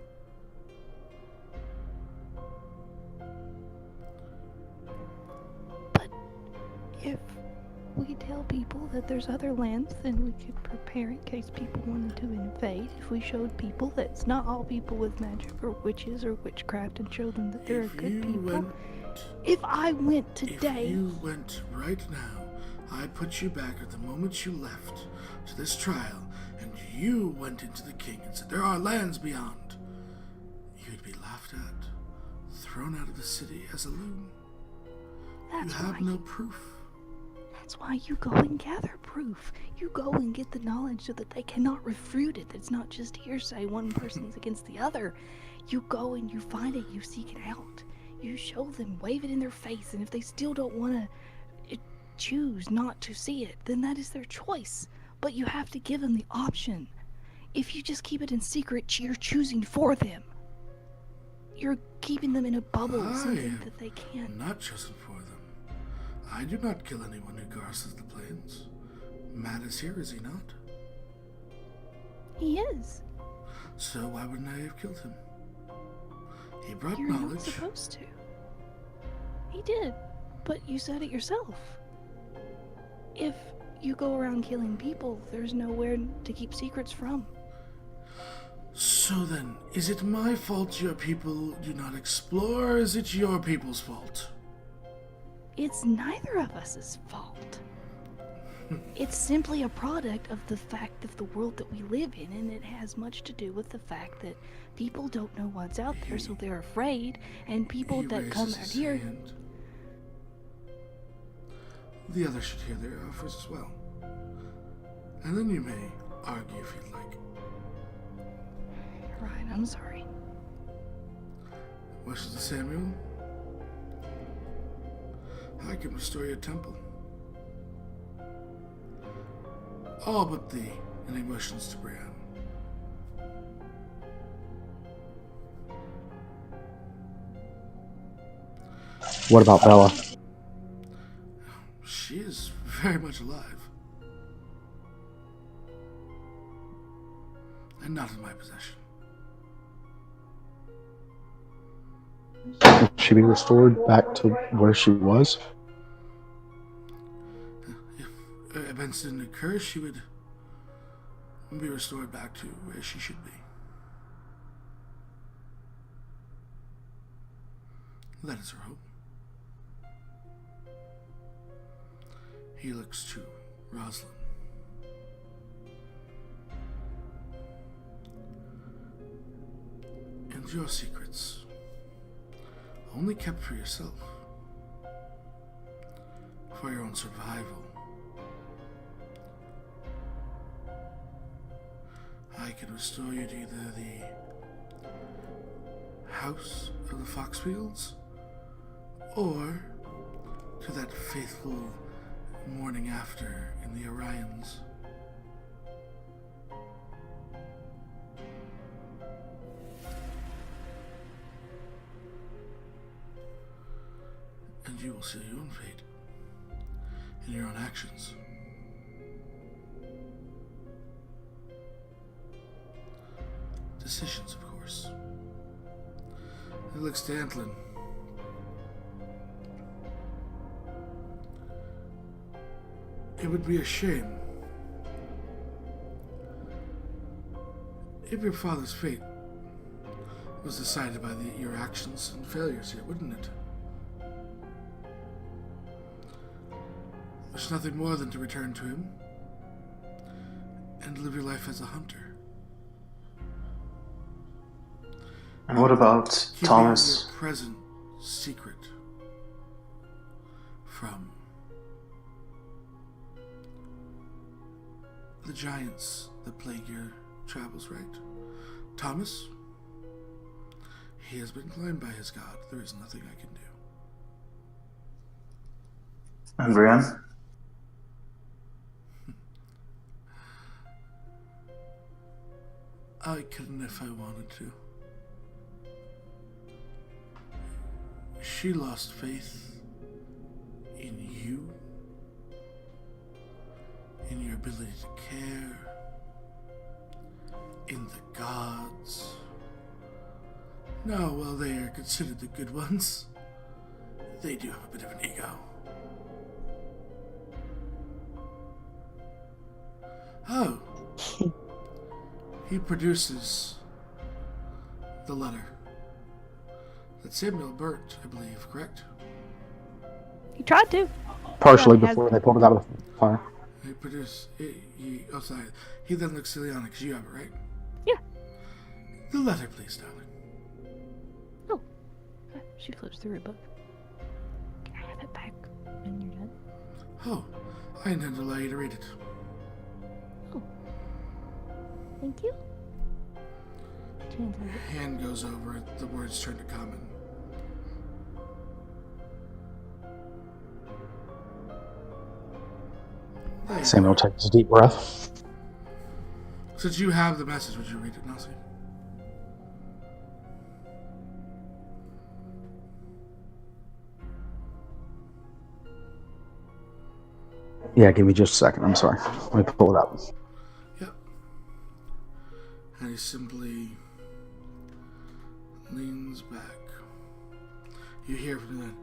Speaker 5: But if we tell people that there's other lands, then we could prepare in case people wanted to invade. If we showed people that it's not all people with magic or witches or witchcraft and showed them that there are good people. If I went today...
Speaker 2: If you went right now, I put you back at the moment you left to this trial, and you went into the king and said, there are lands beyond. You'd be laughed at, thrown out of the city as a loon.
Speaker 5: That's
Speaker 2: you have
Speaker 5: why
Speaker 2: no proof.
Speaker 5: That's why you go and gather proof. You go and get the knowledge so that they cannot refute it. It's not just hearsay, one person's against the other. You go and you find it, you seek it out. You show them, wave it in their face, and if they still don't want to choose not to see it, then that is their choice. But you have to give them the option. If you just keep it in secret, you're choosing for them. You're keeping them in a bubble, something that they can't.
Speaker 2: I'm not chosen for them. I do not kill anyone who crosses the plains. Maad is here, is he not?
Speaker 5: He is.
Speaker 2: So why wouldn't I have killed him? He brought
Speaker 5: You're
Speaker 2: knowledge.
Speaker 5: not supposed to. He did, but you said it yourself. If you go around killing people, there's nowhere to keep secrets from.
Speaker 2: So then, is it my fault your people do not explore, or is it your people's fault?
Speaker 5: It's neither of us' fault. It's simply a product of the fact of the world that we live in, and it has much to do with the fact that people don't know what's out there, so they're afraid, and people
Speaker 2: He
Speaker 5: that come
Speaker 2: raises
Speaker 5: out
Speaker 2: his
Speaker 5: here...
Speaker 2: hand. The others should hear their offers as well. And then you may argue if you'd like.
Speaker 5: Right, I'm sorry.
Speaker 2: Wishes of Samuel? I can restore your temple. All but the emotions to Brienne.
Speaker 6: What about Bella?
Speaker 2: She is very much alive. And not in my possession.
Speaker 6: Should she be restored back to where she was?
Speaker 2: If events didn't occur, she would be restored back to where she should be. That is her hope. He looks to Roselynn. And your secrets, only kept for yourself, for your own survival. I can restore you to either the House of the Foxfields or to that faithful morning after in the Orions. And you will seal your own fate in your own actions. Decisions, of course. He looks to Antlyn. It would be a shame if your father's fate was decided by your actions and failures here, wouldn't it? There's nothing more than to return to him and live your life as a hunter.
Speaker 8: And what about
Speaker 2: Keeping
Speaker 8: Thomas?
Speaker 2: your present secret from the giants that plague your travels, right? Thomas? He has been claimed by his god. There is nothing I can do.
Speaker 8: And Brienne?
Speaker 2: I couldn't if I wanted to. She lost faith in you, in your ability to care, in the gods. No, well, they are considered the good ones. They do have a bit of an ego. Oh. He produces the letter that Samuel burnt, I believe, correct?
Speaker 5: He tried to.
Speaker 6: Partially
Speaker 5: Yeah, has-
Speaker 6: before they pulled it out of the fire.
Speaker 2: He produced... oh, sorry. He then looks to Illiyanna, because you have it, right?
Speaker 5: Yeah.
Speaker 2: The letter, please, darling.
Speaker 5: Oh. She flips through her book. Can I have it back when you're done?
Speaker 2: Oh, I intend to allow you to read it.
Speaker 5: Oh. Thank you. Change it.
Speaker 2: Hand goes over it, the words turn to common. There you
Speaker 6: Samuel
Speaker 2: go.
Speaker 6: takes a deep breath.
Speaker 2: Since you have the message, would you read it, Nasi?
Speaker 6: Yeah, give me just a second. I'm sorry. Let me pull it up.
Speaker 2: Yep. And he simply leans back. You hear from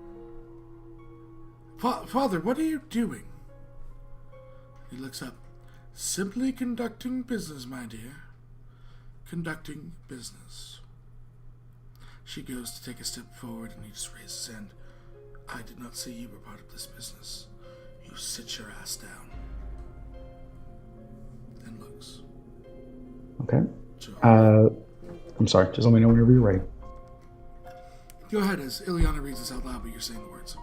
Speaker 2: the Father, what are you doing? He looks up. Simply conducting business, my dear. Conducting business. She goes to take a step forward and he just raises his hand. I did not say you were part of this business. You sit your ass down. And looks.
Speaker 6: Okay.
Speaker 2: So,
Speaker 6: I'm sorry. Just let me know whenever you're ready.
Speaker 2: go ahead as Illiyanna reads this out loud, but you're saying the words.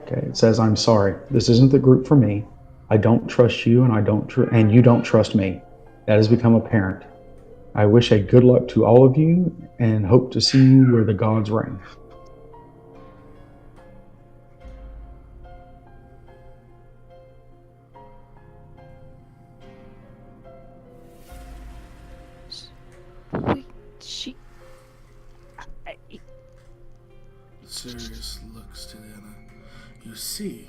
Speaker 6: Okay. It says, "I'm sorry. This isn't the group for me. I don't trust you, and and you don't trust me. That has become apparent. I wish a good luck to all of you, and hope to see you where the gods reign."
Speaker 5: Wait, she.
Speaker 2: Sirius looks to Illiyanna. You see,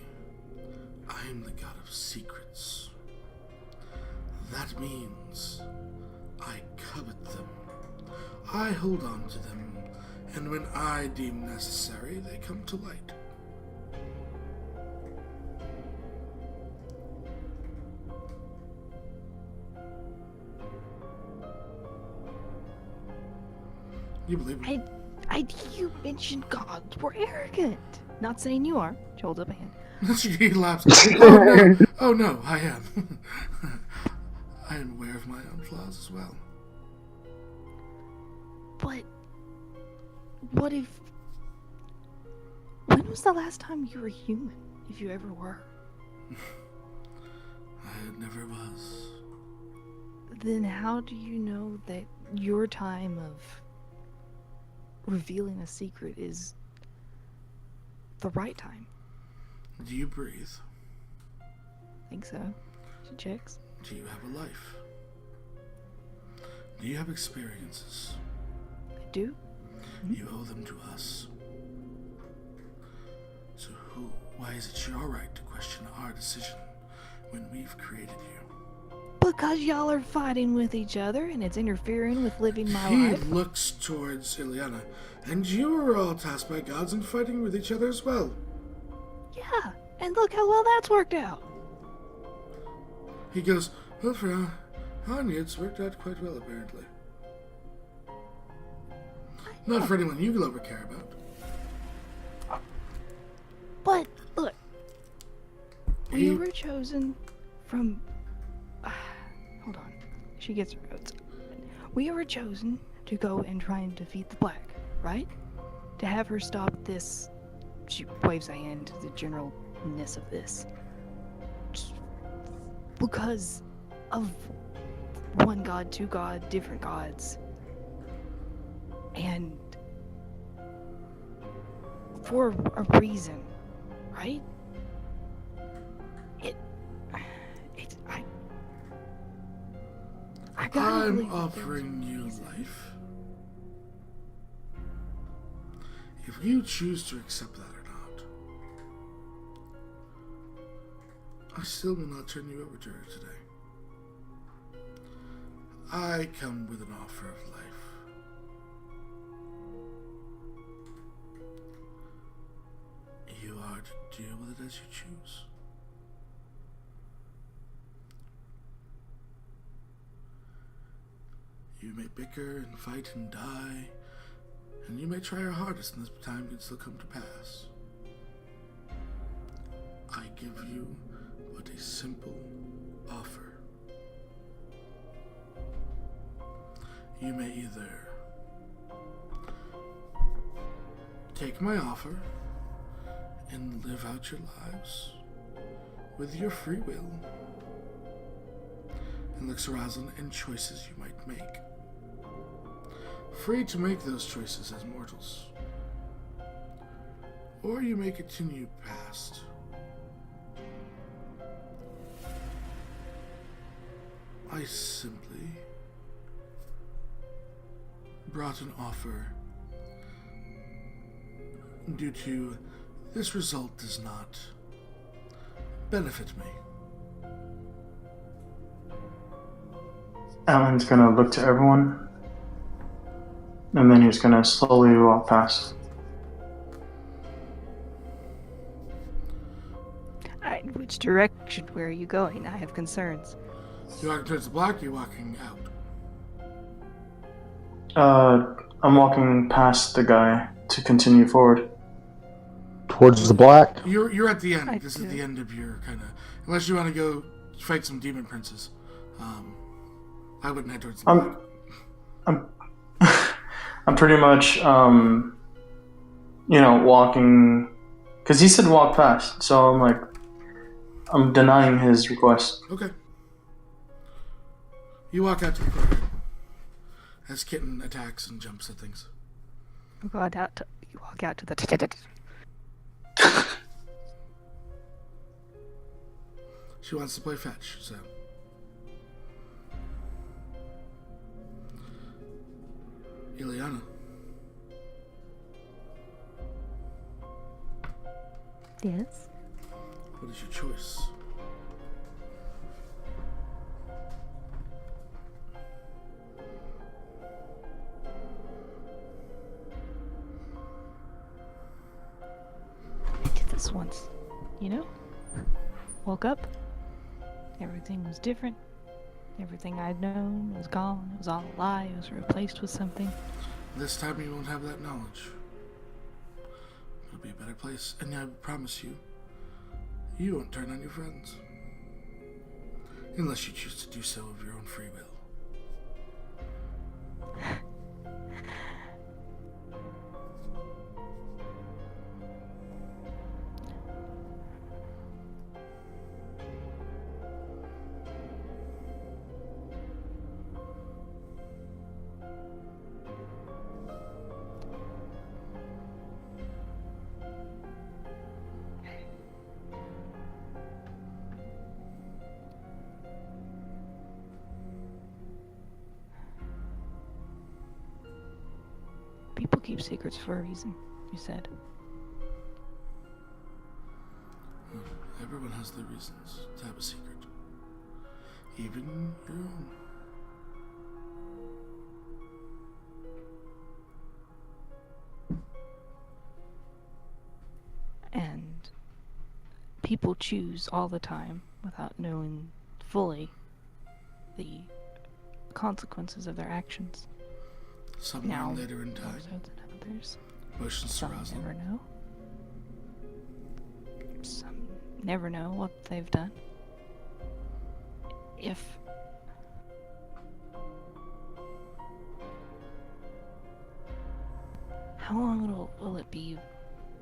Speaker 2: I am the god of secrets. That means I covet them. I hold on to them, and when I deem necessary, they come to light. You believe me?
Speaker 5: You mentioned gods were arrogant. Not saying you are. She holds up a hand.
Speaker 2: He laughs. Oh no! Oh no! I am. I am aware of my own flaws as well.
Speaker 5: But what if? When was the last time you were human, if you ever were?
Speaker 2: I never was.
Speaker 5: Then how do you know that your time of revealing a secret is the right time?
Speaker 2: Do you breathe?
Speaker 5: Think so. She checks.
Speaker 2: Do you have a life? Do you have experiences?
Speaker 5: I do.
Speaker 2: You owe them to us. So Why is it your right to question our decision when we've created you?
Speaker 5: Because y'all are fighting with each other and it's interfering with living my
Speaker 2: He
Speaker 5: life.
Speaker 2: looks towards Illiyanna. And you are all tasked by gods in fighting with each other as well.
Speaker 5: Yeah, and look how well that's worked out.
Speaker 2: He goes, well, for Anya, it's worked out quite well, apparently. Not for anyone you will ever care about.
Speaker 5: But, look.
Speaker 2: He-
Speaker 5: We were chosen from... hold on. She gets her notes. We were chosen to go and try and defeat the Black, right? To have her stop this... She waves a hand to the generalness of this. Just because of one god, two god, different gods. And for a reason, right? I gotta
Speaker 2: I'm
Speaker 5: believe that there was a
Speaker 2: offering you
Speaker 5: reason.
Speaker 2: life. If you choose to accept that or not, I still will not turn you over to her today. I come with an offer of life. You are to deal with it as you choose. You may bicker and fight and die, and you may try your hardest, and this time can still come to pass. I give you but a simple offer. You may either take my offer and live out your lives with your free will, and looks around and choices you might make. Free to make those choices as mortals. Or you may continue past. I simply brought an offer due to this result does not benefit me.
Speaker 8: Alan's gonna look to everyone, and then he's gonna slowly walk past.
Speaker 5: Alright, which direction? Where are you going? I have concerns.
Speaker 2: You walking towards the block, you're walking out.
Speaker 8: I'm walking past the guy to continue forward.
Speaker 6: Towards the black.
Speaker 2: You're at the end.
Speaker 5: I
Speaker 2: This
Speaker 5: do.
Speaker 2: is the end of your kind of... Unless you want to go fight some demon princes. I wouldn't head towards the block.
Speaker 8: I'm pretty much, walking, because he said walk fast, so I'm denying his request.
Speaker 2: Okay. You walk out to the corner as Kitten attacks and jumps at things.
Speaker 5: You walk out to the...
Speaker 2: She wants to play fetch, so... Illiyanna.
Speaker 5: Yes?
Speaker 2: What is your choice?
Speaker 5: I did this once, you know? Woke up, everything was different. Everything I'd known was gone. It was all a lie. It was replaced with something.
Speaker 2: This time you won't have that knowledge. It'll be a better place, and I promise you, you won't turn on your friends. Unless you choose to do so of your own free will.
Speaker 5: People keep secrets for a reason, you said.
Speaker 2: Everyone has their reasons to have a secret. Even your own.
Speaker 5: And people choose all the time without knowing fully the consequences of their actions.
Speaker 2: Some
Speaker 5: Now,
Speaker 2: learn later in time.
Speaker 5: more so than others.
Speaker 2: Motions to
Speaker 5: Some
Speaker 2: Roselynn.
Speaker 5: never know. Some never know what they've done. If how long will it be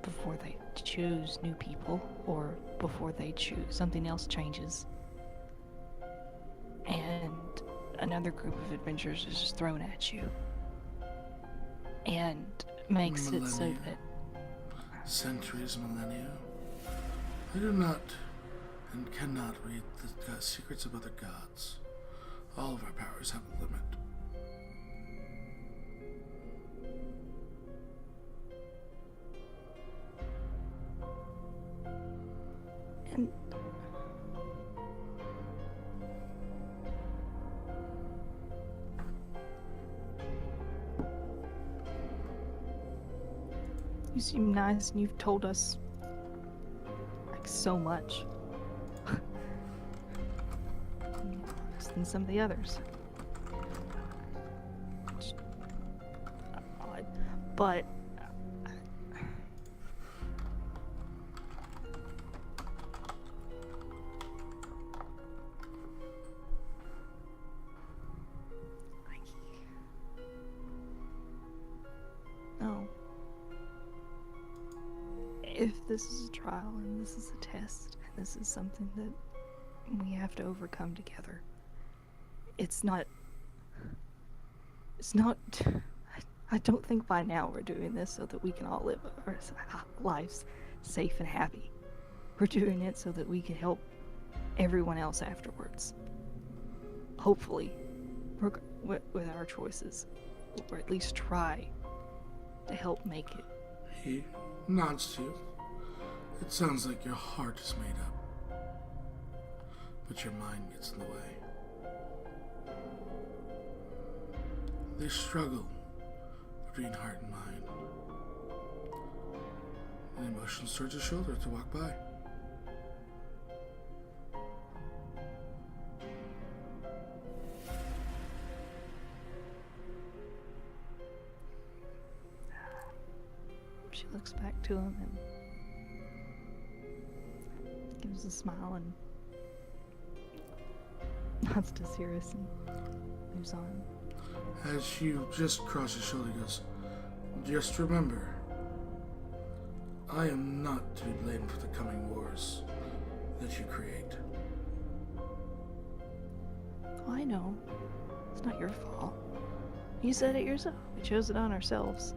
Speaker 5: before they choose new people, or before they choose something else changes and another group of adventurers is just thrown at you and makes it so
Speaker 2: Millennia.
Speaker 5: that
Speaker 2: Centuries, millennia. I do not and cannot read the secrets of other gods. All of our powers have a limit.
Speaker 5: and you seem nice and you've told us like so much. Less than some of the others. It's odd, but no. If this is a trial and this is a test and this is something that we have to overcome together, it's not I don't think by now we're doing this so that we can all live our lives safe and happy. We're doing it so that we can help everyone else afterwards. Hopefully, with our choices, or at least try to help make it.
Speaker 2: He nods to you. It sounds like your heart is made up, but your mind gets in the way. They struggle between heart and mind. And emotions towards his shoulder to walk by.
Speaker 5: She looks back to him and gives a smile and nods to Cirrus and moves on.
Speaker 2: As you just cross his shoulder, he goes, just remember, I am not to be blamed for the coming wars that you create.
Speaker 5: Oh, I know. It's not your fault. You said it yourself. We chose it on ourselves.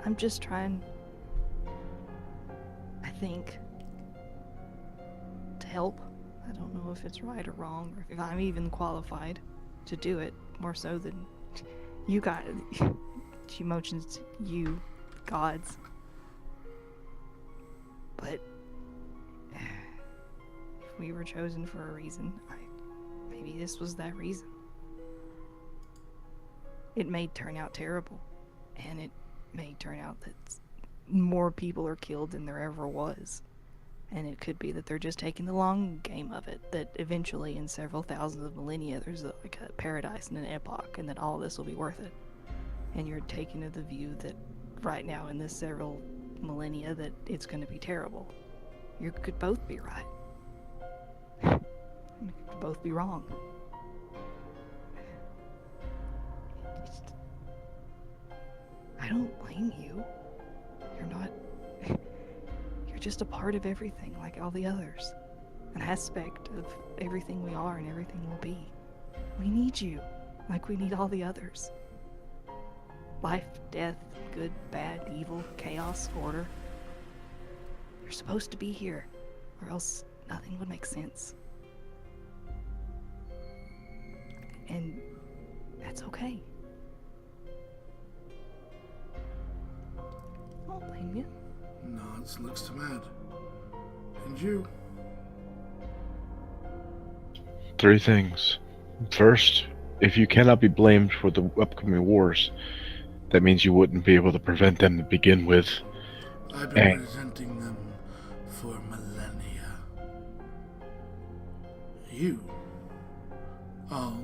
Speaker 5: I'm just trying, I think, to help. I don't know if it's right or wrong, or if I'm even qualified to do it, more so than you got it. She motions you, gods. But if we were chosen for a reason, maybe this was that reason. It may turn out terrible, and it may turn out that more people are killed than there ever was. And it could be that they're just taking the long game of it, that eventually in several thousands of millennia there's like a paradise and an epoch, and that all this will be worth it. And you're taking the view that right now in this several millennia that it's going to be terrible. You could both be right. You could both be wrong. I don't blame you. You're not... You're just a part of everything, like all the others. An aspect of everything we are and everything will be. We need you, like we need all the others. Life, death, good, bad, evil, chaos, order. You're supposed to be here, or else nothing would make sense. And that's okay. I don't blame you.
Speaker 2: Nods, looks to Maad. And you,
Speaker 3: 3 things. First, if you cannot be blamed for the upcoming wars, that means you wouldn't be able to prevent them to begin with.
Speaker 2: I've been
Speaker 3: And
Speaker 2: presenting them for millennia. You all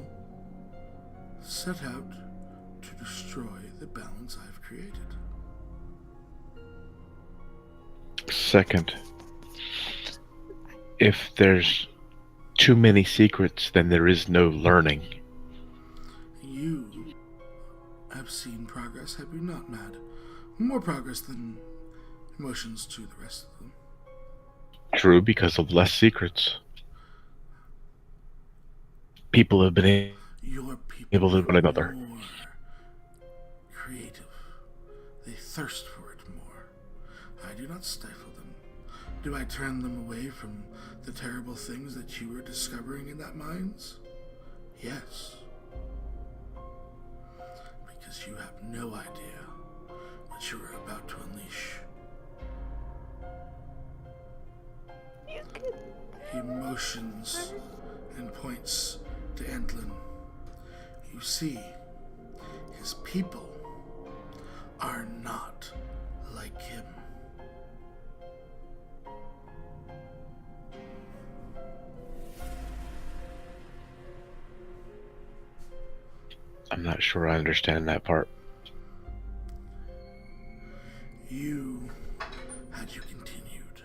Speaker 2: set out to destroy the balance I've created.
Speaker 3: second, if there's too many secrets, then there is no learning.
Speaker 2: You have seen progress, have you not, Maad? More progress than emotions to the rest of them.
Speaker 3: True, because of less secrets. People have been
Speaker 2: Your people
Speaker 3: able to
Speaker 2: are
Speaker 3: one another.
Speaker 2: more creative. They thirst for it more. I do not stifle them. Do I turn them away from the terrible things that you were discovering in that mines? Yes. Because you have no idea what you are about to unleash. He motions and points to Antlyn. You see, his people are not like him.
Speaker 3: I'm not sure I understand that part.
Speaker 2: Had you continued,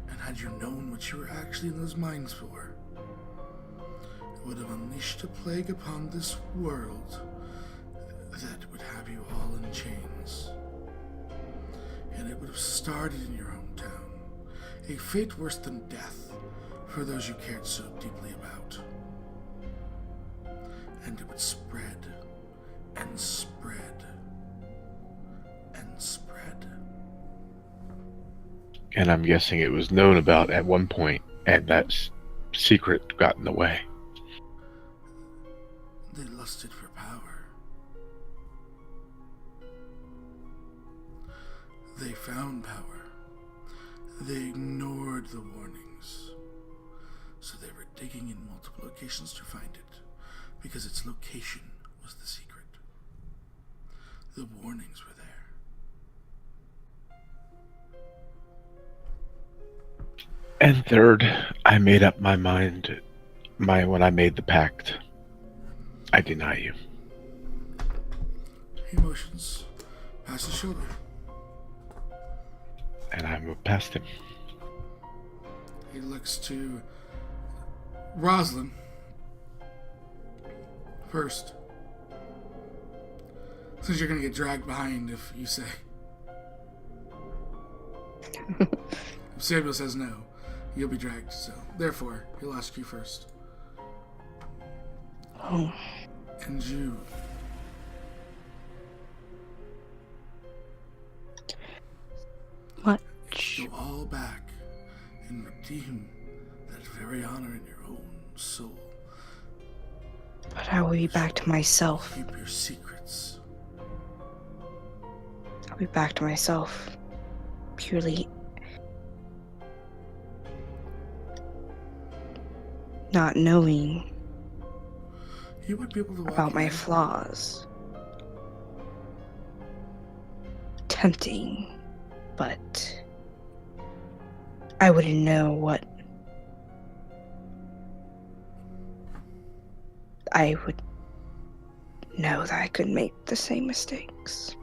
Speaker 2: and had you known what you were actually in those mines for, it would have unleashed a plague upon this world that would have you all in chains. And it would have started in your hometown, a fate worse than death for those you cared so deeply about. And it would spread and spread and spread.
Speaker 3: And I'm guessing it was known about at one point, and that secret got in the way.
Speaker 2: They lusted for power. They found power. They ignored the warnings. So they were digging in multiple locations to find it, because its location was the secret. The warnings were there.
Speaker 3: And third, I made up my mind when I made the pact. I deny you.
Speaker 2: He motions past his shoulder.
Speaker 3: And I moved past him.
Speaker 2: He looks to Roselynn first. Since you're going to get dragged behind if you say. If Samuel says no, you'll be dragged, so therefore, he'll ask you first.
Speaker 4: Oh.
Speaker 2: And you.
Speaker 4: Much.
Speaker 2: Go all back and redeem that very honor in your own soul.
Speaker 4: But I will be back to myself.
Speaker 2: Keep your secrets.
Speaker 4: I'll be back to myself. Purely not knowing
Speaker 2: You would be able to walk
Speaker 4: about my
Speaker 2: in.
Speaker 4: flaws. Tempting, but I wouldn't know what I would know that I could make the same mistakes.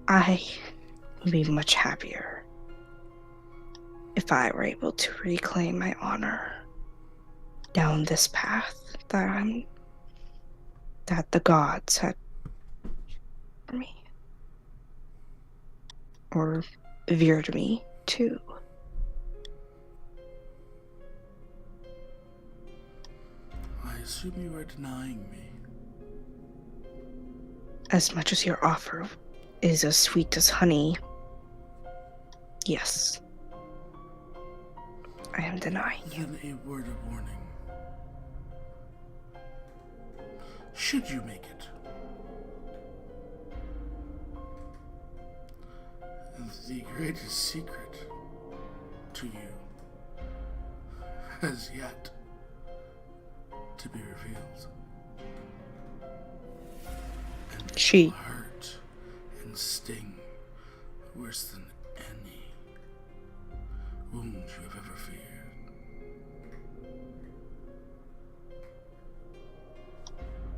Speaker 4: I would be much happier if I were able to reclaim my honor down this path that the gods had for me, or veered me to.
Speaker 2: I assume you are denying me.
Speaker 4: As much as your offer is as sweet as honey, yes, I am denying you.
Speaker 2: Then a word of warning. Should you make it, The greatest secret to you has yet to be revealed. And it
Speaker 4: She-
Speaker 2: will hurt and sting worse than any wound you have ever feared.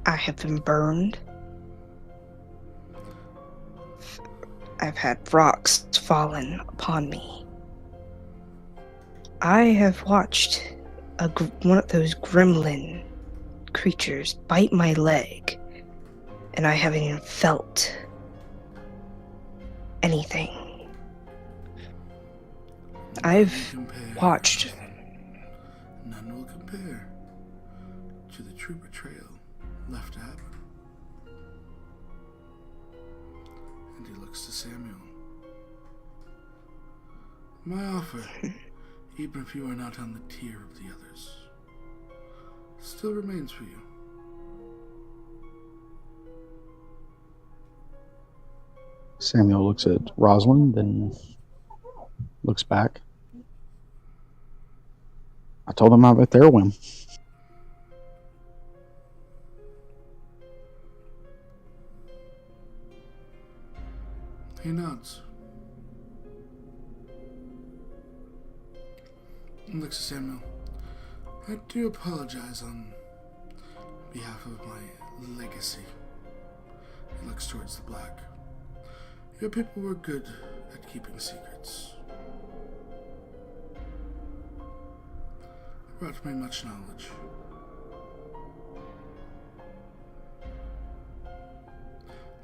Speaker 4: I have been burned. I've had rocks fallen upon me. I have watched one of those gremlin creatures bite my leg, and I haven't even felt anything. I've watched.
Speaker 2: None will compare to the true betrayal left to happen. And he looks to Samuel. My offer, even if you are not on the tier of the others, still remains for you.
Speaker 6: Samuel looks at Roselynn, then looks back. I told them I'm at their whim.
Speaker 2: He nods. And looks at Samuel. I do apologize on behalf of my legacy. He looks towards the black. Your people were good at keeping secrets. Brought me much knowledge.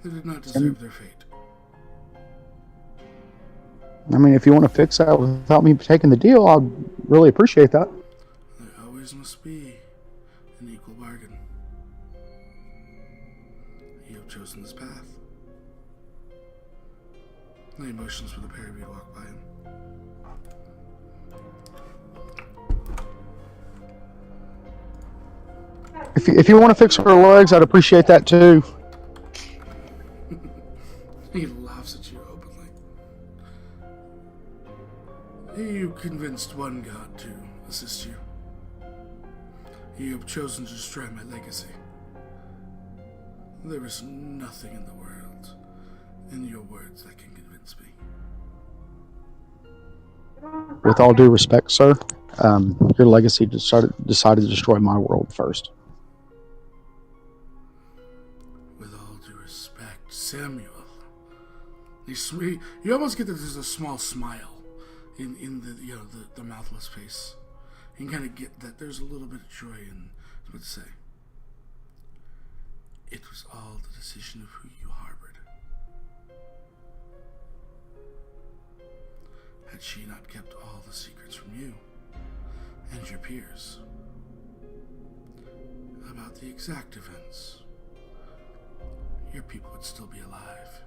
Speaker 2: They did not deserve their fate.
Speaker 6: I mean, if you want to fix that without me taking the deal, I'd really appreciate that.
Speaker 2: There always must be an equal bargain. You have chosen this path. The emotions for the pair of you to walk by him.
Speaker 6: If you want to fix her legs, I'd appreciate that too.
Speaker 2: He laughs at you openly. You convinced one god to assist you. You have chosen to destroy my legacy. There is nothing in the world, in your words, that can convince me.
Speaker 6: With all due respect, sir, your legacy decided to destroy my world first.
Speaker 2: With all due respect, Samuel. You almost get that there's a small smile in the mouthless face. You can kind of get that there's a little bit of joy in what to say. It was all the decision of who you harbored. Had she not kept all the secrets from you and your peers about the exact events, your people would still be alive.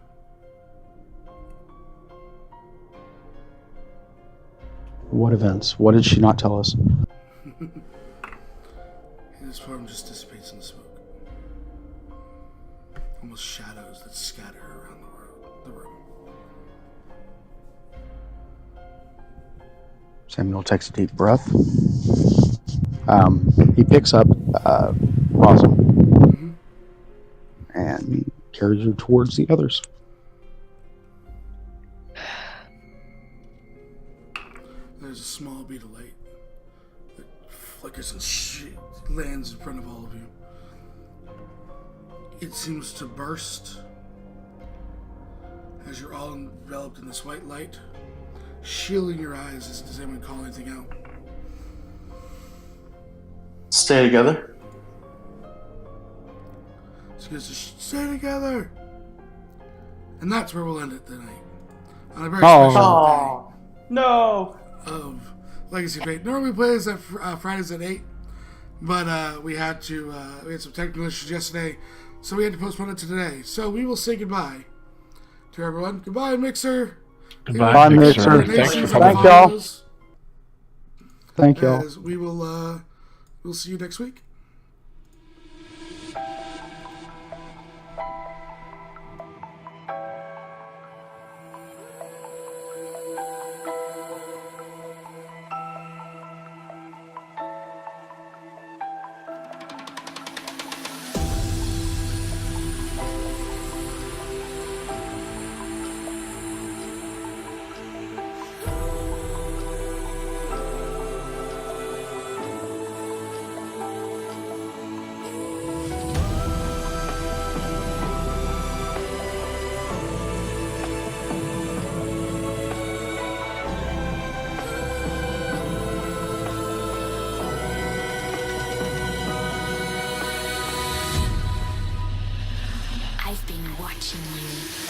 Speaker 6: What events? What did she not tell us?
Speaker 2: His form just dissipates in the smoke. Almost shadows that scatter around the room.
Speaker 6: Samuel takes a deep breath. He picks up Roselynn and carries her towards the others.
Speaker 2: There's a small bead of light that flickers and lands in front of all of you. It seems to burst as you're all enveloped in this white light, shielding your eyes. Does anyone call anything out?
Speaker 8: Stay together.
Speaker 2: So you guys just stay together. And that's where we'll end it tonight. On a very special
Speaker 8: No.
Speaker 2: day of Legacy of Acaen. Normally we play this at Fridays at 8, but we had some technical issues yesterday, so we had to postpone it to today. So we will say goodbye to everyone. Goodbye, Mixer.
Speaker 3: Goodbye,
Speaker 6: Mixer.
Speaker 3: Thanks for
Speaker 6: Thank
Speaker 3: coming.
Speaker 6: y'all. Thank y'all.
Speaker 2: As we will we'll see you next week.
Speaker 1: watching you.